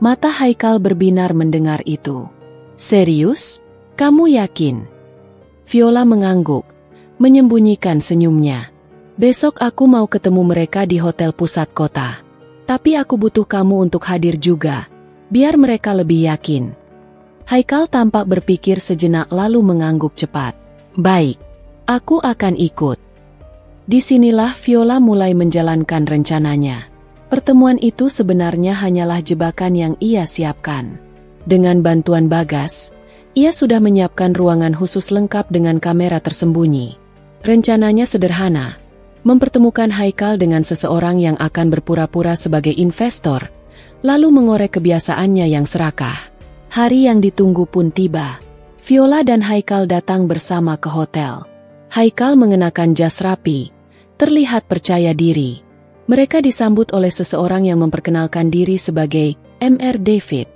Mata Haikal berbinar mendengar itu. Serius? Kamu yakin? Viola mengangguk, menyembunyikan senyumnya. Besok aku mau ketemu mereka di hotel pusat kota. Tapi aku butuh kamu untuk hadir juga, biar mereka lebih yakin. Haikal tampak berpikir sejenak lalu mengangguk cepat. Baik, aku akan ikut. Disinilah Viola mulai menjalankan rencananya. Pertemuan itu sebenarnya hanyalah jebakan yang ia siapkan. Dengan bantuan Bagas, ia sudah menyiapkan ruangan khusus lengkap dengan kamera tersembunyi. Rencananya sederhana, mempertemukan Haikal dengan seseorang yang akan berpura-pura sebagai investor, lalu mengorek kebiasaannya yang serakah. Hari yang ditunggu pun tiba. Viola dan Haikal datang bersama ke hotel. Haikal mengenakan jas rapi, terlihat percaya diri. Mereka disambut oleh seseorang yang memperkenalkan diri sebagai Mr. David.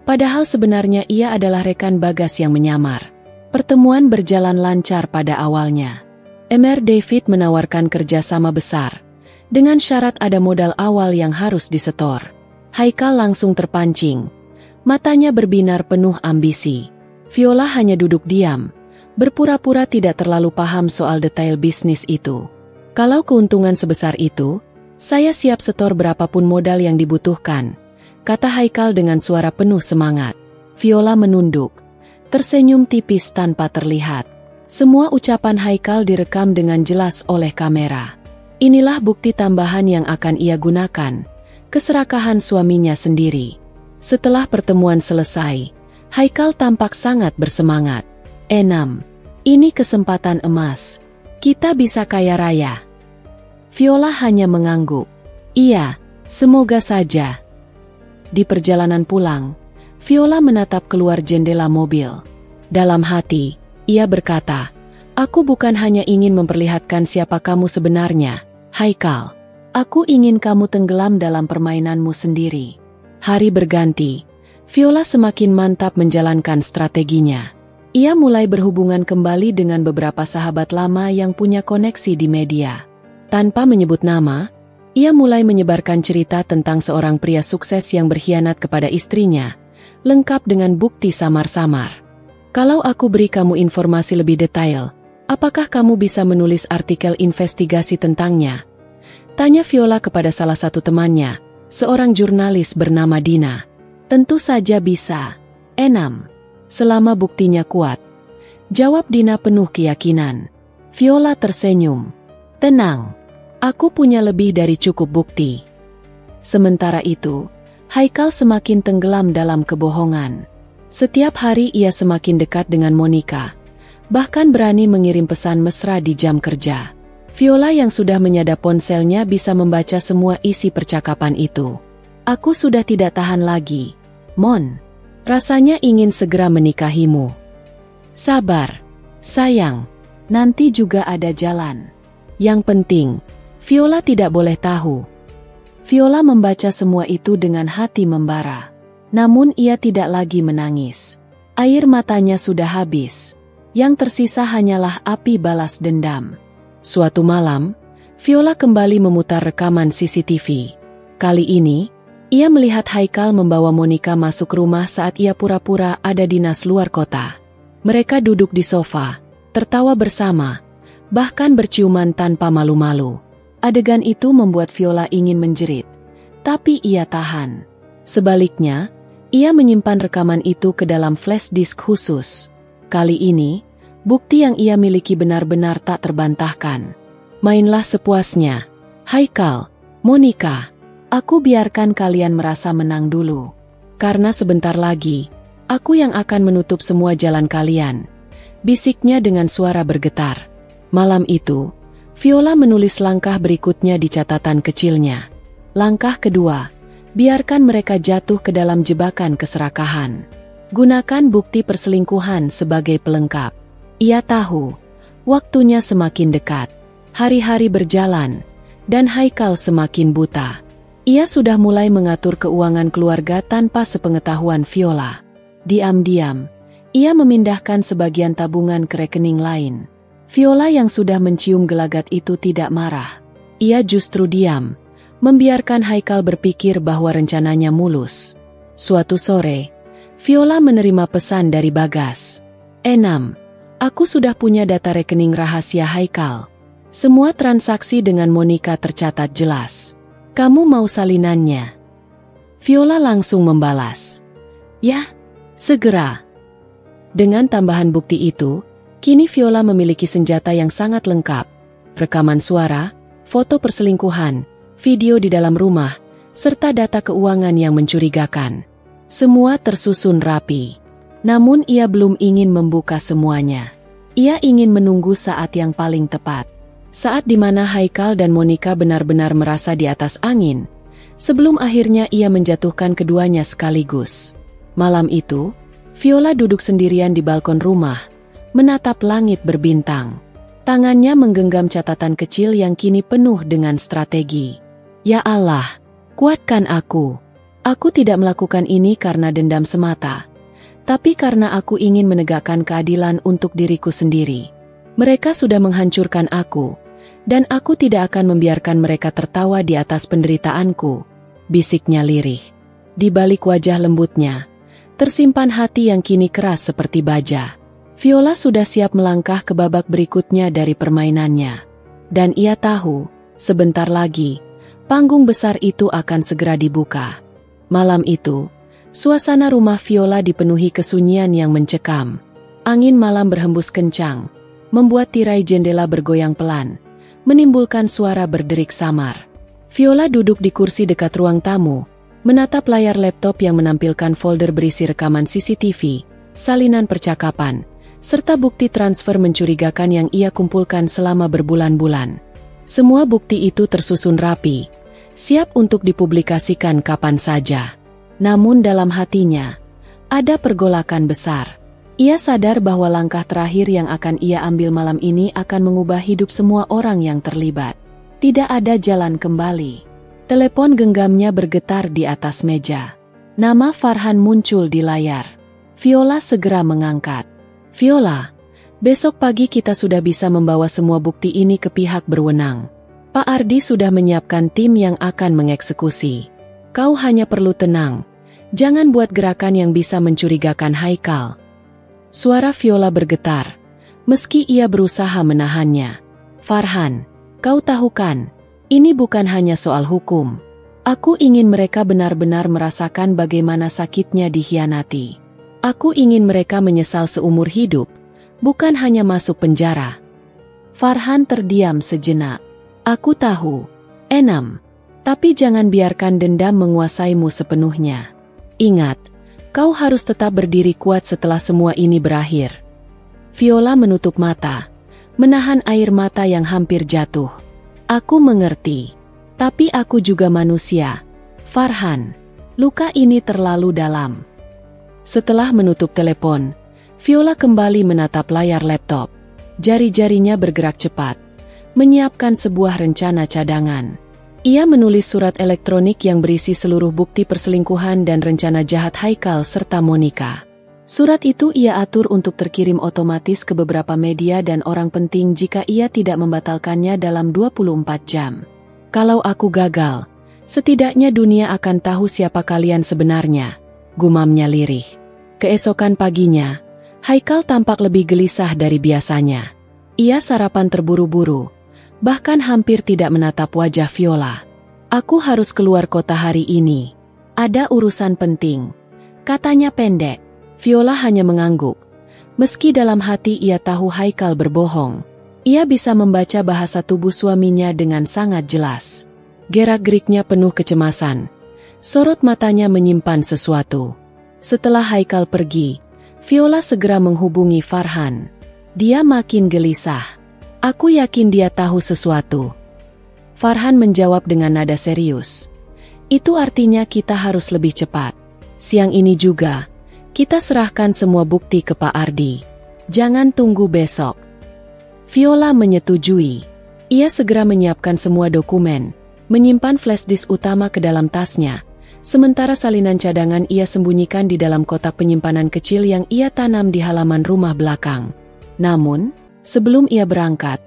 Padahal sebenarnya ia adalah rekan Bagas yang menyamar. Pertemuan berjalan lancar pada awalnya. Mr. David menawarkan kerjasama besar, dengan syarat ada modal awal yang harus disetor. Haikal langsung terpancing. Matanya berbinar penuh ambisi. Viola hanya duduk diam, berpura-pura tidak terlalu paham soal detail bisnis itu. Kalau keuntungan sebesar itu, saya siap setor berapapun modal yang dibutuhkan, kata Haikal dengan suara penuh semangat. Viola menunduk, tersenyum tipis tanpa terlihat. Semua ucapan Haikal direkam dengan jelas oleh kamera. Inilah bukti tambahan yang akan ia gunakan, keserakahan suaminya sendiri. Setelah pertemuan selesai, Haikal tampak sangat bersemangat. "Enam, ini kesempatan emas. Kita bisa kaya raya." Viola hanya mengangguk. "Iya, semoga saja." Di perjalanan pulang, Viola menatap keluar jendela mobil. Dalam hati, ia berkata, "Aku bukan hanya ingin memperlihatkan siapa kamu sebenarnya, Haikal. Aku ingin kamu tenggelam dalam permainanmu sendiri." Hari berganti, Viola semakin mantap menjalankan strateginya. Ia mulai berhubungan kembali dengan beberapa sahabat lama yang punya koneksi di media. Tanpa menyebut nama, ia mulai menyebarkan cerita tentang seorang pria sukses yang berkhianat kepada istrinya, lengkap dengan bukti samar-samar. "Kalau aku beri kamu informasi lebih detail, apakah kamu bisa menulis artikel investigasi tentangnya?" tanya Viola kepada salah satu temannya, seorang jurnalis bernama Dina. "Tentu saja bisa, Enam. Selama buktinya kuat," jawab Dina penuh keyakinan. Viola tersenyum. "Tenang, aku punya lebih dari cukup bukti." Sementara itu, Haikal semakin tenggelam dalam kebohongan. Setiap hari ia semakin dekat dengan Monica, bahkan berani mengirim pesan mesra di jam kerja. Viola yang sudah menyadap ponselnya bisa membaca semua isi percakapan itu. "Aku sudah tidak tahan lagi, Mon. Rasanya ingin segera menikahimu." "Sabar, sayang. Nanti juga ada jalan. Yang penting, Viola tidak boleh tahu." Viola membaca semua itu dengan hati membara. Namun ia tidak lagi menangis. Air matanya sudah habis. Yang tersisa hanyalah api balas dendam. Suatu malam, Viola kembali memutar rekaman CCTV. Kali ini, ia melihat Haikal membawa Monica masuk rumah saat ia pura-pura ada dinas luar kota. Mereka duduk di sofa, tertawa bersama, bahkan berciuman tanpa malu-malu. Adegan itu membuat Viola ingin menjerit, tapi ia tahan. Sebaliknya, ia menyimpan rekaman itu ke dalam flash disk khusus. Kali ini, bukti yang ia miliki benar-benar tak terbantahkan. "Mainlah sepuasnya, Haikal, Monica. Aku biarkan kalian merasa menang dulu. Karena sebentar lagi, aku yang akan menutup semua jalan kalian," bisiknya dengan suara bergetar. Malam itu, Viola menulis langkah berikutnya di catatan kecilnya. Langkah kedua, biarkan mereka jatuh ke dalam jebakan keserakahan. Gunakan bukti perselingkuhan sebagai pelengkap. Ia tahu, waktunya semakin dekat. Hari-hari berjalan, dan Haikal semakin buta. Ia sudah mulai mengatur keuangan keluarga tanpa sepengetahuan Viola. Diam-diam, ia memindahkan sebagian tabungan ke rekening lain. Viola yang sudah mencium gelagat itu tidak marah. Ia justru diam, membiarkan Haikal berpikir bahwa rencananya mulus. Suatu sore, Viola menerima pesan dari Bagas. "Enam, aku sudah punya data rekening rahasia Haikal. Semua transaksi dengan Monica tercatat jelas. Kamu mau salinannya?" Viola langsung membalas, "Ya, segera." Dengan tambahan bukti itu, kini Viola memiliki senjata yang sangat lengkap. Rekaman suara, foto perselingkuhan, video di dalam rumah, serta data keuangan yang mencurigakan. Semua tersusun rapi. Namun ia belum ingin membuka semuanya. Ia ingin menunggu saat yang paling tepat. Saat di mana Haikal dan Monica benar-benar merasa di atas angin, sebelum akhirnya ia menjatuhkan keduanya sekaligus. Malam itu, Viola duduk sendirian di balkon rumah, menatap langit berbintang. Tangannya menggenggam catatan kecil yang kini penuh dengan strategi. "Ya Allah, kuatkan aku. Aku tidak melakukan ini karena dendam semata, tapi karena aku ingin menegakkan keadilan untuk diriku sendiri. Mereka sudah menghancurkan aku, dan aku tidak akan membiarkan mereka tertawa di atas penderitaanku," bisiknya lirih. Di balik wajah lembutnya, tersimpan hati yang kini keras seperti baja. Viola sudah siap melangkah ke babak berikutnya dari permainannya. Dan ia tahu, sebentar lagi, panggung besar itu akan segera dibuka. Malam itu, suasana rumah Viola dipenuhi kesunyian yang mencekam. Angin malam berhembus kencang, membuat tirai jendela bergoyang pelan, menimbulkan suara berderik samar. Viola duduk di kursi dekat ruang tamu, menatap layar laptop yang menampilkan folder berisi rekaman CCTV, salinan percakapan, serta bukti transfer mencurigakan yang ia kumpulkan selama berbulan-bulan. Semua bukti itu tersusun rapi, siap untuk dipublikasikan kapan saja. Namun dalam hatinya, ada pergolakan besar. Ia sadar bahwa langkah terakhir yang akan ia ambil malam ini akan mengubah hidup semua orang yang terlibat. Tidak ada jalan kembali. Telepon genggamnya bergetar di atas meja. Nama Farhan muncul di layar. Viola segera mengangkat. "Viola, besok pagi kita sudah bisa membawa semua bukti ini ke pihak berwenang. Pak Ardi sudah menyiapkan tim yang akan mengeksekusi. Kau hanya perlu tenang. Jangan buat gerakan yang bisa mencurigakan Haikal." Suara Viola bergetar, meski ia berusaha menahannya. "Farhan, kau tahu kan, ini bukan hanya soal hukum. Aku ingin mereka benar-benar merasakan bagaimana sakitnya dikhianati. Aku ingin mereka menyesal seumur hidup, bukan hanya masuk penjara." Farhan terdiam sejenak. "Aku tahu, Enam. Tapi jangan biarkan dendam menguasaimu sepenuhnya. Ingat, kau harus tetap berdiri kuat setelah semua ini berakhir." Viola menutup mata, menahan air mata yang hampir jatuh. "Aku mengerti. Tapi aku juga manusia. Farhan, luka ini terlalu dalam." Setelah menutup telepon, Viola kembali menatap layar laptop. Jari-jarinya bergerak cepat, menyiapkan sebuah rencana cadangan. Ia menulis surat elektronik yang berisi seluruh bukti perselingkuhan dan rencana jahat Haikal serta Monica. Surat itu ia atur untuk terkirim otomatis ke beberapa media dan orang penting jika ia tidak membatalkannya dalam 24 jam. "Kalau aku gagal, setidaknya dunia akan tahu siapa kalian sebenarnya," gumamnya lirih. Keesokan paginya, Haikal tampak lebih gelisah dari biasanya. Ia sarapan terburu-buru, bahkan hampir tidak menatap wajah Viola. "Aku harus keluar kota hari ini. Ada urusan penting," katanya pendek. Viola hanya mengangguk. Meski dalam hati ia tahu Haikal berbohong, ia bisa membaca bahasa tubuh suaminya dengan sangat jelas. Gerak-geriknya penuh kecemasan. Sorot matanya menyimpan sesuatu. Setelah Haikal pergi, Viola segera menghubungi Farhan. Dia makin gelisah. "Aku yakin dia tahu sesuatu." Farhan menjawab dengan nada serius. "Itu artinya kita harus lebih cepat. Siang ini juga, kita serahkan semua bukti ke Pak Ardi. Jangan tunggu besok." Viola menyetujui. Ia segera menyiapkan semua dokumen, menyimpan flash disk utama ke dalam tasnya, sementara salinan cadangan ia sembunyikan di dalam kotak penyimpanan kecil yang ia tanam di halaman rumah belakang. Namun, sebelum ia berangkat,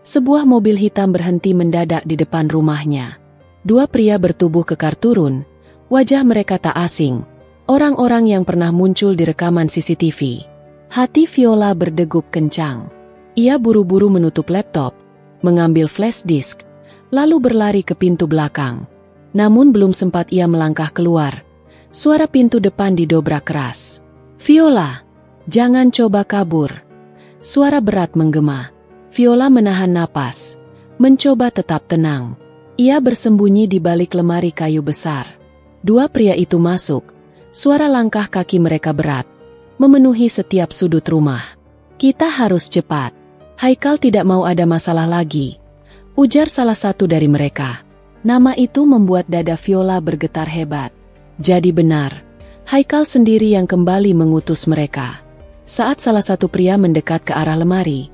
sebuah mobil hitam berhenti mendadak di depan rumahnya. Dua pria bertubuh kekar turun, wajah mereka tak asing, orang-orang yang pernah muncul di rekaman CCTV. Hati Viola berdegup kencang. Ia buru-buru menutup laptop, mengambil flash disk, lalu berlari ke pintu belakang. Namun belum sempat ia melangkah keluar, suara pintu depan didobrak keras. "Viola, jangan coba kabur." Suara berat menggema. Viola menahan napas, mencoba tetap tenang. Ia bersembunyi di balik lemari kayu besar. Dua pria itu masuk, suara langkah kaki mereka berat, memenuhi setiap sudut rumah. "Kita harus cepat. Haikal tidak mau ada masalah lagi," ujar salah satu dari mereka. Nama itu membuat dada Viola bergetar hebat. Jadi benar, Haikal sendiri yang kembali mengutus mereka. Saat salah satu pria mendekat ke arah lemari,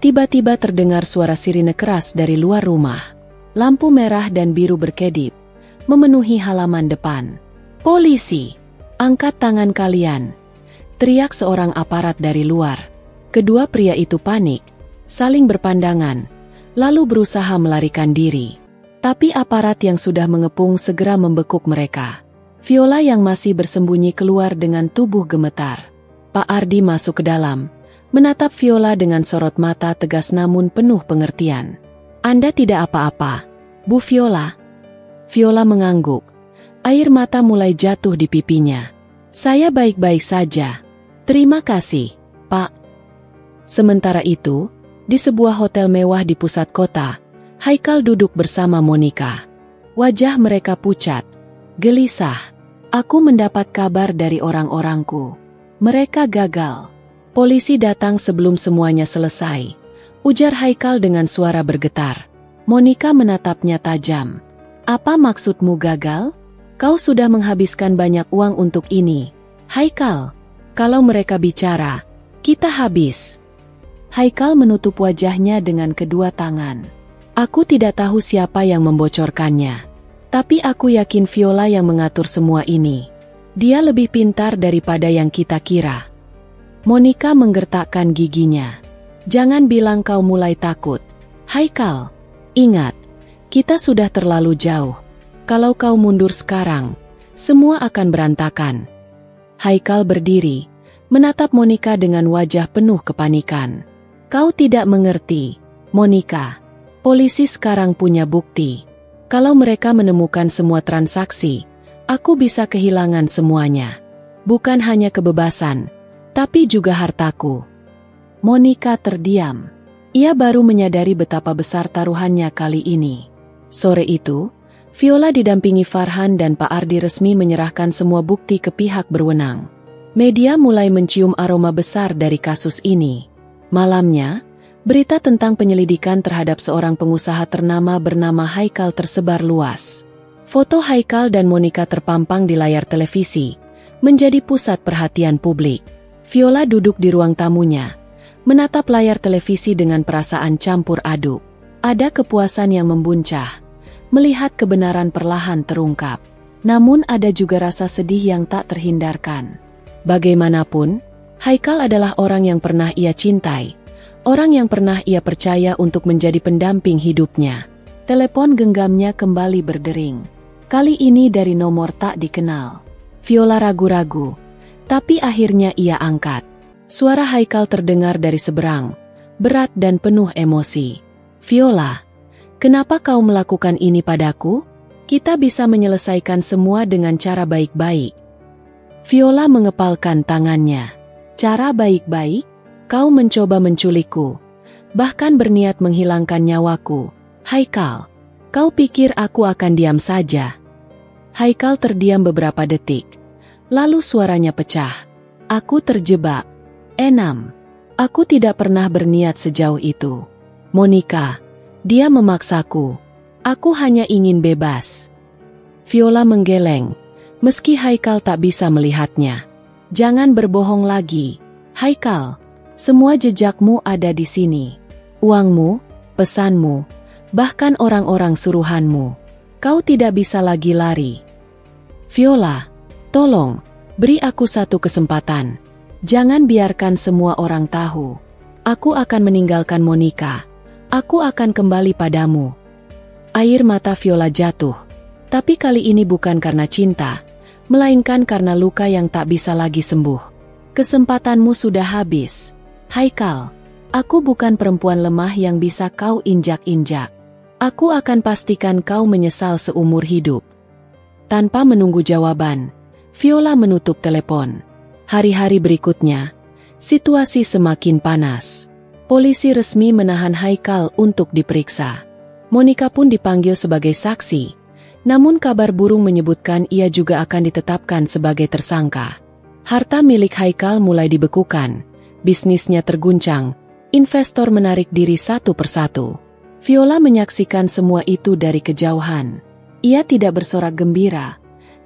tiba-tiba terdengar suara sirine keras dari luar rumah. Lampu merah dan biru berkedip, memenuhi halaman depan. "Polisi, angkat tangan kalian!" teriak seorang aparat dari luar. Kedua pria itu panik, saling berpandangan, lalu berusaha melarikan diri. Tapi aparat yang sudah mengepung segera membekuk mereka. Viola yang masih bersembunyi keluar dengan tubuh gemetar. Pak Ardi masuk ke dalam, menatap Viola dengan sorot mata tegas namun penuh pengertian. "Anda tidak apa-apa, Bu Viola?" Viola mengangguk. Air mata mulai jatuh di pipinya. "Saya baik-baik saja. Terima kasih, Pak." Sementara itu, Di sebuah hotel mewah di pusat kota, Haikal duduk bersama Monica. Wajah mereka pucat, gelisah. Aku mendapat kabar dari orang-orangku. Mereka gagal. Polisi datang sebelum semuanya selesai, ujar Haikal dengan suara bergetar. Monica menatapnya tajam. Apa maksudmu gagal? Kau sudah menghabiskan banyak uang untuk ini. Haikal, kalau mereka bicara, kita habis. Haikal menutup wajahnya dengan kedua tangan. Aku tidak tahu siapa yang membocorkannya. Tapi aku yakin Viola yang mengatur semua ini. Dia lebih pintar daripada yang kita kira. Monica menggertakkan giginya. Jangan bilang kau mulai takut. Haikal, ingat, kita sudah terlalu jauh. Kalau kau mundur sekarang, semua akan berantakan. Haikal berdiri, menatap Monica dengan wajah penuh kepanikan. Kau tidak mengerti, Monica. Polisi sekarang punya bukti. Kalau mereka menemukan semua transaksi, aku bisa kehilangan semuanya. Bukan hanya kebebasan, tapi juga hartaku. Monica terdiam. Ia baru menyadari betapa besar taruhannya kali ini. Sore itu, Viola didampingi Farhan dan Pak Ardi resmi menyerahkan semua bukti ke pihak berwenang. Media mulai mencium aroma besar dari kasus ini. Malamnya, berita tentang penyelidikan terhadap seorang pengusaha ternama bernama Haikal tersebar luas. Foto Haikal dan Monica terpampang di layar televisi, menjadi pusat perhatian publik. Viola duduk di ruang tamunya, menatap layar televisi dengan perasaan campur aduk. Ada kepuasan yang membuncah, melihat kebenaran perlahan terungkap. Namun ada juga rasa sedih yang tak terhindarkan. Bagaimanapun, Haikal adalah orang yang pernah ia cintai, orang yang pernah ia percaya untuk menjadi pendamping hidupnya. Telepon genggamnya kembali berdering. Kali ini dari nomor tak dikenal. Viola ragu-ragu. Tapi akhirnya ia angkat. Suara Haikal terdengar dari seberang, berat dan penuh emosi. Viola, kenapa kau melakukan ini padaku? Kita bisa menyelesaikan semua dengan cara baik-baik. Viola mengepalkan tangannya. Cara baik-baik? Kau mencoba menculikku, bahkan berniat menghilangkan nyawaku. Haikal, kau pikir aku akan diam saja? Haikal terdiam beberapa detik. Lalu suaranya pecah. Aku terjebak. Enam. Aku tidak pernah berniat sejauh itu. Monica, dia memaksaku. Aku hanya ingin bebas. Viola menggeleng, meski Haikal tak bisa melihatnya. Jangan berbohong lagi. Haikal, semua jejakmu ada di sini. Uangmu, pesanmu, bahkan orang-orang suruhanmu. Kau tidak bisa lagi lari. Viola, tolong, beri aku satu kesempatan. Jangan biarkan semua orang tahu. Aku akan meninggalkan Monica. Aku akan kembali padamu. Air mata Viola jatuh. Tapi kali ini bukan karena cinta, melainkan karena luka yang tak bisa lagi sembuh. Kesempatanmu sudah habis. Haikal, aku bukan perempuan lemah yang bisa kau injak-injak. Aku akan pastikan kau menyesal seumur hidup. Tanpa menunggu jawaban, Viola menutup telepon. Hari-hari berikutnya, situasi semakin panas. Polisi resmi menahan Haikal untuk diperiksa. Monica pun dipanggil sebagai saksi, namun kabar burung menyebutkan ia juga akan ditetapkan sebagai tersangka. Harta milik Haikal mulai dibekukan, bisnisnya terguncang, investor menarik diri satu persatu. Viola menyaksikan semua itu dari kejauhan. Ia tidak bersorak gembira,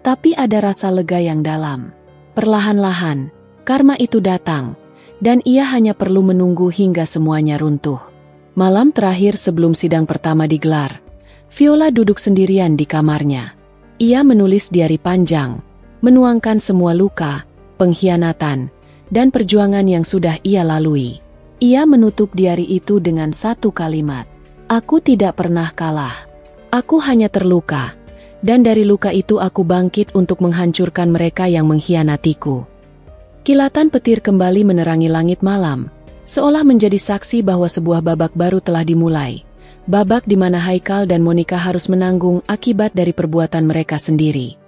tapi ada rasa lega yang dalam. Perlahan-lahan, karma itu datang, dan ia hanya perlu menunggu hingga semuanya runtuh. Malam terakhir sebelum sidang pertama digelar, Viola duduk sendirian di kamarnya. Ia menulis diari panjang, menuangkan semua luka, pengkhianatan, dan perjuangan yang sudah ia lalui. Ia menutup diari itu dengan satu kalimat. Aku tidak pernah kalah. Aku hanya terluka, dan dari luka itu aku bangkit untuk menghancurkan mereka yang mengkhianatiku. Kilatan petir kembali menerangi langit malam, seolah menjadi saksi bahwa sebuah babak baru telah dimulai. Babak di mana Haikal dan Monica harus menanggung akibat dari perbuatan mereka sendiri.